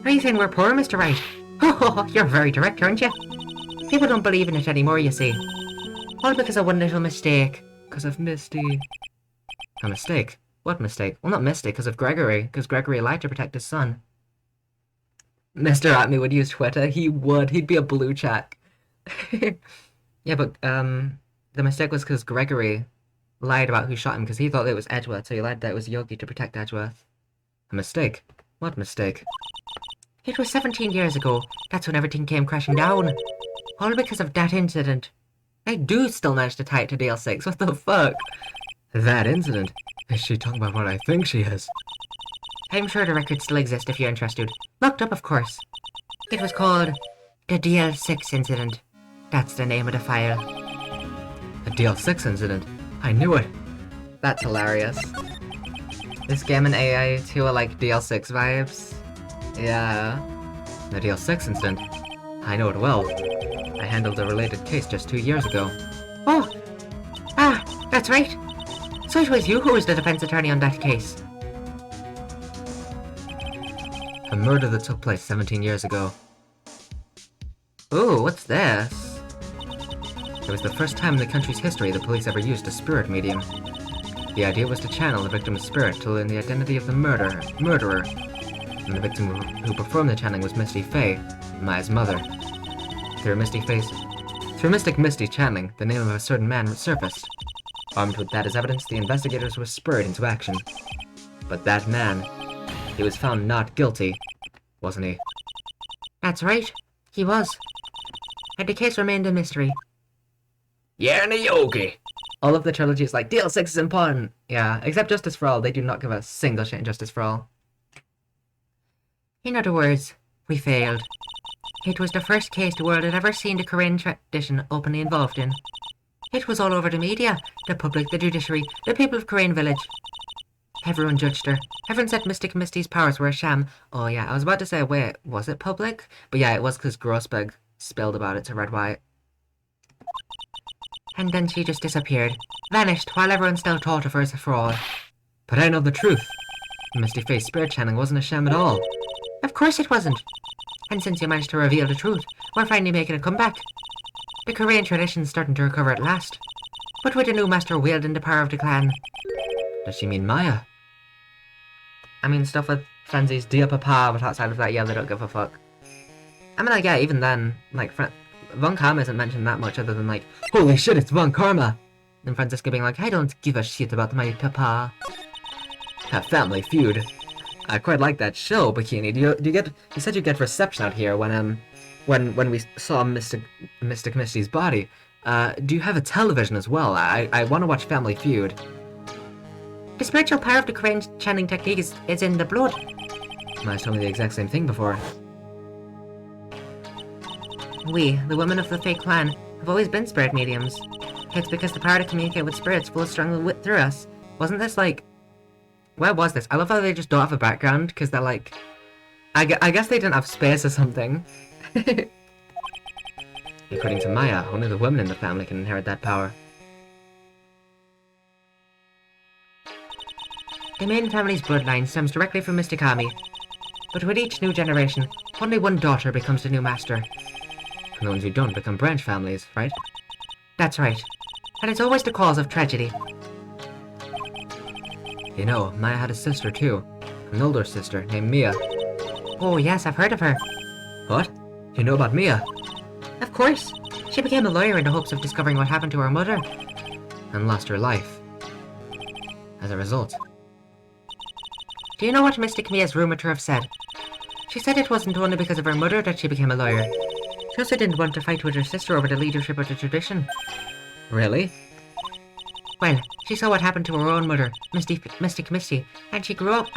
Are you saying we're poor, Mr. Wright? Oh, you're very direct, aren't you? People don't believe in it anymore, you see. All because of one little mistake. Because of Misty. A mistake? What mistake? Well, not Misty, because of Gregory. Because Gregory lied to protect his son. Mr. Atme would use Twitter. He would. He'd be a blue check. Yeah, but the mistake was because Gregory lied about who shot him because he thought it was Edgeworth, so he lied that it was Yogi to protect Edgeworth. A mistake? What mistake? It was 17 years ago. That's when everything came crashing down. All because of that incident. I do still manage to tie it to DL6. What the fuck? That incident? Is she talking about what I think she is? I'm sure the records still exist if you're interested. Looked up, of course. It was called the DL6 incident. That's the name of the file. A DL6 incident? I knew it. That's hilarious. This game and AI too are like DL6 vibes. Yeah. The DL6 incident? I know it well. I handled a related case just 2 years ago. Oh! Ah, that's right. So it was you who was the defense attorney on that case. A murder that took place 17 years ago. Ooh, what's this? It was the first time in the country's history the police ever used a spirit medium. The idea was to channel the victim's spirit to learn the identity of the murderer, and the victim who performed the channeling was Misty Faye, Maya's mother. Through Mystic Misty channeling, the name of a certain man surfaced. Armed with that as evidence, the investigators were spurred into action. But that man, he was found not guilty, wasn't he? That's right. He was. And the case remained a mystery. Yeah, and a yogi. All of the trilogy is like, DL6 is important! Yeah, except Justice for All, they do not give a single shit in Justice for All. In other words, we failed. It was the first case the world had ever seen the Korean tradition openly involved in. It was all over the media, the public, the judiciary, the people of Korean Village. Everyone judged her. Everyone said Mystic Misty's powers were a sham. Oh yeah, I was about to say, wait, was it public? But yeah, it was because Grossberg spilled about it to Red White. And then she just disappeared. Vanished, while everyone still thought of her as a fraud. But I know the truth. Misty Faye's spirit channeling wasn't a sham at all. Of course it wasn't. And since you managed to reveal the truth, we're finally making a comeback. The Korean tradition's starting to recover at last. But with a new master wielding the power of the clan. Does she mean Maya? I mean, stuff with Frenzy's Dear Papa, but outside of that, yeah, they don't give a fuck. I mean, like, yeah, even then, like, Von Karma isn't mentioned that much other than, like, holy shit, it's Von Karma! And Francisca being like, I don't give a shit about my papa. A family feud. I quite like that show, Bikini. Do you get? You said you get reception out here when we saw Mystic Misty's body. Do you have a television as well? I want to watch Family Feud. The spiritual power of the Korean channeling technique is in the blood. Maya's told me the exact same thing before. We, the women of the fake clan, have always been spirit mediums. It's because the power to communicate with spirits flows strongly through us. Wasn't this like... Where was this? I love how they just don't have a background, because they're like... I guess they didn't have space or something. According to Maya, only the women in the family can inherit that power. The main family's bloodline stems directly from Mystic Army. But with each new generation, only one daughter becomes the new master. And the ones who don't become branch families, right? That's right. And it's always the cause of tragedy. You know, Maya had a sister too. An older sister named Mia. Oh yes, I've heard of her. What? You know about Mia? Of course. She became a lawyer in the hopes of discovering what happened to her mother. And lost her life. As a result. Do you know what Mystic Mia is rumoured to have said? She said it wasn't only because of her mother that she became a lawyer. She also didn't want to fight with her sister over the leadership of the tradition. Really? Well, she saw what happened to her own mother, Mystic Misty, and as she grew up,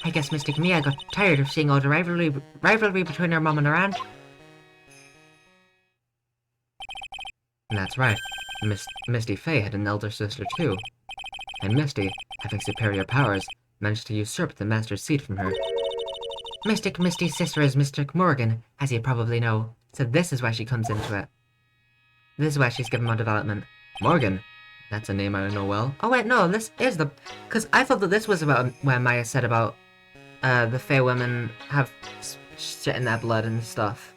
I guess Mystic Mia got tired of seeing all the rivalry between her mom and her aunt. And that's right. Misty Faye had an elder sister too. And Misty, having superior powers, managed to usurp the Master's seat from her. Mystic Misty's sister is Mystic Morgan, as you probably know, so this is why she comes into it. This is why she's given more development. Morgan? That's a name I know well. Oh wait, no, this is the... Because I thought that this was about where Maya said about the Fae women have shit in their blood and stuff.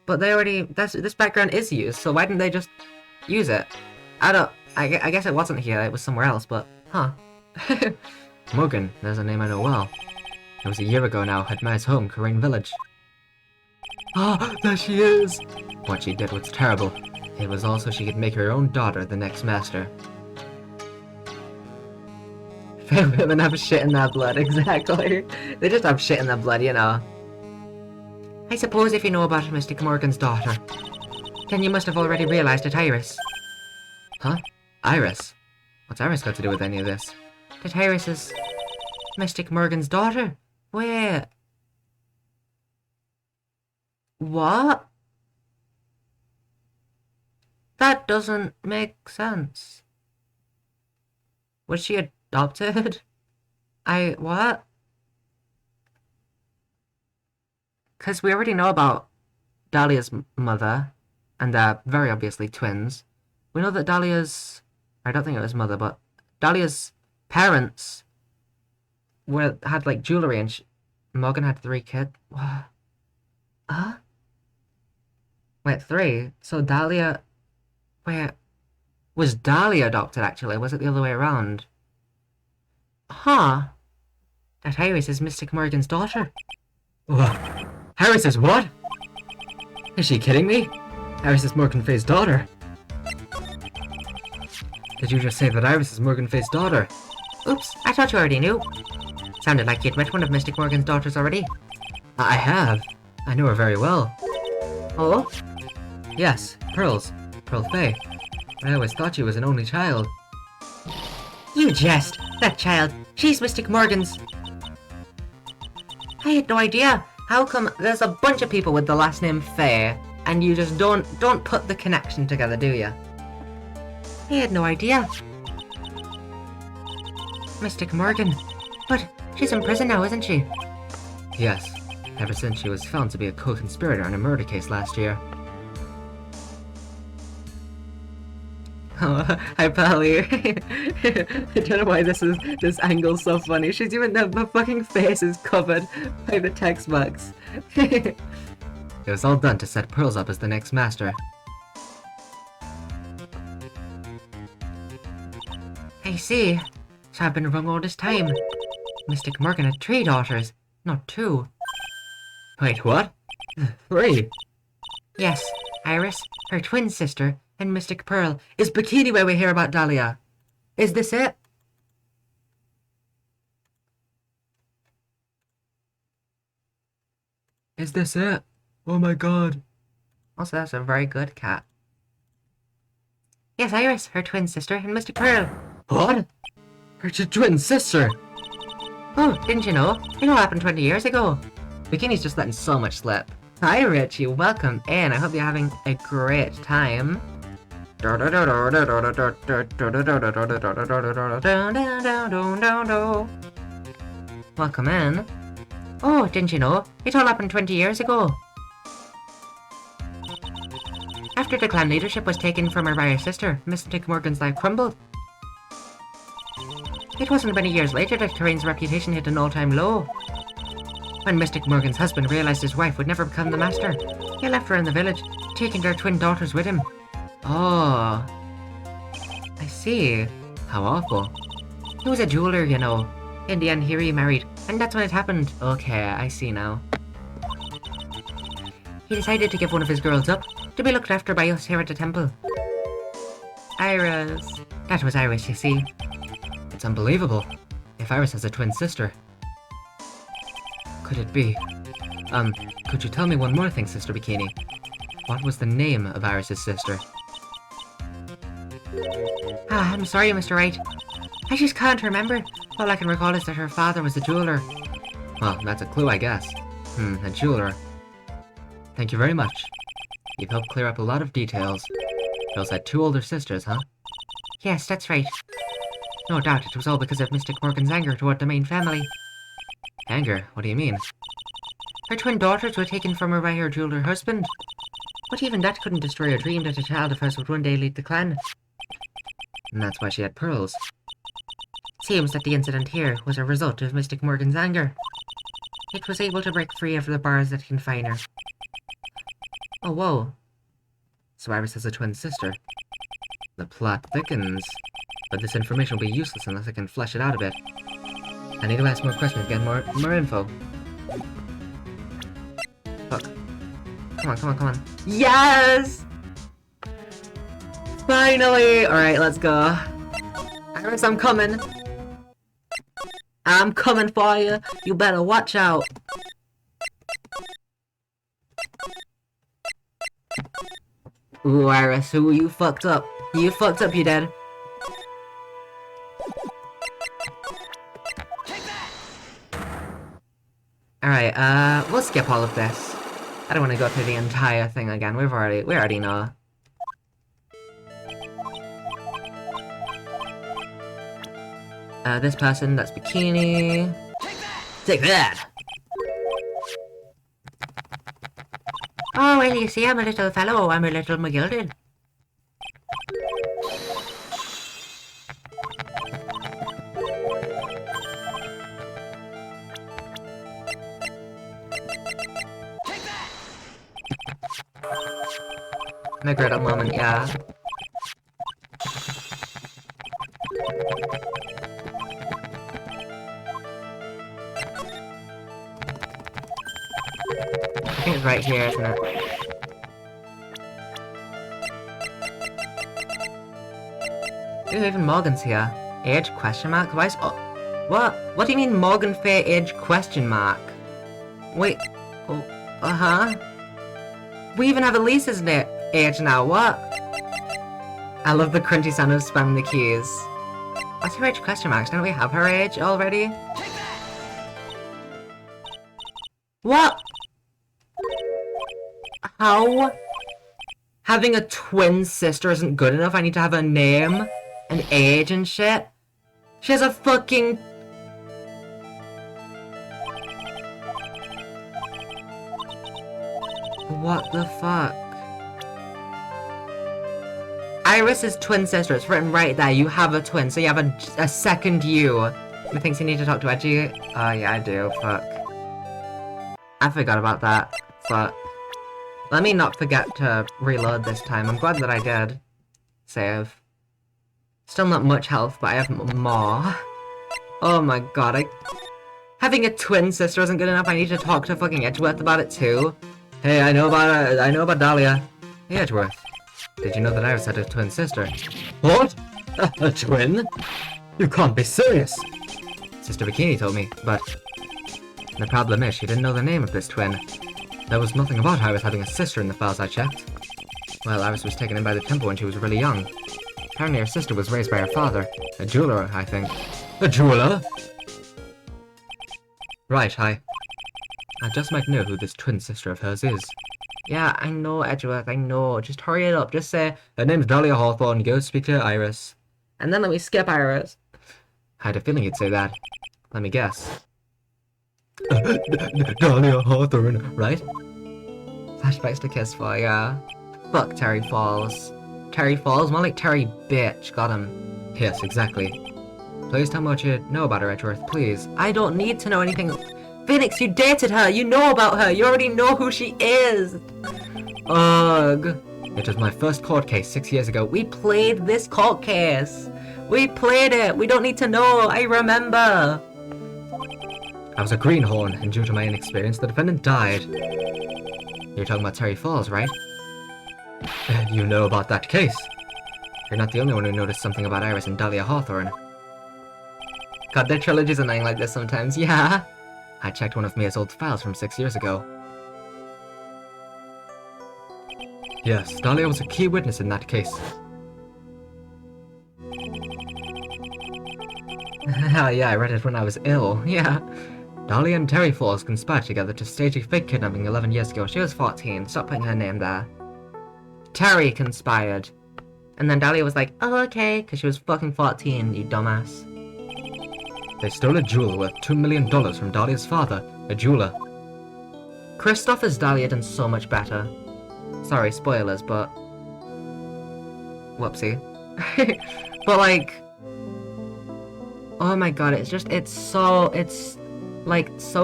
But they already... This background is used, so why didn't they just use it? I guess it wasn't here, it was somewhere else, but... Huh. Morgan, there's a name I know well. It was a year ago now at Maya's home, Corain Village. Ah, there she is! What she did was terrible. It was also she could make her own daughter the next master. Fae women have shit in their blood, exactly. They just have shit in their blood, you know. I suppose if you know about Mystic Morgan's daughter, then you must have already realised that Iris. Huh? Iris? What's Iris got to do with any of this? That Iris is Mystic Morgan's daughter? Wait. What? That doesn't make sense. Was she adopted? What? Because we already know about Dahlia's mother, and they're very obviously twins. We know that Dahlia's... I don't think it was mother, but Dahlia's parents had like jewelry, and Morgan had 3 kids. What? Huh? Wait, 3? So Dahlia... Wait, was Dahlia adopted actually? Was it the other way around? Huh. That Iris is Mystic Morgan's daughter. What? Iris is what? Is she kidding me? Iris is Morgan Faye's daughter. Did you just say that Iris is Morgan Faye's daughter? Oops, I thought you already knew. Sounded like you'd met one of Mystic Morgan's daughters already. I have. I know her very well. Oh? Yes, Pearl Faye. I always thought she was an only child. You jest! That child, she's Mystic Morgan's. I had no idea. How come there's a bunch of people with the last name Faye, and you just don't put the connection together, do you? I had no idea. Mystic Morgan. But she's in prison now, isn't she? Yes, ever since she was found to be a co-conspirator in a murder case last year. Oh, hi, Pally. I don't know why this angle's so funny. She's even her fucking face is covered by the text box. It was all done to set Pearls up as the next master. I see. So I've been wrong all this time. Mystic Morgan had 3 daughters, not 2. Wait, what? 3? Yes, Iris, her twin sister, and Mystic Pearl. Is Bikini where we hear about Dahlia? Is this it? Is this it? Oh my god. Also, that's a very good cat. Yes, Iris, her twin sister, and Mystic Pearl. What? Her twin sister! Oh, didn't you know? It all happened 20 years ago. Bikini's just letting so much slip. Hi, Richie. Welcome in. I hope you're having a great time. Welcome in. Oh, didn't you know? It all happened 20 years ago. After the clan leadership was taken from her by her sister, Mystic Morgan's life crumbled. It wasn't many years later that Corain's reputation hit an all-time low. When Mystic Morgan's husband realized his wife would never become the master, he left her in the village, taking their twin daughters with him. Oh, I see. How awful. He was a jeweler, you know. In the end, he remarried, and that's when it happened. Okay, I see now. He decided to give one of his girls up to be looked after by us here at the temple. Iris. That was Iris, you see. It's unbelievable. If Iris has a twin sister. Could it be? Could you tell me one more thing, Sister Bikini? What was the name of Iris's sister? Ah, I'm sorry, Mr. Wright. I just can't remember. All I can recall is that her father was a jeweler. Well, that's a clue, I guess. A jeweler. Thank you very much. You've helped clear up a lot of details. She also had 2 older sisters, huh? Yes, that's right. No doubt it was all because of Mystic Morgan's anger toward the main family. Anger? What do you mean? Her twin daughters were taken from her by her jeweler husband. But even that couldn't destroy her dream that a child of hers would one day lead the clan. And that's why she had pearls. Seems that the incident here was a result of Mystic Morgan's anger. It was able to break free of the bars that confine her. Oh, whoa. So Iris has a twin sister. The plot thickens. But this information will be useless unless I can flesh it out a bit. I need to ask more questions, get more info. Fuck. Come on. Yes! Finally! Alright, let's go. Iris, I'm coming. I'm coming for you. You better watch out. Ooh, Iris, ooh, you fucked up. You fucked up, you dead. Alright, we'll skip all of this. I don't want to go through the entire thing again. We already know. This person, that's Bikini. Take that! Oh, well, you see, I'm a little fellow. I'm a little McGilded. My great moment, yeah. I think it's right here, isn't it? Ooh, even Morgan's here. Age question mark? Why is... Oh, what? What do you mean Morgan Fair age question mark? Wait. Oh, uh-huh. We even have Elisa's age now, what? I love the crunchy sound of spamming the keys. What's her age question marks? Don't we have her age already? What? How? Having a twin sister isn't good enough? I need to have a name, an age and shit? She has a fucking... What the fuck? Iris's twin sister, it's written right there. You have a twin, so you have a second you. Who thinks you need to talk to Edgy? Oh yeah, I do, fuck. I forgot about that. Fuck. Let me not forget to reload this time. I'm glad that I did. Save. Still not much health, but I have more. Oh my god, having a twin sister isn't good enough. I need to talk to fucking Edgeworth about it too. Hey, I know about Dahlia. Hey, Edgeworth. Did you know that Iris had a twin sister? What? A twin? You can't be serious! Sister Bikini told me, but... The problem is, she didn't know the name of this twin. There was nothing about Iris having a sister in the files I checked. Well, Iris was taken in by the temple when she was really young. Apparently her sister was raised by her father. A jeweler, I think. A jeweler? Right, I just might know who this twin sister of hers is. Yeah, I know, Edgeworth, I know. Just hurry it up. Just say, her name's Dahlia Hawthorne, go speak to Iris. And then let me skip Iris. I had a feeling you'd say that. Let me guess. Dahlia Hawthorne, right? Flashbacks to Kiss for, yeah. Fuck Terry Falls. Terry Falls? More like Terry Bitch. Got him. Yes, exactly. Please tell me what you know about her, Edgeworth, please. I don't need to know anything. Phoenix, you dated her. You know about her. You already know who she is. Ugh. It was my first court case 6 years ago. We played this court case. We played it. We don't need to know. I remember. I was a greenhorn, and due to my inexperience, the defendant died. You're talking about Terry Falls, right? You know about that case. You're not the only one who noticed something about Iris and Dahlia Hawthorne. God, their trilogy's annoying like this sometimes. Yeah. I checked one of Mia's old files from 6 years ago. Yes, Dahlia was a key witness in that case. Yeah, I read it when I was ill. Yeah. Dahlia and Terry Falls conspired together to stage a fake kidnapping 11 years ago. She was 14. Stop putting her name there. Terry conspired. And then Dahlia was like, oh, okay, because she was fucking 14, you dumbass. They stole a jewel worth $2 million from Dahlia's father, a jeweler. Christopher's Dahlia done so much better. Sorry, spoilers, but... Whoopsie. But, like... Oh my god, it's so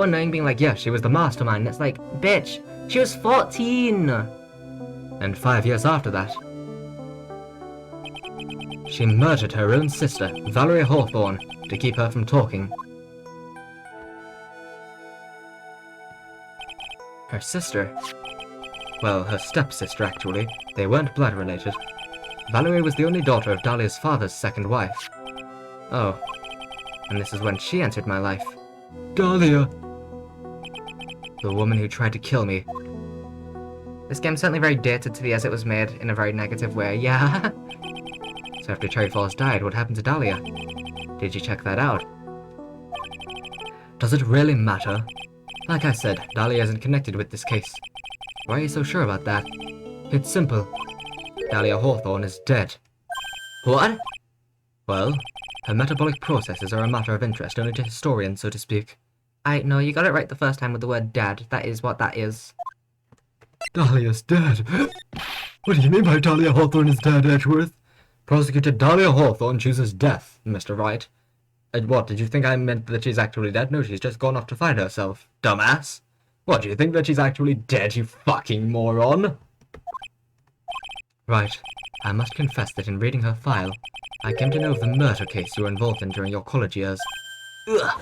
annoying being like, yeah, she was the mastermind. It's like, bitch, she was 14! And 5 years after that, she murdered her own sister, Valerie Hawthorne, to keep her from talking. Her sister? Well, her stepsister, actually. They weren't blood related. Valerie was the only daughter of Dahlia's father's second wife. Oh. And this is when she entered my life. Dahlia! The woman who tried to kill me. This game's certainly very dated to the as it was made in a very negative way, yeah. So after Cherry Falls died, what happened to Dahlia? Did you check that out? Does it really matter? Like I said, Dahlia isn't connected with this case. Why are you so sure about that? It's simple. Dahlia Hawthorne is dead. What? Well, her metabolic processes are a matter of interest only to historians, so to speak. No, you got it right the first time with the word dead. That is what that is. Dahlia's dead? What do you mean by Dahlia Hawthorne is dead, Edgeworth? Prosecutor Dahlia Hawthorne chooses death, Mr. Wright. And what, did you think I meant that she's actually dead? No, she's just gone off to find herself, dumbass. What, do you think that she's actually dead, you fucking moron? Right. I must confess that in reading her file, I came to know of the murder case you were involved in during your college years. Ugh.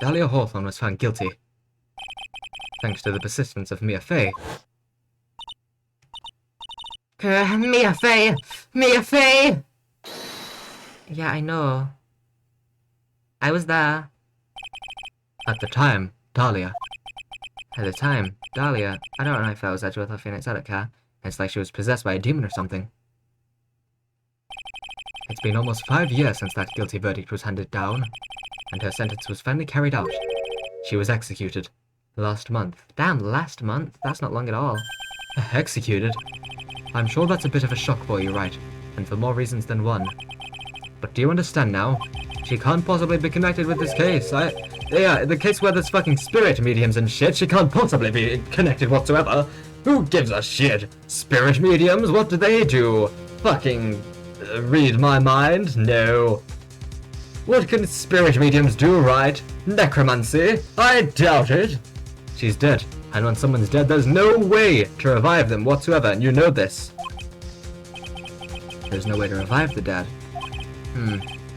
Dahlia Hawthorne was found guilty. Thanks to the persistence of Mia Fey. Mia Fey! Mia Fey! Yeah, I know. I was there. At the time, Dahlia. At the time, Dahlia, I don't know if I was Edgeworth or Phoenix, I don't care. It's like she was possessed by a demon or something. It's been almost 5 years since that guilty verdict was handed down, and her sentence was finally carried out. She was executed. Last month. Damn, last month? That's not long at all. Executed? I'm sure that's a bit of a shock for you, right? And for more reasons than one. But do you understand now? She can't possibly be connected with this case. Yeah, the case where there's fucking spirit mediums and shit, she can't possibly be connected whatsoever. Who gives a shit? Spirit mediums? What do they do? Fucking read my mind? No. What can spirit mediums do, right? Necromancy? I doubt it. She's dead, and when someone's dead, there's no way to revive them whatsoever, and you know this. There's no way to revive the dead.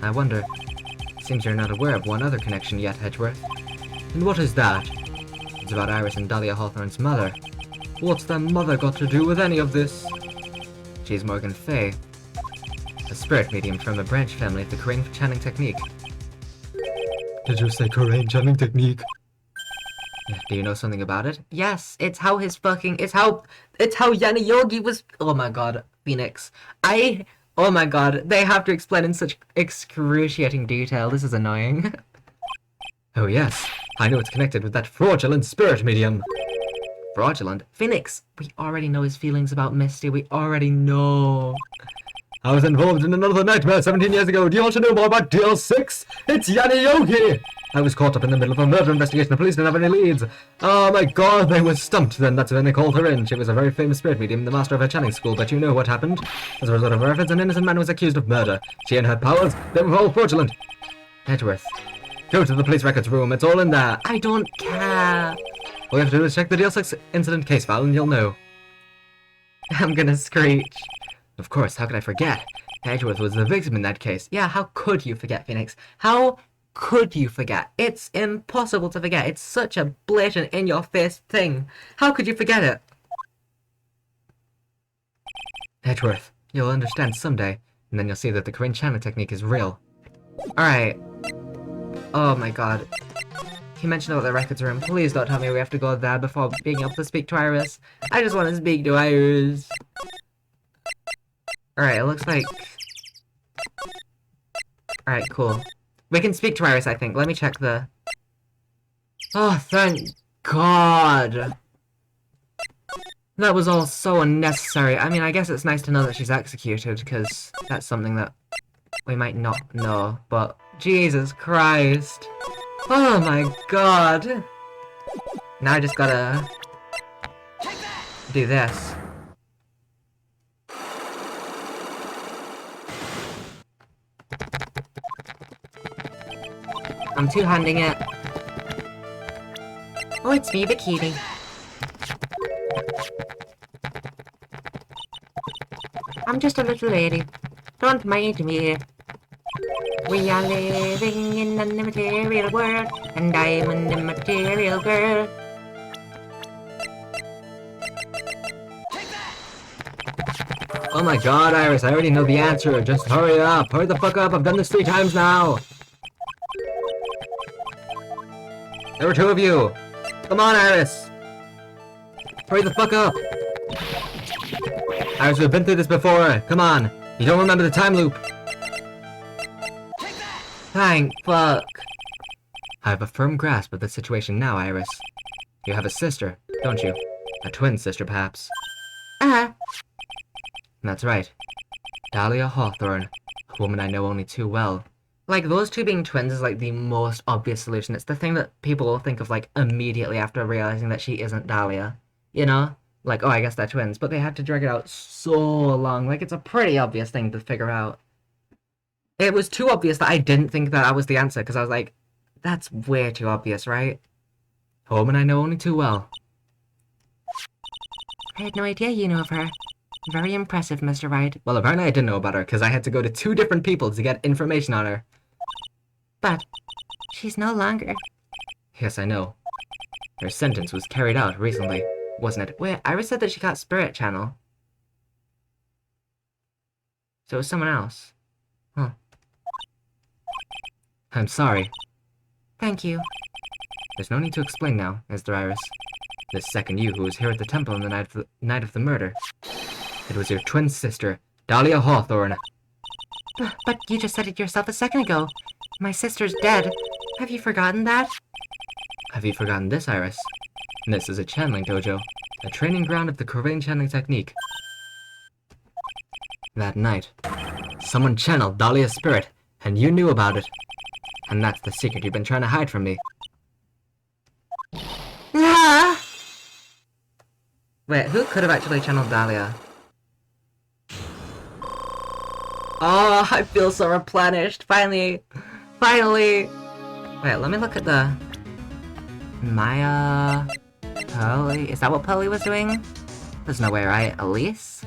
I wonder. Seems you're not aware of one other connection yet, Edgeworth. And what is that? It's about Iris and Dahlia Hawthorne's mother. What's their mother got to do with any of this? She's Morgan Fay, a spirit medium from a branch family of the Corain channeling technique. Did you say Corain channeling technique? Do you know something about it? Yes, it's how Yana Yogi was. Oh my god, Phoenix. Oh my god, they have to explain in such excruciating detail. This is annoying. Oh yes, I know it's connected with that fraudulent spirit medium. Fraudulent? Phoenix, we already know his feelings about Misty. We already know. I was involved in another nightmare 17 years ago. Do you want to know more about DL6? It's Yana Yogi! I was caught up in the middle of a murder investigation. The police didn't have any leads. Oh my god, they were stumped. Then that's when they called her in. She was a very famous spirit medium, the master of her channeling school, but you know what happened. As a result of her efforts, an innocent man was accused of murder. She and her powers, they were all fraudulent. Edgeworth, go to the police records room. It's all in there. I don't care. All you have to do is check the DL6 incident case file and you'll know. I'm gonna screech. Of course, how could I forget? Edgeworth was the victim in that case. Yeah, how could you forget, Phoenix? How could you forget? It's impossible to forget. It's such a blatant, in-your-face thing. How could you forget it? Edgeworth, you'll understand someday, and then you'll see that the Korean channeling technique is real. Alright. Oh my god. He mentioned about the records room. Please don't tell me we have to go there before being able to speak to Iris. I just want to speak to Iris. Alright, it looks like... Alright, cool. We can speak to Iris, I think. Let me check the... Oh, thank God! That was all so unnecessary. I mean, I guess it's nice to know that she's executed, because that's something that we might not know, but... Jesus Christ! Oh my God! Now I just gotta... do this. I'm two-handing it. Oh, it's me, Bikini. I'm just a little lady. Don't mind me. We are living in an immaterial world, and I'm an immaterial girl. Oh my god, Iris, I already know the answer. Just hurry up. Hurry the fuck up. I've done this 3 times now. There were 2 of you. Come on, Iris. Hurry the fuck up. Iris, we've been through this before. Come on. You don't remember the time loop. Thank fuck. I have a firm grasp of the situation now, Iris. You have a sister, don't you? A twin sister, perhaps. That's right. Dahlia Hawthorne, a woman I know only too well. Like, those two being twins is, like, the most obvious solution. It's the thing that people will think of, like, immediately after realizing that she isn't Dahlia. You know? Like, oh, I guess they're twins. But they had to drag it out so long. Like, it's a pretty obvious thing to figure out. It was too obvious that I didn't think that was the answer, because I was like, that's way too obvious, right? A woman I know only too well. I had no idea you knew of her. Very impressive, Mr. Wright. Well, apparently I didn't know about her, because I had to go to 2 different people to get information on her. But she's no longer. Yes, I know. Her sentence was carried out recently, wasn't it? Wait, Iris said that she got Spirit Channel. So it was someone else. Huh. I'm sorry. Thank you. There's no need to explain now, is there, Iris? This second you who was here at the temple on the night of the murder. It was your twin sister, Dahlia Hawthorne. But you just said it yourself a second ago. My sister's dead. Have you forgotten that? Have you forgotten this, Iris? This is a channeling dojo, a training ground of the Korean channeling technique. That night, someone channeled Dahlia's spirit, and you knew about it. And that's the secret you've been trying to hide from me. Ah! Wait, who could have actually channeled Dahlia? Oh, I feel so replenished. Finally. Finally. Wait, let me look at the... Maya... Pearly? Is that what Pearly was doing? There's no way, right? Elise?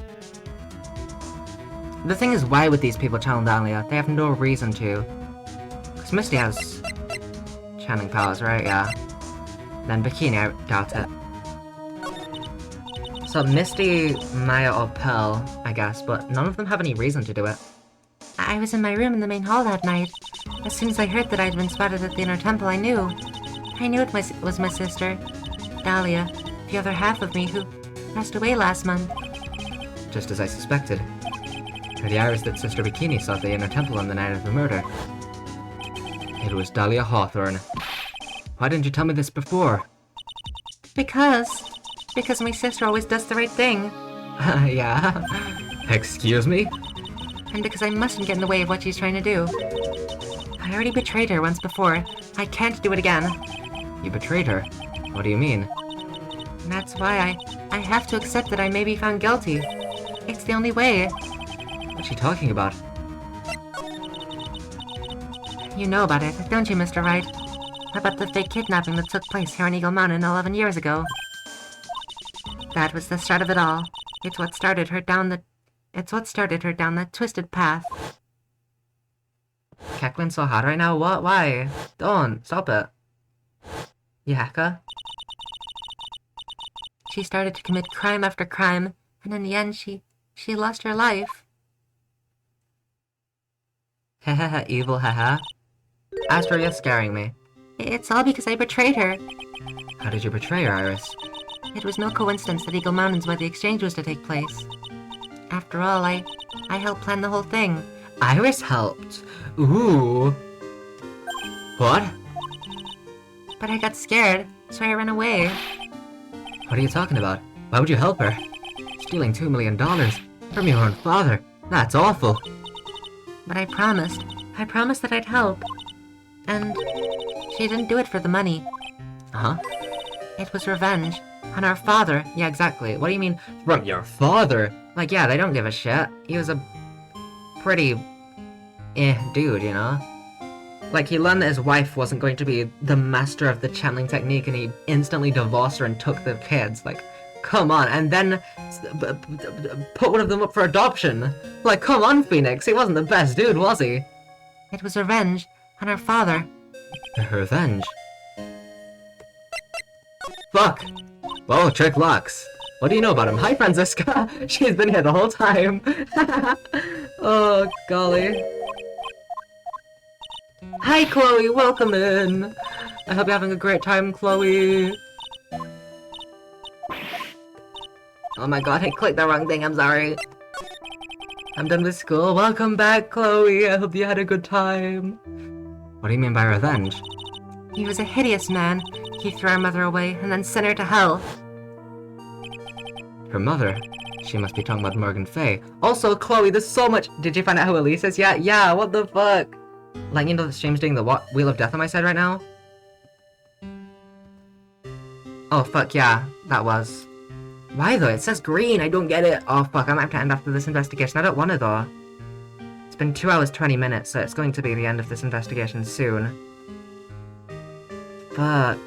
The thing is, why would these people channel Dahlia? They have no reason to. Because Misty has... channeling powers, right? Yeah. Then Bikini, I doubt it. So Misty, Maya, or Pearl, I guess, but none of them have any reason to do it. I was in my room in the main hall that night. As soon as I heard that I'd been spotted at the inner temple, I knew. I knew it was my sister, Dahlia, the other half of me, who passed away last month. Just as I suspected. You're the Iris that Sister Bikini saw at the inner temple on the night of the murder. It was Dahlia Hawthorne. Why didn't you tell me this before? Because my sister always does the right thing. Yeah. Excuse me? And because I mustn't get in the way of what she's trying to do. I already betrayed her once before. I can't do it again. You betrayed her? What do you mean? And that's why I have to accept that I may be found guilty. It's the only way. What's she talking about? You know about it, don't you, Mr. Wright? about the fake kidnapping that took place here in Eagle Mountain 11 years ago. That was the start of it all. It's what started her down that twisted path. Cackling so hard right now? What? Why? Don't. Stop it. You hacker? She started to commit crime after crime, and in the end she lost her life. Hehehe, evil haha. Astro, you're scaring me. It's all because I betrayed her. How did you betray her, Iris? It was no coincidence that Eagle Mountain's where the exchange was to take place. After all, I helped plan the whole thing. Iris helped? Ooh. What? But I got scared, so I ran away. What are you talking about? Why would you help her? Stealing $2 million from your own father. That's awful. But I promised that I'd help. And she didn't do it for the money. Uh-huh. It was revenge on our father. Yeah, exactly. What do you mean, from your father? Like, yeah, they don't give a shit. He was a pretty dude, you know? Like, he learned that his wife wasn't going to be the master of the channeling technique, and he instantly divorced her and took the kids. Like, come on. And then put one of them up for adoption. Like, come on, Phoenix. He wasn't the best dude, was he? It was revenge on our father. Revenge? Fuck! Whoa, Trick Lux. What do you know about him? Hi, Franziska! She's been here the whole time! Oh, golly. Hi, Chloe! Welcome in! I hope you're having a great time, Chloe! Oh my god, I clicked the wrong thing, I'm sorry. I'm done with school. Welcome back, Chloe! I hope you had a good time. What do you mean by revenge? He was a hideous man. He threw our mother away and then sent her to hell. Her mother? She must be talking about Morgan Fay. Also, Chloe, there's so much— Did you find out who Elise is yet? Yeah, what the fuck? Like, you know the stream's doing the what? Wheel of Death on my side right now? Oh, fuck, yeah. That was. Why, though? It says green. I don't get it. Oh, fuck. I might have to end after this investigation. I don't want to, though. It's been 2 hours, 20 minutes, so it's going to be the end of this investigation soon. Fuck.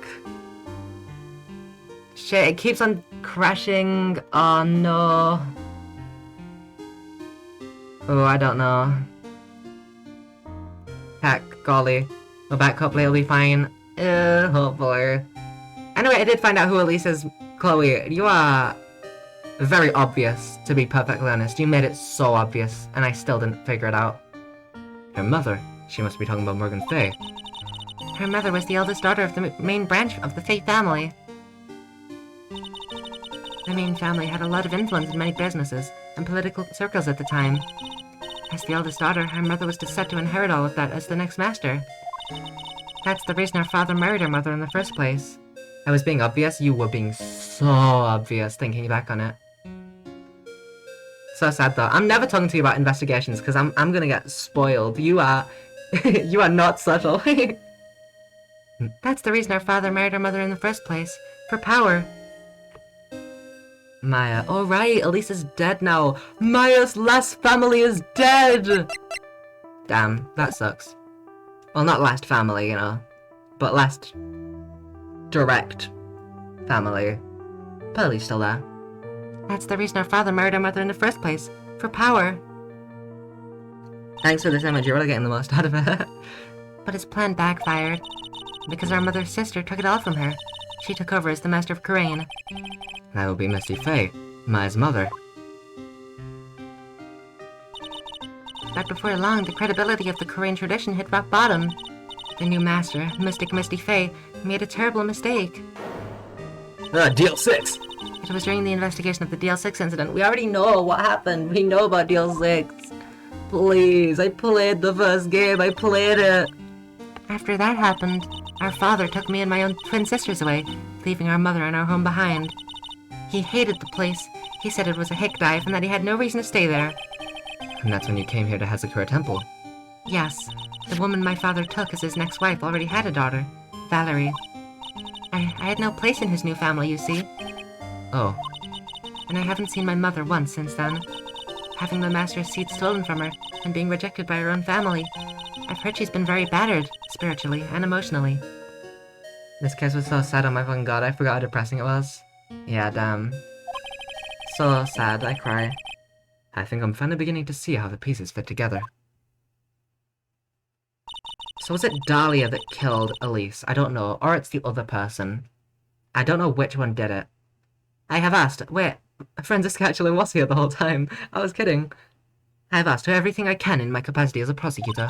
Shit, it keeps on crashing. Oh, no. Oh, I don't know. Heck, golly. We'll back hopefully it'll be fine. Hopefully. Anyway, I did find out who Elise is. Chloe, you are very obvious, to be perfectly honest. You made it so obvious, and I still didn't figure it out. Her mother? She must be talking about Morgan Fay. Her mother was the eldest daughter of the main branch of the Fay family. The main family had a lot of influence in many businesses and political circles at the time. As the eldest daughter, her mother was set to inherit all of that as the next master. That's the reason her father married her mother in the first place. I was being obvious? You were being so obvious, thinking back on it. So sad though. I'm never talking to you about investigations because I'm gonna get spoiled. You are you are not subtle. That's the reason our father married our mother in the first place. For power. Maya. Oh right, Elise is dead now. Maya's last family is dead! Damn, that sucks. Well, not last family, you know. But last direct family. But at least still there. That's the reason our father married our mother in the first place. For power. Thanks for this image, you're really getting the most out of it. But his plan backfired. Because our mother's sister took it all from her. She took over as the Master of Karain. That would be Misty Fay, Maya's mother. But before long, the credibility of the Karain tradition hit rock bottom. The new master, Mystic Misty Fay, made a terrible mistake. Deal 6! It was during the investigation of the DL6 incident. We already know what happened. We know about Deal 6. Please, I played the first game. I played it. After that happened, our father took me and my own twin sisters away, leaving our mother and our home behind. He hated the place. He said it was a hick dive and that he had no reason to stay there. And that's when you came here to Hazakura Temple. Yes. The woman my father took as his next wife already had a daughter, Valerie. I had no place in his new family, you see. Oh. And I haven't seen my mother once since then. Having the master's seed stolen from her and being rejected by her own family. I've heard she's been very battered, spiritually and emotionally. This kiss was so sad, oh my fucking god, I forgot how depressing it was. Yeah, damn. So sad, I cry. I think I'm finally beginning to see how the pieces fit together. So was it Dahlia that killed Elise? I don't know. Or it's the other person. I don't know which one did it. I have asked. Wait, Franziska actually was here the whole time. I was kidding. I have asked her everything I can in my capacity as a prosecutor.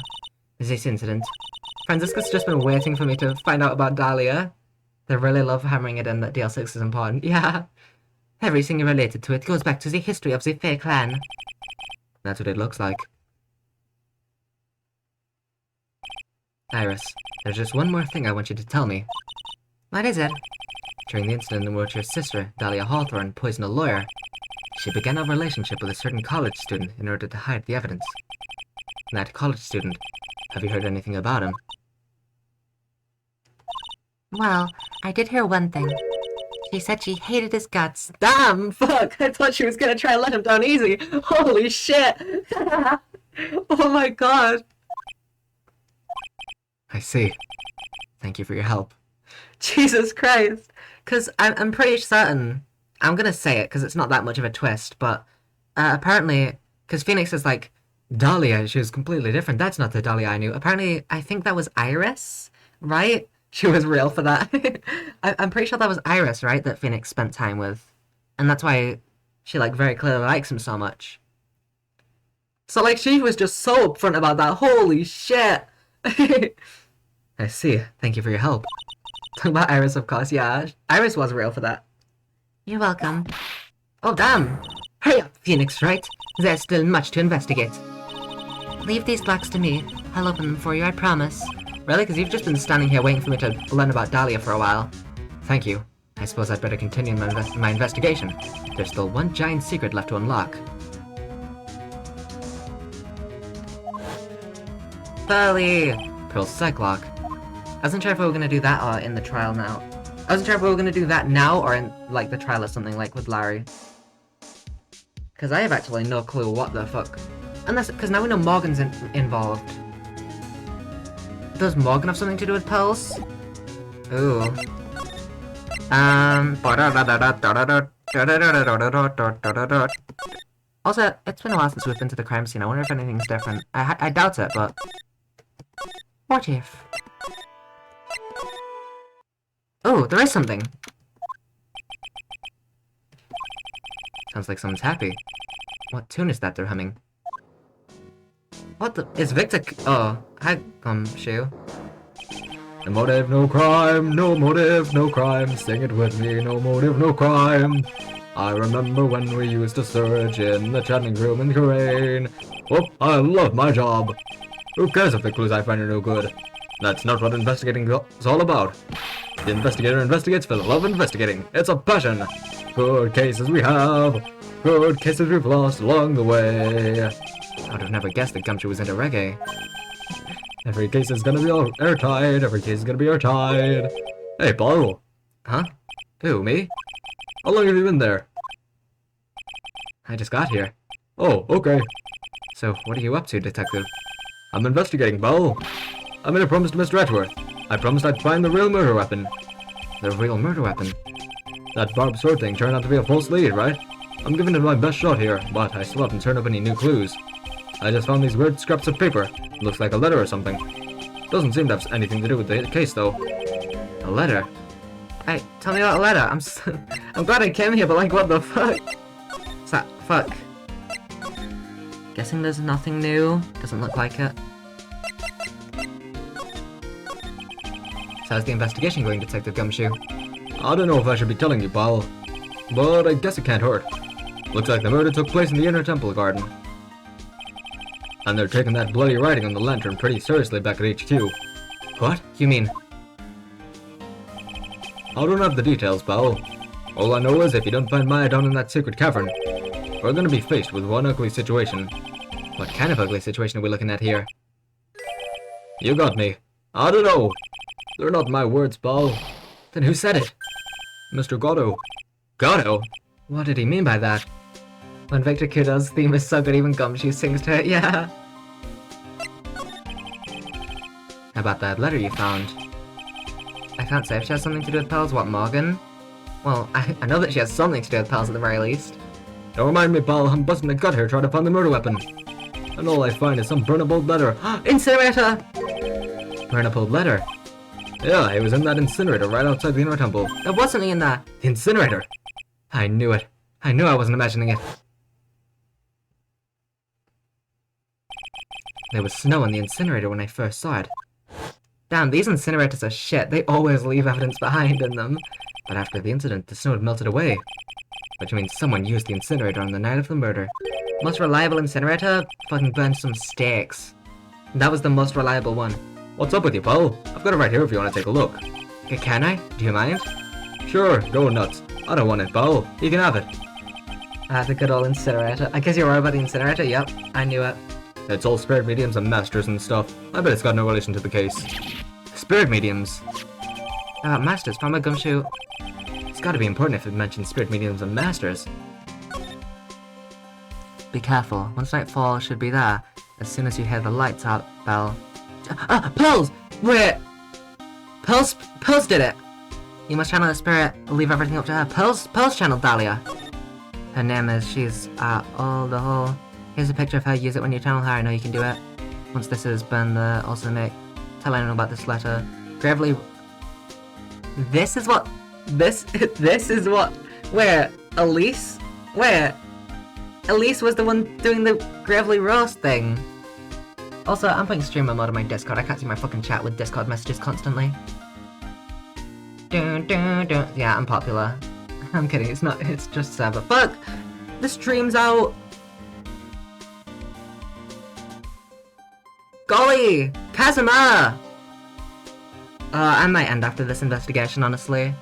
This incident. Franziska's just been waiting for me to find out about Dahlia. They really love hammering it in that DL6 is important. Yeah. Everything related to it goes back to the history of the Fae clan. That's what it looks like. Iris, there's just one more thing I want you to tell me. What is it? During the incident in which your sister, Dahlia Hawthorne, poisoned a lawyer, she began a relationship with a certain college student in order to hide the evidence. That college student, have you heard anything about him? Well, I did hear one thing. She said she hated his guts. Damn, fuck! I thought she was gonna try and let him down easy. Holy shit! Oh my god. I see. Thank you for your help. Jesus Christ. Because I'm pretty certain, I'm gonna say it because it's not that much of a twist, but apparently, because Phoenix is like, Dahlia, she was completely different. That's not the Dahlia I knew. apparently, I think that was Iris, right? She was real for that. I'm pretty sure that was Iris, right, that Phoenix spent time with. And that's why she, like, very clearly likes him so much. So, like, she was just so upfront about that. Holy shit! I see. Thank you for your help. Talking about Iris, of course, yeah. Iris was real for that. You're welcome. Oh, damn! Hurry up, Phoenix, right? There's still much to investigate. Leave these blocks to me. I'll open them for you, I promise. Really? Because you've just been standing here waiting for me to learn about Dahlia for a while. Thank you. I suppose I'd better continue my investigation. There's still one giant secret left to unlock. Burly! Pearl's psych lock. I wasn't sure if we were going to do that or in the trial now. I wasn't sure if we were going to do that now or in, like, the trial or something, like with Larry. Because I have actually no clue what the fuck. Unless, because now we know Morgan's involved. Does Morgan have something to do with pearls? Ooh. Also, it's been a while since we've been to the crime scene. I wonder if anything's different. I doubt it, but... What if? Oh, there is something. Sounds like someone's happy. What tune is that they're humming? What the... Is Victor... Oh, hi, Shoe. No motive, no crime, no motive, no crime. Sing it with me, no motive, no crime. I remember when we used to search in the chatting room in Korean. Oh, I love my job. Who cares if the clues I find are no good? That's not what investigating is all about. The investigator investigates for the love of investigating. It's a passion. Good cases we have. Good cases we've lost along the way. I would have never guessed that Gumshoe was into reggae. Every case is gonna be all airtight. Every case is gonna be airtight. Hey, Paul. Huh? Who, me? How long have you been there? I just got here. Oh, okay. So, what are you up to, detective? I'm investigating, Paul. I made a promise to Mr. Edgeworth. I promised I'd find the real murder weapon. The real murder weapon? That barbed sword thing turned out to be a false lead, right? I'm giving it my best shot here, but I still haven't turned up any new clues. I just found these weird scraps of paper. Looks like a letter or something. Doesn't seem to have anything to do with the case, though. A letter? Hey, tell me about a letter. I'm glad I came here, but like, what the fuck? What's that? Fuck. Guessing there's nothing new. Doesn't look like it. So how's the investigation going, Detective Gumshoe? I don't know if I should be telling you, pal. But I guess it can't hurt. Looks like the murder took place in the inner temple garden. And they're taking that bloody writing on the lantern pretty seriously back at HQ. What? You mean? I don't have the details, pal. All I know is if you don't find Maya down in that secret cavern, we're gonna be faced with one ugly situation. What kind of ugly situation are we looking at here? You got me. I don't know. They're not my words, pal. Then who said it? Mr. Gatto. Gatto? What did he mean by that? When Victor Kudo's theme is so good, even Gumshoe sings to it, yeah. How about that letter you found? I can't say if she has something to do with Pearls. What, Morgan? Well, I know that she has something to do with Pearls at the very least. Don't remind me, pal. I'm busting a gut here trying to find the murder weapon. And all I find is some burn-up old letter. Incinerator! Burn up old letter? Yeah, it was in that incinerator right outside the inner temple. There was something in there. The incinerator! I knew it. I knew I wasn't imagining it. There was snow in the incinerator when I first saw it. Damn, these incinerators are shit. They always leave evidence behind in them. But after the incident, the snow had melted away. Which means someone used the incinerator on the night of the murder. Most reliable incinerator? Fucking burned some steaks. That was the most reliable one. What's up with you, pal? I've got it right here if you want to take a look. Can I? Do you mind? Sure, go nuts. I don't want it, pal. You can have it. The good old incinerator. I guess you're right about the incinerator. Yep, I knew it. It's all spirit mediums and masters and stuff. I bet it's got no relation to the case. Spirit mediums. Masters, found my gumshoe. It's gotta be important if it mentions spirit mediums and masters. Be careful. Once nightfall should be there. As soon as you hear the lights out bell. Pearls! Wait! Pearls did it! You must channel the spirit, leave everything up to her. Pearls channeled Dahlia. Her name is, she's all the whole. Here's a picture of her, use it when you channel her, I know you can do it. Once this is burned, also tell anyone about this letter. Gravely. This is what, this is what, where, Elise? Where? Elise was the one doing the Gravely roast thing. Also, I'm playing streamer mode on my Discord. I can't see my fucking chat with Discord messages constantly. Yeah, I'm popular. I'm kidding, it's not, it's just sad, but fuck! The stream's out! Golly! Kazuma! I might end after this investigation, honestly.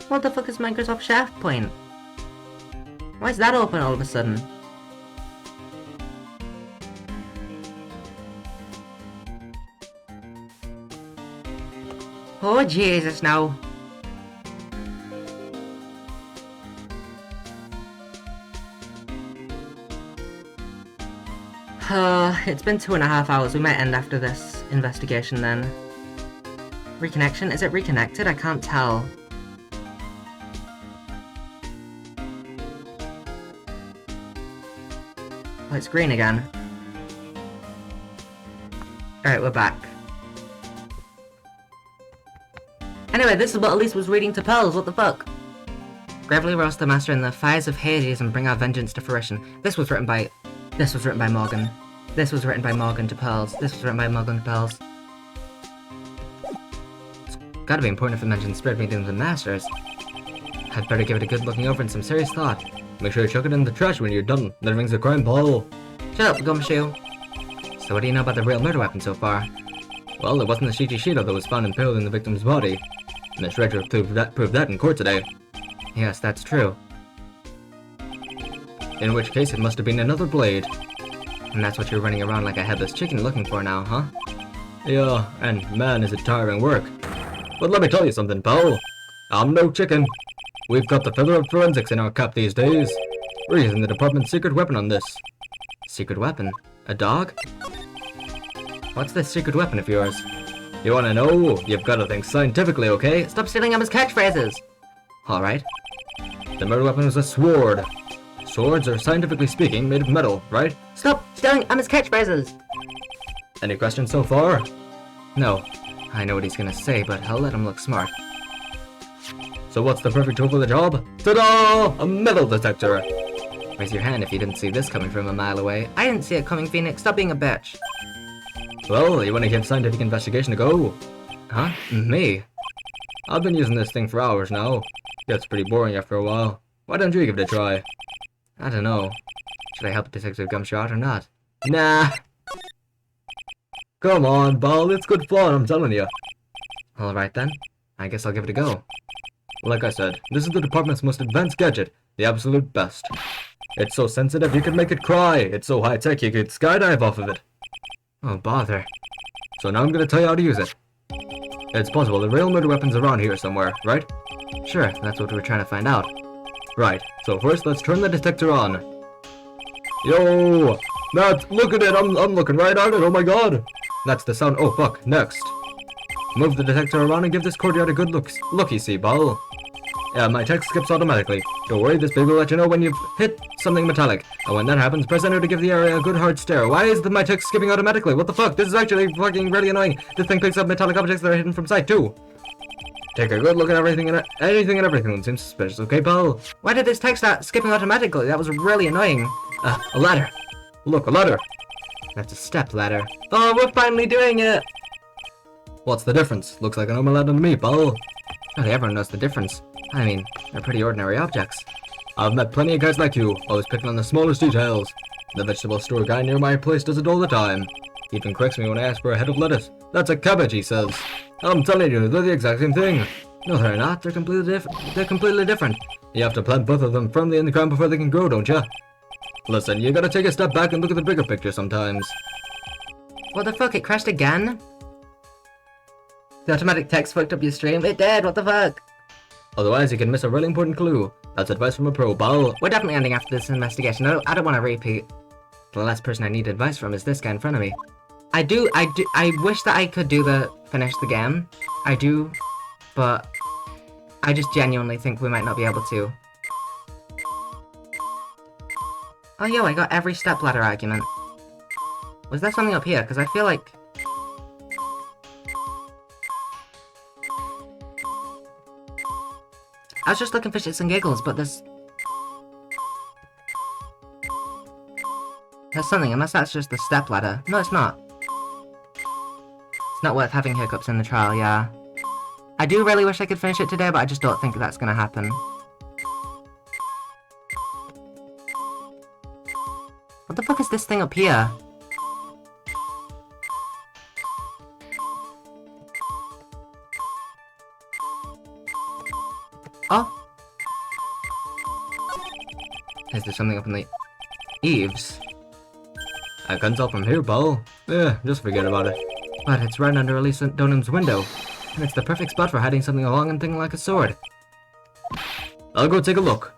What the fuck is Microsoft Shaft Point? Why is that open all of a sudden? Oh Jesus, no. It's been 2.5 hours. We might end after this investigation then. Reconnection? Is it reconnected? I can't tell. Oh, it's green again. Alright, we're back. Anyway, this is what Elise was reading to Pearls, what the fuck? Gravely roast the master in the fires of Hades and bring our vengeance to fruition. This was written by Morgan. This was written by Morgan to Pearls. This was written by Morgan to Pearls. It's gotta be important if it mentions spirit mediums and masters. I'd better give it a good looking over and some serious thought. Make sure you chuck it in the trash when you're done. That rings a crime, pal. Shut up, Gumshoe. So what do you know about the real murder weapon so far? Well, it wasn't the Shichishito that was found impaled in the victim's body. Miss Rector proved that in court today. Yes, that's true. In which case, it must have been another blade. And that's what you're running around like a headless chicken looking for now, huh? Yeah, and man, is it tiring work. But let me tell you something, pal. I'm no chicken. We've got the feather of forensics in our cap these days. We're using the department's secret weapon on this. Secret weapon? A dog? What's this secret weapon of yours? You wanna know? You've gotta think scientifically, okay? Stop stealing Emma's catchphrases! Alright. The murder weapon was a sword. Swords are, scientifically speaking, made of metal, right? Stop stealing Emma's catchphrases! Any questions so far? No. I know what he's gonna say, but I'll let him look smart. So what's the perfect tool for the job? Ta-da! A metal detector! Raise your hand if you didn't see this coming from a mile away. I didn't see it coming, Phoenix. Stop being a bitch. Well, you wanna give scientific investigation a go? Huh? Me? I've been using this thing for hours now. Gets pretty boring after a while. Why don't you give it a try? I don't know. Should I help Detective Gumshoe out or not? Nah! Come on, Ball, it's good fun, I'm telling you. Alright then. I guess I'll give it a go. Like I said, this is the department's most advanced gadget, the absolute best. It's so sensitive you could make it cry, it's so high-tech you could skydive off of it. Oh, bother. So now I'm gonna tell you how to use it. It's possible the real murder weapon's around here somewhere, right? Sure, that's what we're trying to find out. Right, so first let's turn the detector on. Yo! Look at it, I'm looking right at it, oh my god! That's the sound, oh fuck, next. Move the detector around and give this courtyard a good look, you see, pal. Yeah, my text skips automatically. Don't worry, this pig will let you know when you've hit something metallic. And when that happens, press enter to give the area a good hard stare. Why is my text skipping automatically? What the fuck? This is actually fucking really annoying. This thing picks up metallic objects that are hidden from sight, too. Take a good look at everything and everything that seems suspicious, okay, pal? Why did this text start skipping automatically? That was really annoying. A ladder. Look, a ladder. That's a step ladder. Oh, we're finally doing it! What's the difference? Looks like a normal ladder to me, pal. Okay, everyone knows the difference. I mean, they're pretty ordinary objects. I've met plenty of guys like you, always picking on the smallest details. The vegetable store guy near my place does it all the time. He even corrects me when I ask for a head of lettuce. That's a cabbage, he says. I'm telling you, they're the exact same thing. No, they're not. They're completely different. You have to plant both of them firmly in the ground before they can grow, don't you? Listen, you gotta take a step back and look at the bigger picture sometimes. What the fuck? It crashed again? The automatic text fucked up your stream? It did, what the fuck? Otherwise, you can miss a really important clue. That's advice from a pro, pal. We're definitely ending after this investigation. I don't want to repeat. The last person I need advice from is this guy in front of me. I wish that I could finish the game. I do, but I just genuinely think we might not be able to. Oh yo, I got every stepladder argument. Was there something up here? Because I feel like... I was just looking for shits and giggles, but there's something, unless that's just the stepladder. No, it's not. It's not worth having hiccups in the trial, yeah. I do really wish I could finish it today, but I just don't think that's gonna happen. What the fuck is this thing up here? Oh! Is there something up in the eaves? I can't tell from here, pal. Yeah, just forget about it. But it's right under Elise Donham's window, and it's the perfect spot for hiding something long and thin like a sword. I'll go take a look.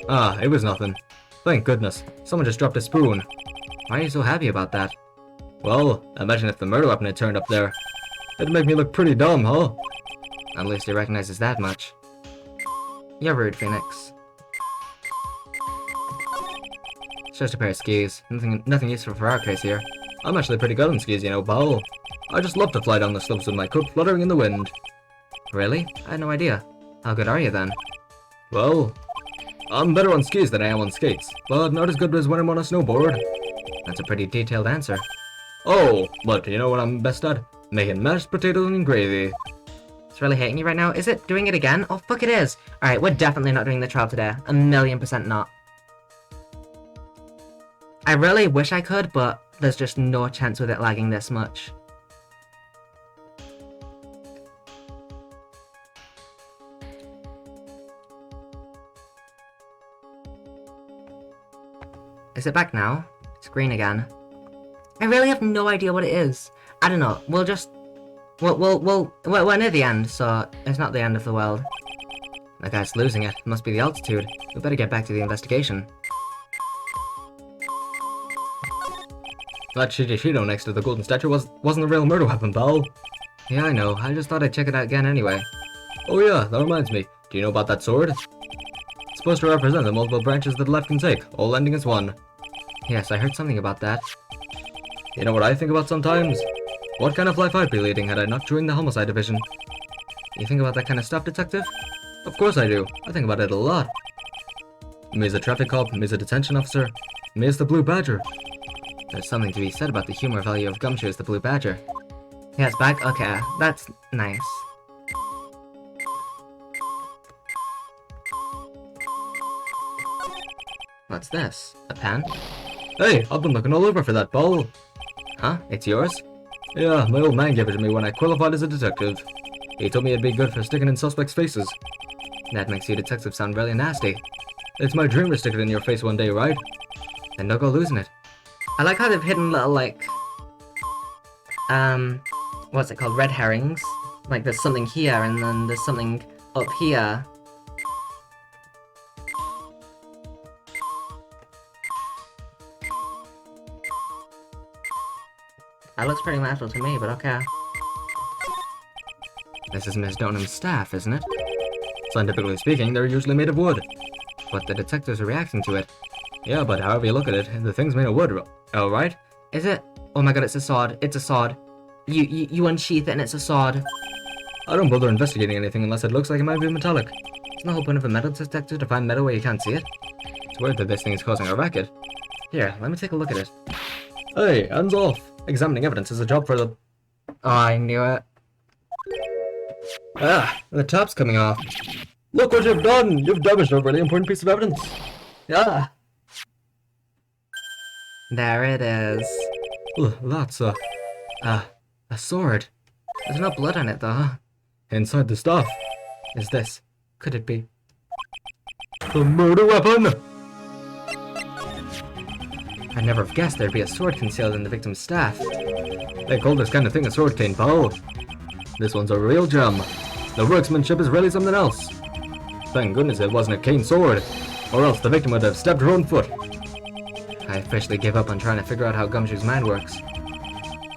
Ah, it was nothing. Thank goodness. Someone just dropped a spoon. Why are you so happy about that? Well, imagine if the murder weapon had turned up there. It'd make me look pretty dumb, huh? At least he recognizes that much. You're rude, Phoenix. It's just a pair of skis. Nothing useful for our case here. I'm actually pretty good on skis, you know, pal. I just love to fly down the slopes with my coat fluttering in the wind. Really? I had no idea. How good are you then? Well, I'm better on skis than I am on skates, but not as good as when I'm on a snowboard. That's a pretty detailed answer. Oh, but you know what I'm best at? Making mashed potatoes and gravy. It's really hating you right now. Is it doing it again? Oh, fuck it is. Alright, we're definitely not doing the trial today. 1,000,000% not. I really wish I could, but there's just no chance with it lagging this much. Is it back now? It's green again. I really have no idea what it is. I don't know. We're near the end, so it's not the end of the world. That guy's losing it. It must be the altitude. We better get back to the investigation. That Shido next to the golden statue wasn't a real murder weapon, pal. Yeah, I know. I just thought I'd check it out again anyway. Oh yeah, that reminds me. Do you know about that sword? It's supposed to represent the multiple branches that life can take, all ending as one. Yes, I heard something about that. You know what I think about sometimes? What kind of life I'd be leading had I not joined the homicide division. You think about that kind of stuff, detective? Of course I do. I think about it a lot. Me as a traffic cop, me as a detention officer, me as the Blue Badger. There's something to be said about the humor value of Gumshoe as the Blue Badger. Yeah, it's back? Okay, that's nice. What's this? A pen? Hey, I've been looking all over for that ball. Huh? It's yours? Yeah, my old man gave it to me when I qualified as a detective. He told me it'd be good for sticking in suspects' faces. That makes you detective sound really nasty. It's my dream to stick it in your face one day, right? Then don't go losing it. I like how they've hidden little, like... what's it called? Red herrings? Like, there's something here, and then there's something up here. That looks pretty metal to me, but okay. This is Miss Donham's staff, isn't it? Scientifically speaking, they're usually made of wood. But the detectives are reacting to it. Yeah, but however you look at it, the thing's made of wood, alright? Is it? Oh my god, it's a sword. It's a sword. You unsheath it and it's a sword. I don't bother investigating anything unless it looks like it might be metallic. Isn't the whole point of a metal detector to find metal where you can't see it? It's weird that this thing is causing a racket. Here, let me take a look at it. Hey, hands off! Examining evidence is a job for the... Oh, I knew it. Ah, the top's coming off. Look what you've done! You've damaged a really important piece of evidence. Ah! There it is. That's a sword. There's no blood on it though. Inside the stuff. Is this? Could it be? The murder weapon! I'd never have guessed there'd be a sword concealed in the victim's staff. They call this kind of thing a sword cane, pal. This one's a real gem. The workmanship is really something else. Thank goodness it wasn't a cane sword, or else the victim would have stabbed her own foot. I officially give up on trying to figure out how Gumshoe's mind works.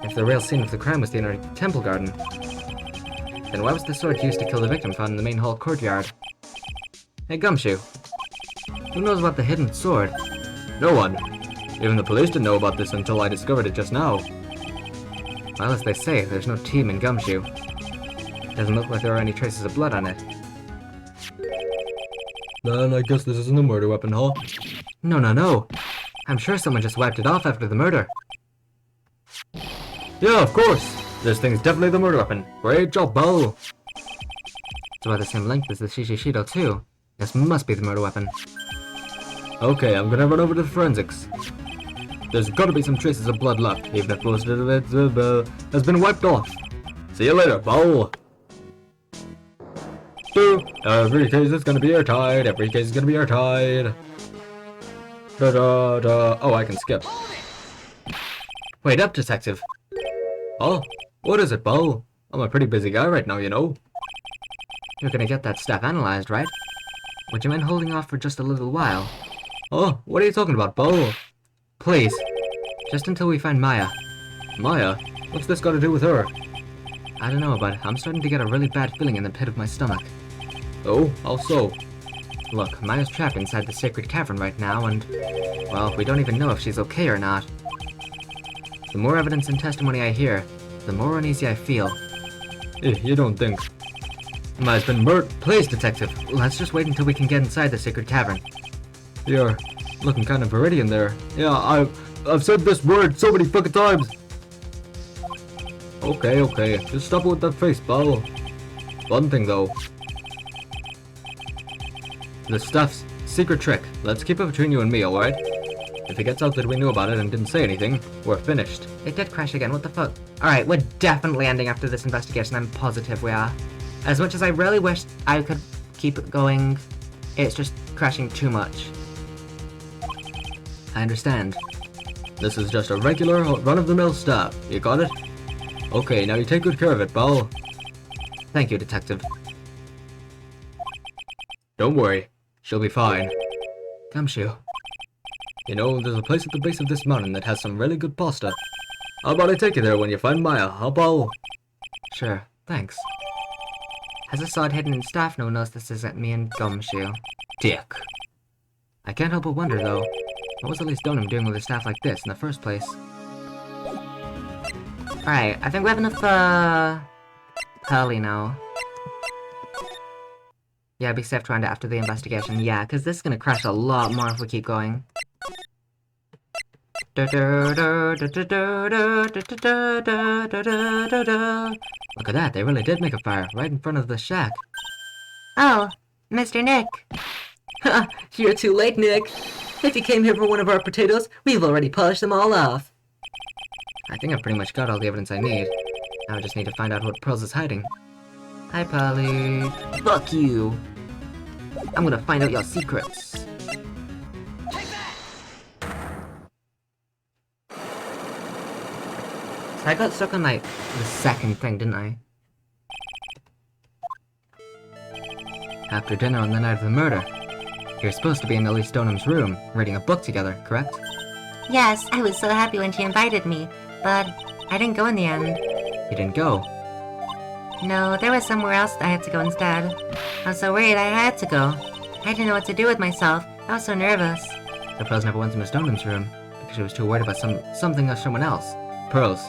If the real scene of the crime was the inner temple garden, then why was the sword used to kill the victim found in the main hall courtyard? Hey Gumshoe, who knows about the hidden sword? No one. Even the police didn't know about this until I discovered it just now. Well, as they say, there's no team in Gumshoe. Doesn't look like there are any traces of blood on it. Then I guess this isn't a murder weapon, huh? No. I'm sure someone just wiped it off after the murder. Yeah, of course. This thing's definitely the murder weapon. Great job, Bo. It's about the same length as the Shishishido too. This must be the murder weapon. Okay, I'm gonna run over to the forensics. There's gotta be some traces of blood left, even if most of it has been wiped off. See you later, Bo. Boo! Every case is gonna be airtight. Every case is gonna be airtight. Da-da-da. Oh, I can skip. Wait up, detective. Oh, what is it, Bo? I'm a pretty busy guy right now, you know. You're gonna get that stuff analyzed, right? Would you mind holding off for just a little while? Oh, what are you talking about, Bo? Please. Just until we find Maya. Maya? What's this got to do with her? I don't know, but I'm starting to get a really bad feeling in the pit of my stomach. Oh, how so? Look, Maya's trapped inside the sacred cavern right now, and, well, we don't even know if she's okay or not. The more evidence and testimony I hear, the more uneasy I feel. You don't think? Maya's been murdered? Please, detective, let's just wait until we can get inside the sacred cavern. You're looking kind of viridian there. Yeah, I've said this word so many fucking times. Okay. Just stop it with that face, pal. One thing, though. The stuff's secret trick. Let's keep it between you and me, alright? If it gets out that we knew about it and didn't say anything, we're finished. It did crash again, what the fuck? Alright, we're definitely ending after this investigation, I'm positive we are. As much as I really wish I could keep it going, it's just crashing too much. I understand. This is just a regular run-of-the-mill stuff. You got it? Okay, now you take good care of it, pal. Thank you, detective. Don't worry. She'll be fine. Gumshoe. You know, there's a place at the base of this mountain that has some really good pasta. How about I take you there when you find Maya, huh, pal? Sure, thanks. Has a sword hidden in staff no one knows this isn't me and Gumshoe? Dick. I can't help but wonder, though. What was Elise Donham doing with a staff like this in the first place? Alright, I think we have enough, Pearly now. Yeah, be safe trying to after the investigation. Yeah, because this is gonna crash a lot more if we keep going. Look at that, they really did make a fire right in front of the shack. Oh, Mr. Nick. You're too late, Nick. If you came here for one of our potatoes, we've already polished them all off. I think I've pretty much got all the evidence I need. Now I just need to find out what Pearls is hiding. Hi, Polly. Fuck you. I'm gonna find out your secrets. So I got stuck on, like, the second thing, didn't I? After dinner on the night of the murder, you're supposed to be in Elise Donham's room, reading a book together, correct? Yes, I was so happy when she invited me, but I didn't go in the end. You didn't go. No, there was somewhere else I had to go instead. I was so worried I had to go. I didn't know what to do with myself. I was so nervous. So Pearls never went to Miss Dunham's room because she was too worried about something or someone else. Pearls.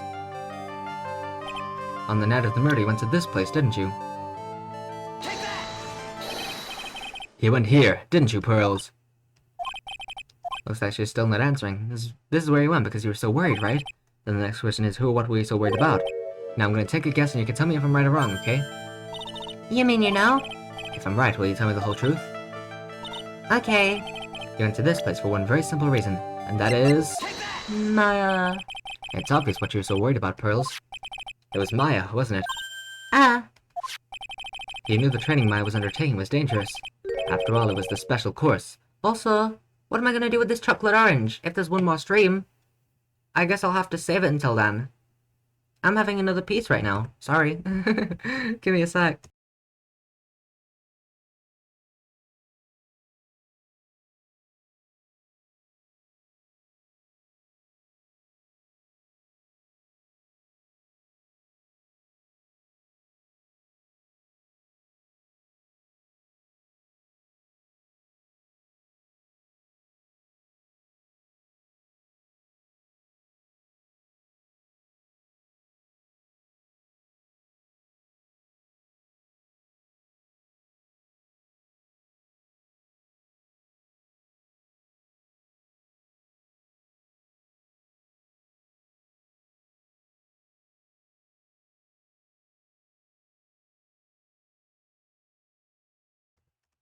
On the night of the murder, you went to this place, didn't you? You went here, didn't you, Pearls? Looks like she's still not answering. This is where you went because you were so worried, right? Then the next question is, who or what were you so worried about? Now I'm gonna take a guess and you can tell me if I'm right or wrong, okay? You mean you know? If I'm right, will you tell me the whole truth? Okay. You went to this place for one very simple reason, and that is... Maya. It's obvious what you were so worried about, Pearls. It was Maya, wasn't it? Ah. You knew the training Maya was undertaking was dangerous. After all, it was the special course. Also, what am I gonna do with this chocolate orange if there's one more stream? I guess I'll have to save it until then. I'm having another piece right now. Sorry. Give me a sec.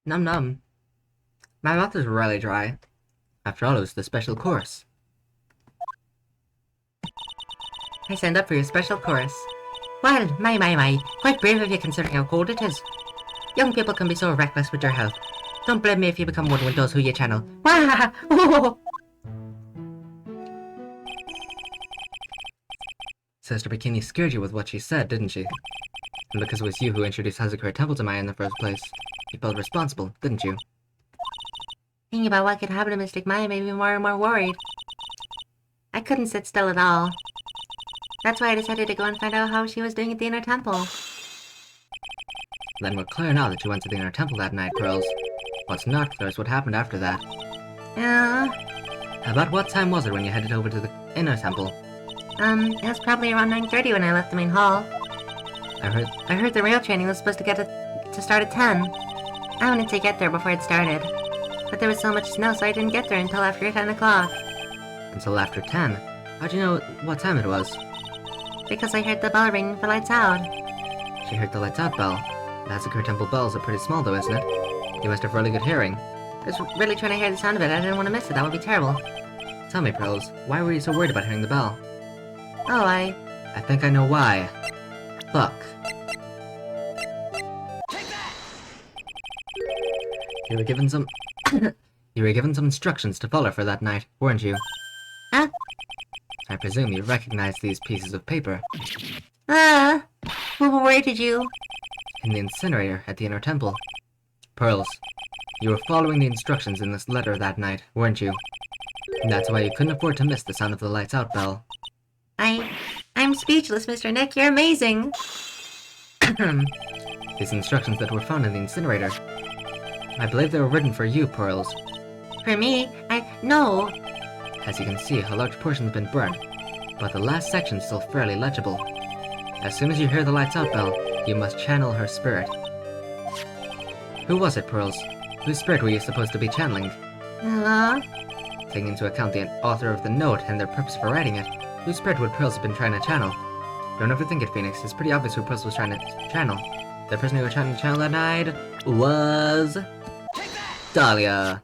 Num num. My mouth is really dry. After all, it was the special course. I signed up for your special course. Well, my. Quite brave of you considering how cold it is. Young people can be so reckless with their health. Don't blame me if you become one with those who you channel. Wah! Sister Bikini scared you with what she said, didn't she? And because it was you who introduced Hazakura Temple to Maya in the first place, you felt responsible, didn't you? Thinking about what could happen to Mystic Maya made me more and more worried. I couldn't sit still at all. That's why I decided to go and find out how she was doing at the Inner Temple. Then we're clear now that you went to the Inner Temple that night, Pearls. What's not clear is what happened after that. About what time was it when you headed over to the Inner Temple? It was probably around 9:30 when I left the main hall. I heard the rail training was supposed to start at 10. I wanted to get there before it started. But there was so much snow, so I didn't get there until after 10 o'clock. Until after 10? How'd you know what time it was? Because I heard the bell ring for lights out. She heard the lights out bell. The Hazakura Temple bells are pretty small though, isn't it? You must have really good hearing. I was really trying to hear the sound of it. I didn't want to miss it. That would be terrible. Tell me, Pearls, why were you so worried about hearing the bell? Oh, I think I know why. Look. You were given some... you were given some instructions to follow for that night, weren't you? Huh? I presume you recognize these pieces of paper. Well, where did you? In the incinerator at the Inner Temple. Pearls, you were following the instructions in this letter that night, weren't you? And that's why you couldn't afford to miss the sound of the lights out bell. I'm speechless, Mr. Nick. You're amazing. These instructions that were found in the incinerator. I believe they were written for you, Pearls. For me? No. As you can see, a large portion has been burnt, but the last section is still fairly legible. As soon as you hear the lights out bell, you must channel her spirit. Who was it, Pearls? Whose spirit were you supposed to be channeling? Taking into account the author of the note and their purpose for writing it, whose spirit would Pearls have been trying to channel? Don't overthink it, Phoenix. It's pretty obvious who Pearls was trying to channel. The person who was trying to channel that night was... Dahlia.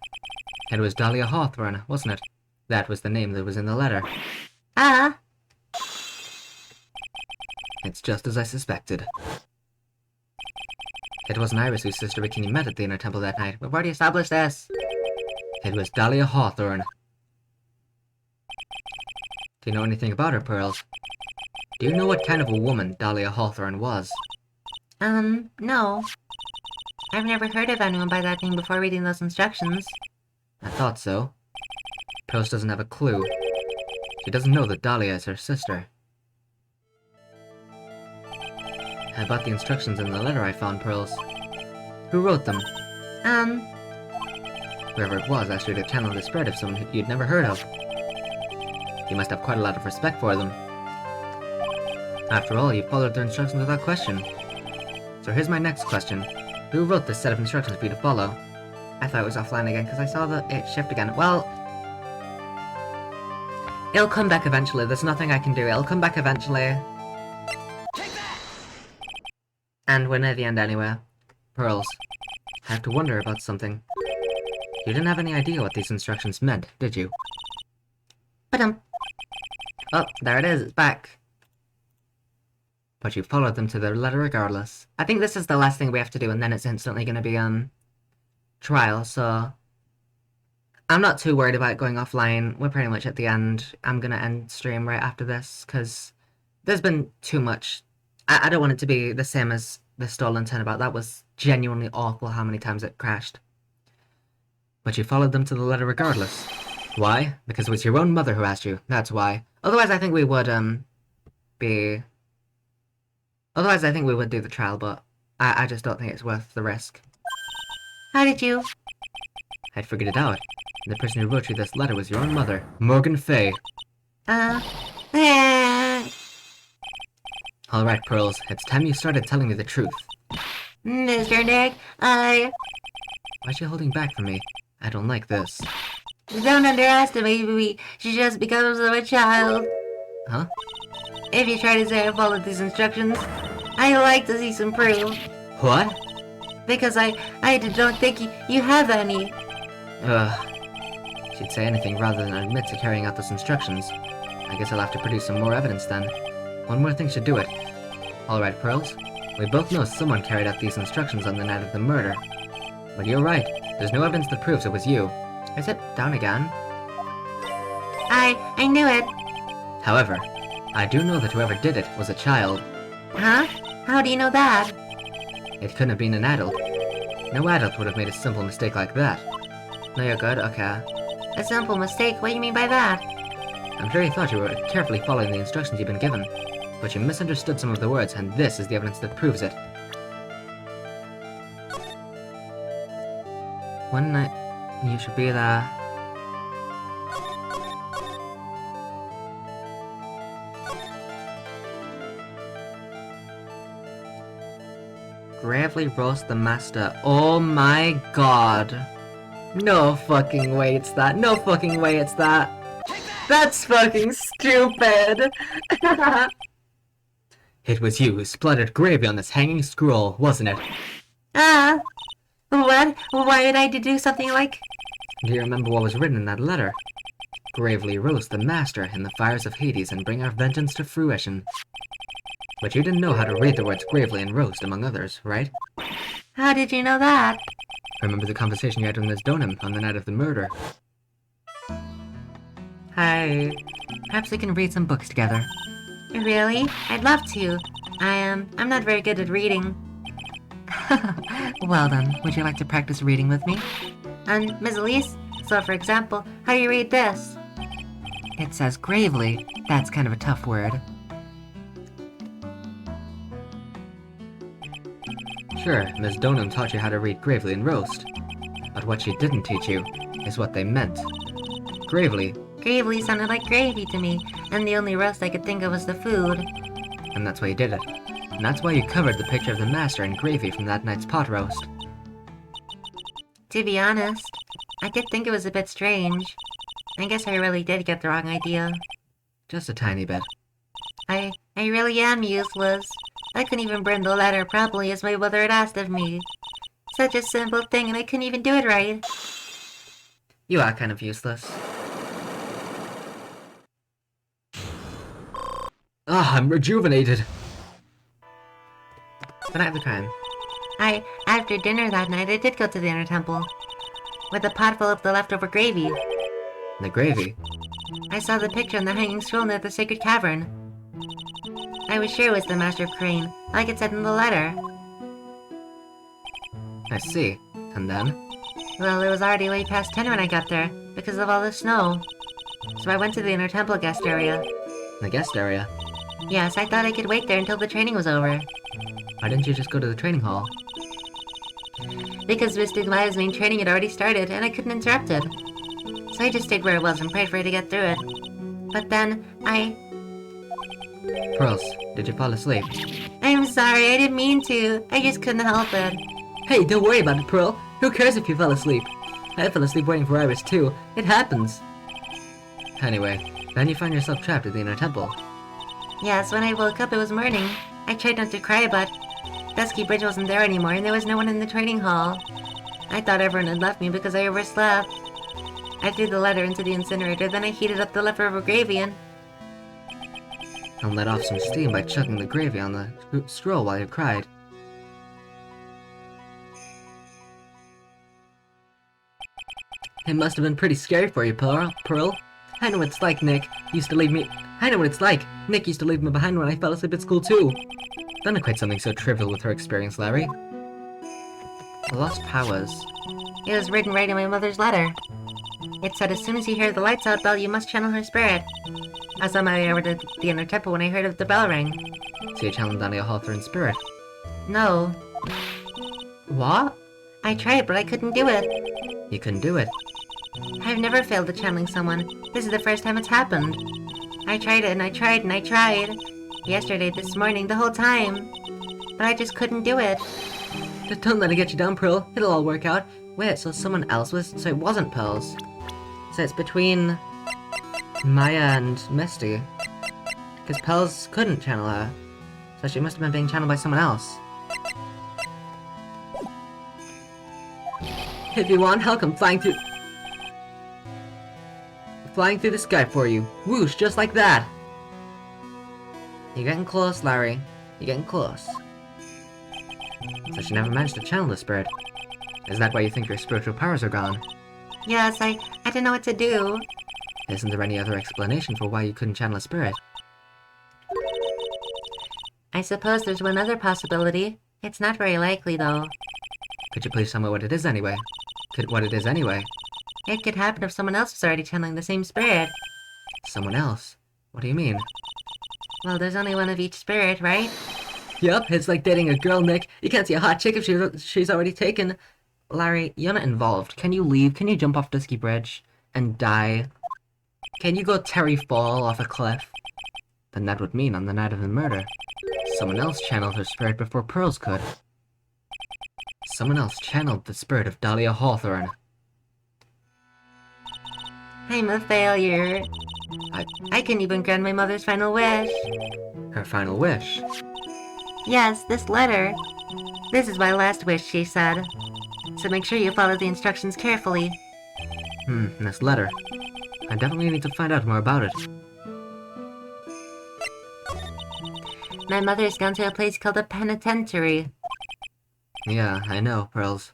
It was Dahlia Hawthorne, wasn't it? That was the name that was in the letter. It's just as I suspected. It wasn't Iris whose sister Bikini met at the Inner Temple that night. We've already established this. It was Dahlia Hawthorne. Do you know anything about her, Pearls? Do you know what kind of a woman Dahlia Hawthorne was? No. I've never heard of anyone by that name before reading those instructions. I thought so. Pearls doesn't have a clue. She doesn't know that Dahlia is her sister. About the instructions in the letter I found, Pearls. Who wrote them? Whoever it was asked you to channel the spirit of someone you'd never heard of. You must have quite a lot of respect for them. After all, you followed their instructions without question. So here's my next question. Who wrote this set of instructions for you to follow? I thought it was offline again because I saw it shift again. Well, it'll come back eventually. There's nothing I can do. It'll come back eventually. And we're near the end anyway. Pearls, I have to wonder about something. You didn't have any idea what these instructions meant, did you? But oh, there it is. It's back. But you followed them to their letter regardless. I think this is the last thing we have to do, and then it's instantly going to be trial. So I'm not too worried about going offline. We're pretty much at the end. I'm gonna end stream right after this because there's been too much. I don't want it to be the same as the stolen turnabout. That was genuinely awful how many times it crashed. But you followed them to the letter regardless. Why? Because it was your own mother who asked you, that's why. Otherwise, I think we would Otherwise, I think we would do the trial, but I just don't think it's worth the risk. How did you? I'd figured it out. The person who wrote you this letter was your own mother, Morgan Fay. Alright, Pearls, it's time you started telling me the truth. Mr. Nick, Why'd you holding back from me? I don't like this. don't underestimate me. She just becomes of a child. Huh? If you try to say I followed these instructions, I like to see some proof. What? Because I don't think you have any. She'd say anything rather than admit to carrying out those instructions. I guess I'll have to produce some more evidence then. One more thing should do it. Alright, Pearls. We both know someone carried out these instructions on the night of the murder. But you're right. There's no evidence that proves it was you. Is it down again? I knew it. However, I do know that whoever did it was a child. Huh? How do you know that? It couldn't have been an adult. No adult would have made a simple mistake like that. No, you're good? Okay. A simple mistake? What do you mean by that? I'm sure you thought you were carefully following the instructions you've been given, but you misunderstood some of the words, and this is the evidence that proves it. One night, you should be there. Gravely roast the master. Oh my god. No fucking way it's that. No fucking way it's that. That's fucking stupid. It was you who splattered gravy on this hanging scroll, wasn't it? What? Why would I do something like... Do you remember what was written in that letter? Gravely roast the master in the fires of Hades and bring our vengeance to fruition. But you didn't know how to read the words gravely and roast, among others, right? How did you know that? Remember the conversation you had with Ms. Donham on the night of the murder? Hi. Perhaps we can read some books together. Really? I'd love to. I'm not very good at reading. Well then, would you like to practice reading with me? And Miss Elise, so for example, how do you read this? It says gravely. That's kind of a tough word. Sure, Ms. Donham taught you how to read gravely and roast. But what she didn't teach you is what they meant. Gravely, Gravely sounded like gravy to me, and the only roast I could think of was the food. and that's why you did it. And that's why you covered the picture of the master in gravy from that night's pot roast. To be honest, I did think it was a bit strange. I guess I really did get the wrong idea. Just a tiny bit. I really am useless. I couldn't even burn the letter properly as my mother had asked of me. Such a simple thing, and I couldn't even do it right. You are kind of useless. Ah, I'm rejuvenated. Good night of the crime. After dinner that night, I did go to the inner temple. With a pot full of the leftover gravy. The gravy? I saw the picture on the hanging scroll near the sacred cavern. I was sure it was the Master of Crane, like it said in the letter. I see. And then? Well, it was already way past 10 when I got there, because of all the snow. So I went to the inner temple guest area. The guest area? Yes, I thought I could wait there until the training was over. Why didn't you just go to the training hall? Because Mystic Maya's main training had already started, and I couldn't interrupt it. So I just stayed where I was and prayed for her to get through it. But then, Pearls, did you fall asleep? I'm sorry, I didn't mean to. I just couldn't help it. Hey, don't worry about it, Pearl. Who cares if you fell asleep? I fell asleep waiting for Iris too. It happens. Anyway, then you find yourself trapped at the inner temple. Yes, when I woke up, it was morning. I tried not to cry, but Dusky Bridge wasn't there anymore, and there was no one in the training hall. I thought everyone had left me because I overslept. I threw the letter into the incinerator, then I heated up the leftover gravy and let off some steam by chucking the gravy on the scroll while you cried. It must have been pretty scary for you, Pearl. I know what it's like, Nick. I know what it's like. Nick used to leave me behind when I fell asleep at school too. Don't equate something so trivial with her experience, Larry. Lost powers. it was written right in my mother's letter. It said, as soon as you hear the lights out bell, you must channel her spirit. I was on my way over to the inner temple when I heard of the bell ring. So you channeled Daniel Hawthorne's spirit. No, What? I tried, but I couldn't do it. You couldn't do it. I've never failed at channeling someone. This is the first time it's happened. I tried it, and I tried, and I tried. Yesterday, this morning, the whole time. But I just couldn't do it. Just don't let it get you down, Pearl. It'll all work out. Wait, so someone else was... So it wasn't Pearls. So it's between Maya and Misty. Because Pearls couldn't channel her. So she must have been being channeled by someone else. If you want, I'll come flying through the sky for you. Whoosh, just like that. You're getting close, Larry. You're getting close. So she never managed to channel the spirit. Is that why you think your spiritual powers are gone? Yes, I didn't know what to do. Isn't there any other explanation for why you couldn't channel a spirit? I suppose there's one other possibility. It's not very likely, though. Could you please tell me what it is anyway? What it is anyway? It could happen if someone else was already channeling the same spirit. Someone else? What do you mean? Well, there's only one of each spirit, right? Yup, it's like dating a girl, Nick. You can't see a hot chick if she's already taken. Larry, you're not involved. Can you leave? Can you jump off Dusky Bridge and die? Can you go Terry fall off a cliff? Then that would mean on the night of the murder, someone else channeled her spirit before Pearls could. Someone else channeled the spirit of Dahlia Hawthorne. I'm a failure. I couldn't even grant my mother's final wish. Her final wish. Yes, this letter. This is my last wish, she said. So make sure you follow the instructions carefully. This letter. I definitely need to find out more about it. My mother's gone to a place called a penitentiary. Yeah, I know, Pearls.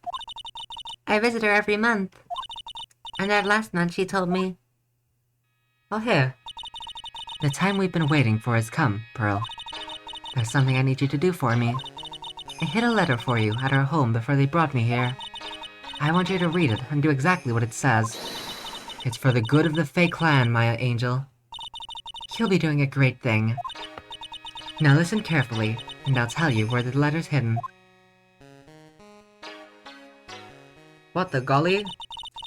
I visit her every month. And that last month she told me, Oh, here. The time we've been waiting for has come, Pearl. There's something I need you to do for me. I hid a letter for you at our home before they brought me here. I want you to read it and do exactly what it says. It's for the good of the Fae clan, Maya Angel. You'll be doing a great thing. Now listen carefully, and I'll tell you where the letter's hidden. What the golly?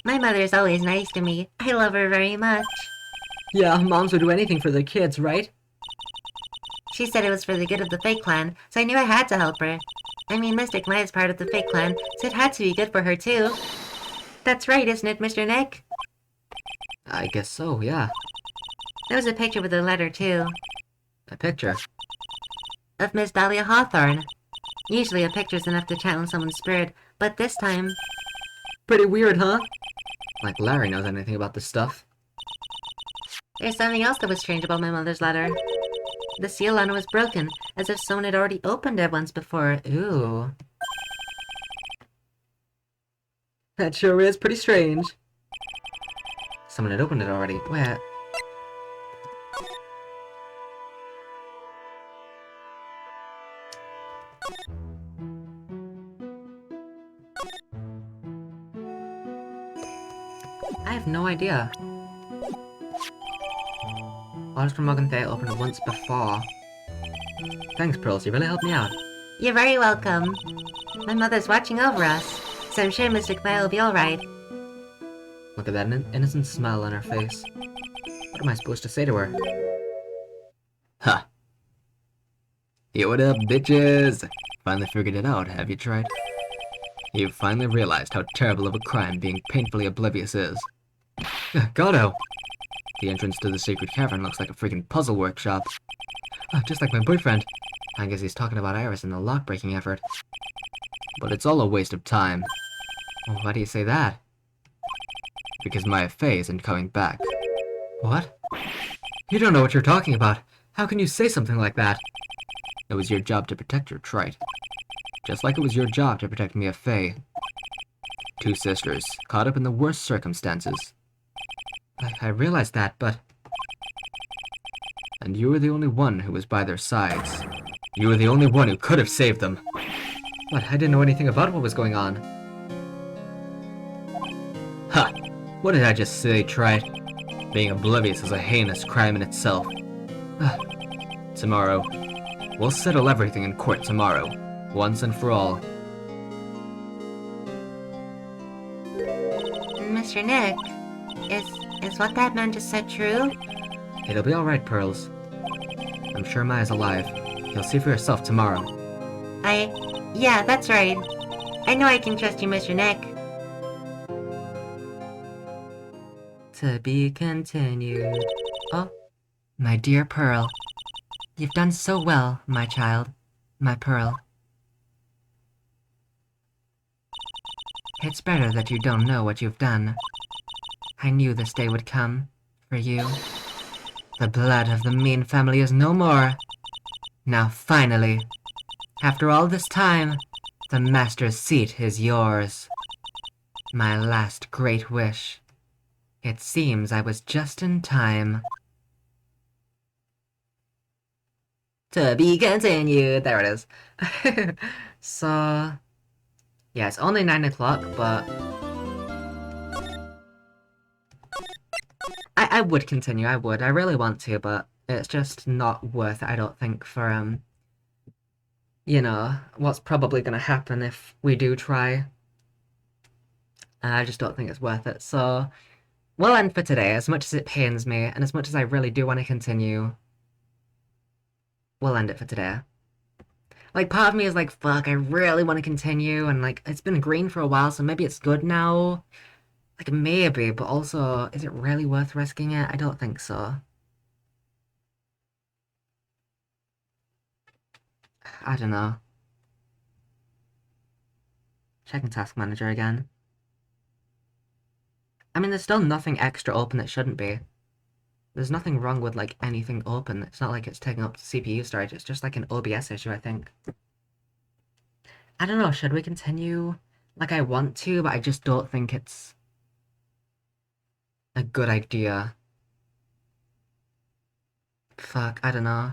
my mother's always nice to me. I love her very much. Yeah, moms would do anything for their kids, right? She said it was for the good of the Fae clan, so I knew I had to help her. I mean, Mystic Maya's part of the Fae clan, so it had to be good for her too. That's right, isn't it, Mr. Nick? I guess so, yeah. There was a picture with a letter too. A picture. Of Miss Dahlia Hawthorne. Usually a picture's enough to channel someone's spirit, but this time... Pretty weird, huh? Like Larry knows anything about this stuff. There's something else that was strange about my mother's letter. The seal on it was broken, as if someone had already opened it once before. Ooh. That sure is pretty strange. Someone had opened it already. Where? I have no idea. Letters from Morgan Faye opened it once before. Thanks, Pearls, you really helped me out. You're very welcome. My mother's watching over us, so I'm sure Mr. Kmei will be alright. Look at that innocent smile on her face. What am I supposed to say to her? Huh. Yo, what up, bitches? Finally figured it out, have you tried? You've finally realized how terrible of a crime being painfully oblivious is. Godo! The entrance to the secret cavern looks like a freaking puzzle workshop. Oh, just like my boyfriend. I guess he's talking about Iris and the lock-breaking effort. But it's all a waste of time, Well, why do you say that? because my Faye isn't coming back. What? You don't know what you're talking about. How can you say something like that? It was your job to protect her, Trite. Just like it was your job to protect Mia Faye. Two sisters, caught up in the worst circumstances. I realize that, but... And you were the only one who was by their sides. You were the only one who could have saved them. What? I didn't know anything about what was going on. Ha! What did I just say, Trite? Being oblivious is a heinous crime in itself. Tomorrow. We'll settle everything in court tomorrow. Once and for all. Mr. Nick, is what that man just said true? It'll be alright, Pearls. I'm sure Maya's alive. You'll see for yourself tomorrow. Yeah, that's right. I know I can trust you, Mr. Nick. To be continued. Oh, my dear Pearl. You've done so well, my child. My Pearl. It's better that you don't know what you've done. I knew this day would come. For you. The blood of the Mean family is no more. Now finally, after all this time, the Master's seat is yours. My last great wish. It seems I was just in time. To be continued. There it is. So... yeah, it's only 9 o'clock, but... I would continue, I would. I really want to, but it's just not worth it, I don't think, for, you know, what's probably gonna happen if we do try. I just don't think it's worth it, so... we'll end for today, as much as it pains me, and as much as I really do want to continue. We'll end it for today. Like, part of me is like, fuck, I really want to continue, and like, it's been green for a while, so maybe it's good now. Like, maybe, but also, is it really worth risking it? I don't think so. I don't know. Checking Task Manager again. I mean, there's still nothing extra open that shouldn't be. There's nothing wrong with, like, anything open. It's not like it's taking up CPU storage. It's just, like, an OBS issue, I think. I don't know. Should we continue? Like, I want to, but I just don't think it's a good idea. Fuck, I don't know.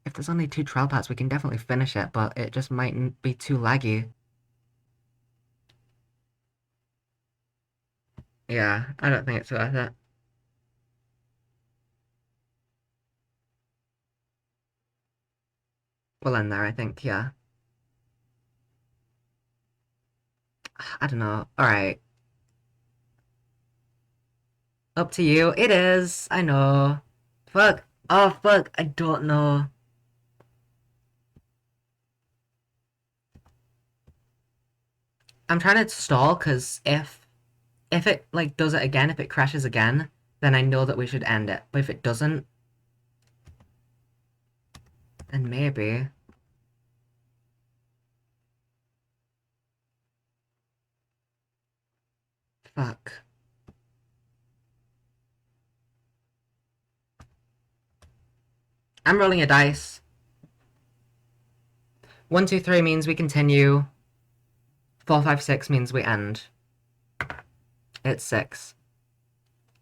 If there's only 2 trial packs, we can definitely finish it, but it just mightn't be too laggy. Yeah, I don't think it's worth it. We'll end there, I think, yeah. I don't know. Alright. Up to you. It is. I know. Fuck. Oh, fuck. I don't know. I'm trying to stall, because if it, like, does it again, if it crashes again, then I know that we should end it. But if it doesn't, then maybe. Fuck. I'm rolling a dice. 1, 2, 3 means we continue. 4, 5, 6 means we end. It's 6.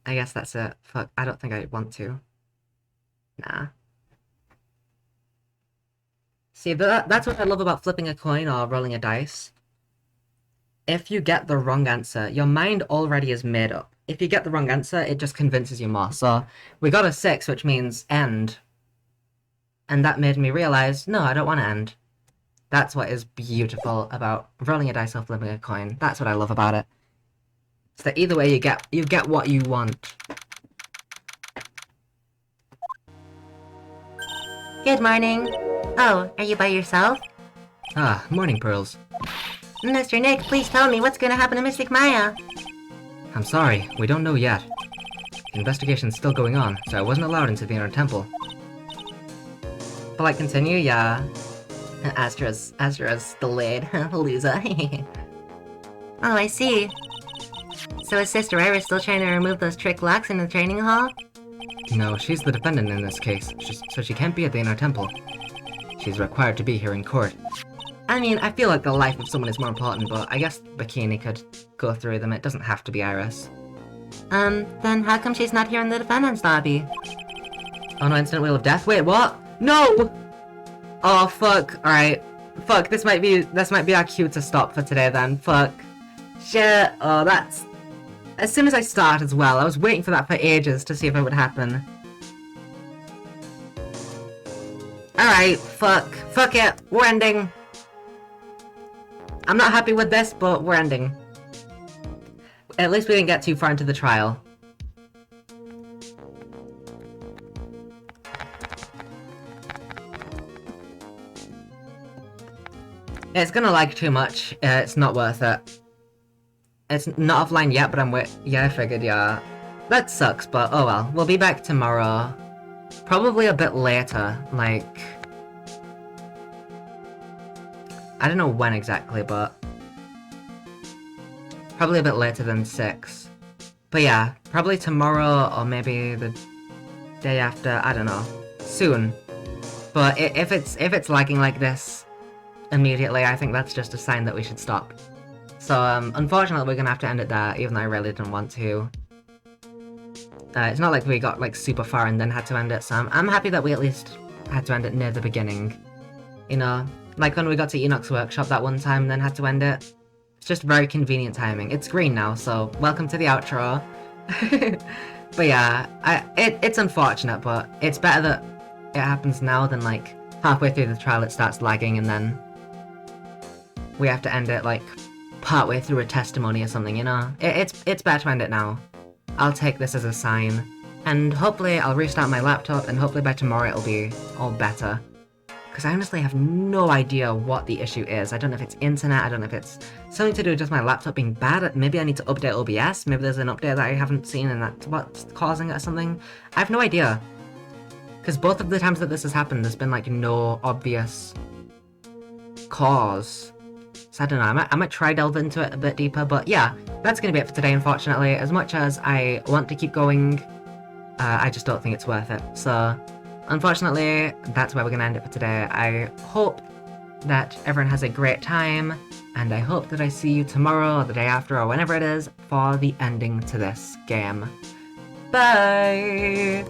I guess that's it. Fuck, I don't think I want to. Nah. See, that's what I love about flipping a coin or rolling a dice. If you get the wrong answer, your mind already is made up. If you get the wrong answer, it just convinces you more. So, we got a 6, which means end. And that made me realize, no, I don't want to end. That's what is beautiful about rolling a dice or flipping a coin. That's what I love about it. So that either way you get what you want. Good morning. Oh, are you by yourself? Ah, morning, Pearls. Mr. Nick, please tell me what's gonna happen to Mystic Maya. I'm sorry, we don't know yet. The investigation's still going on, so I wasn't allowed into the inner temple. But like continue, yeah. Astra's delayed. Loser. Oh, I see. So is Sister Iris still trying to remove those trick locks in the training hall? No, she's the defendant in this case, so she can't be at the inner temple. She's required to be here in court. I mean, I feel like the life of someone is more important, but I guess Bikini could go through them. It doesn't have to be Iris. Then how come she's not here in the defendant's lobby? Oh no, instant wheel of death. Wait, what? No! Oh fuck. Alright. Fuck, this might be our cue to stop for today then. Fuck. Shit. Oh, that's... As soon as I start as well, I was waiting for that for ages to see if it would happen. Alright, fuck. Fuck it. We're ending. I'm not happy with this, but we're ending. At least we didn't get too far into the trial. It's gonna lag too much. It's not worth it. It's not offline yet, but yeah, I figured, yeah. That sucks, but oh well. We'll be back tomorrow. Probably a bit later, like... I don't know when exactly, but... Probably a bit later than 6. But yeah, probably tomorrow, or maybe the day after, I don't know. Soon. But if it's lagging like this immediately, I think that's just a sign that we should stop. So, unfortunately we're gonna have to end it there, even though I really didn't want to. It's not like we got, like, super far and then had to end it, so I'm happy that we at least had to end it near the beginning. You know? Like when we got to Enoch's workshop that one time and then had to end it. It's just very convenient timing. It's green now, so welcome to the outro. But yeah, it's unfortunate, but it's better that it happens now than, like, halfway through the trial it starts lagging and then we have to end it, like, partway through a testimony or something, you know? It's better to end it now. I'll take this as a sign. And hopefully I'll restart my laptop and hopefully by tomorrow it'll be all better. Because I honestly have no idea what the issue is. I don't know if it's internet, I don't know if it's something to do with just my laptop being bad. Maybe I need to update OBS, maybe there's an update that I haven't seen and that's what's causing it or something. I have no idea. Because both of the times that this has happened, there's been, like, no obvious cause. So I don't know, I might try delve into it a bit deeper, but yeah, that's gonna be it for today, unfortunately. As much as I want to keep going, I just don't think it's worth it. So, unfortunately, that's where we're gonna end it for today. I hope that everyone has a great time, and I hope that I see you tomorrow, or the day after, or whenever it is, for the ending to this game. Bye!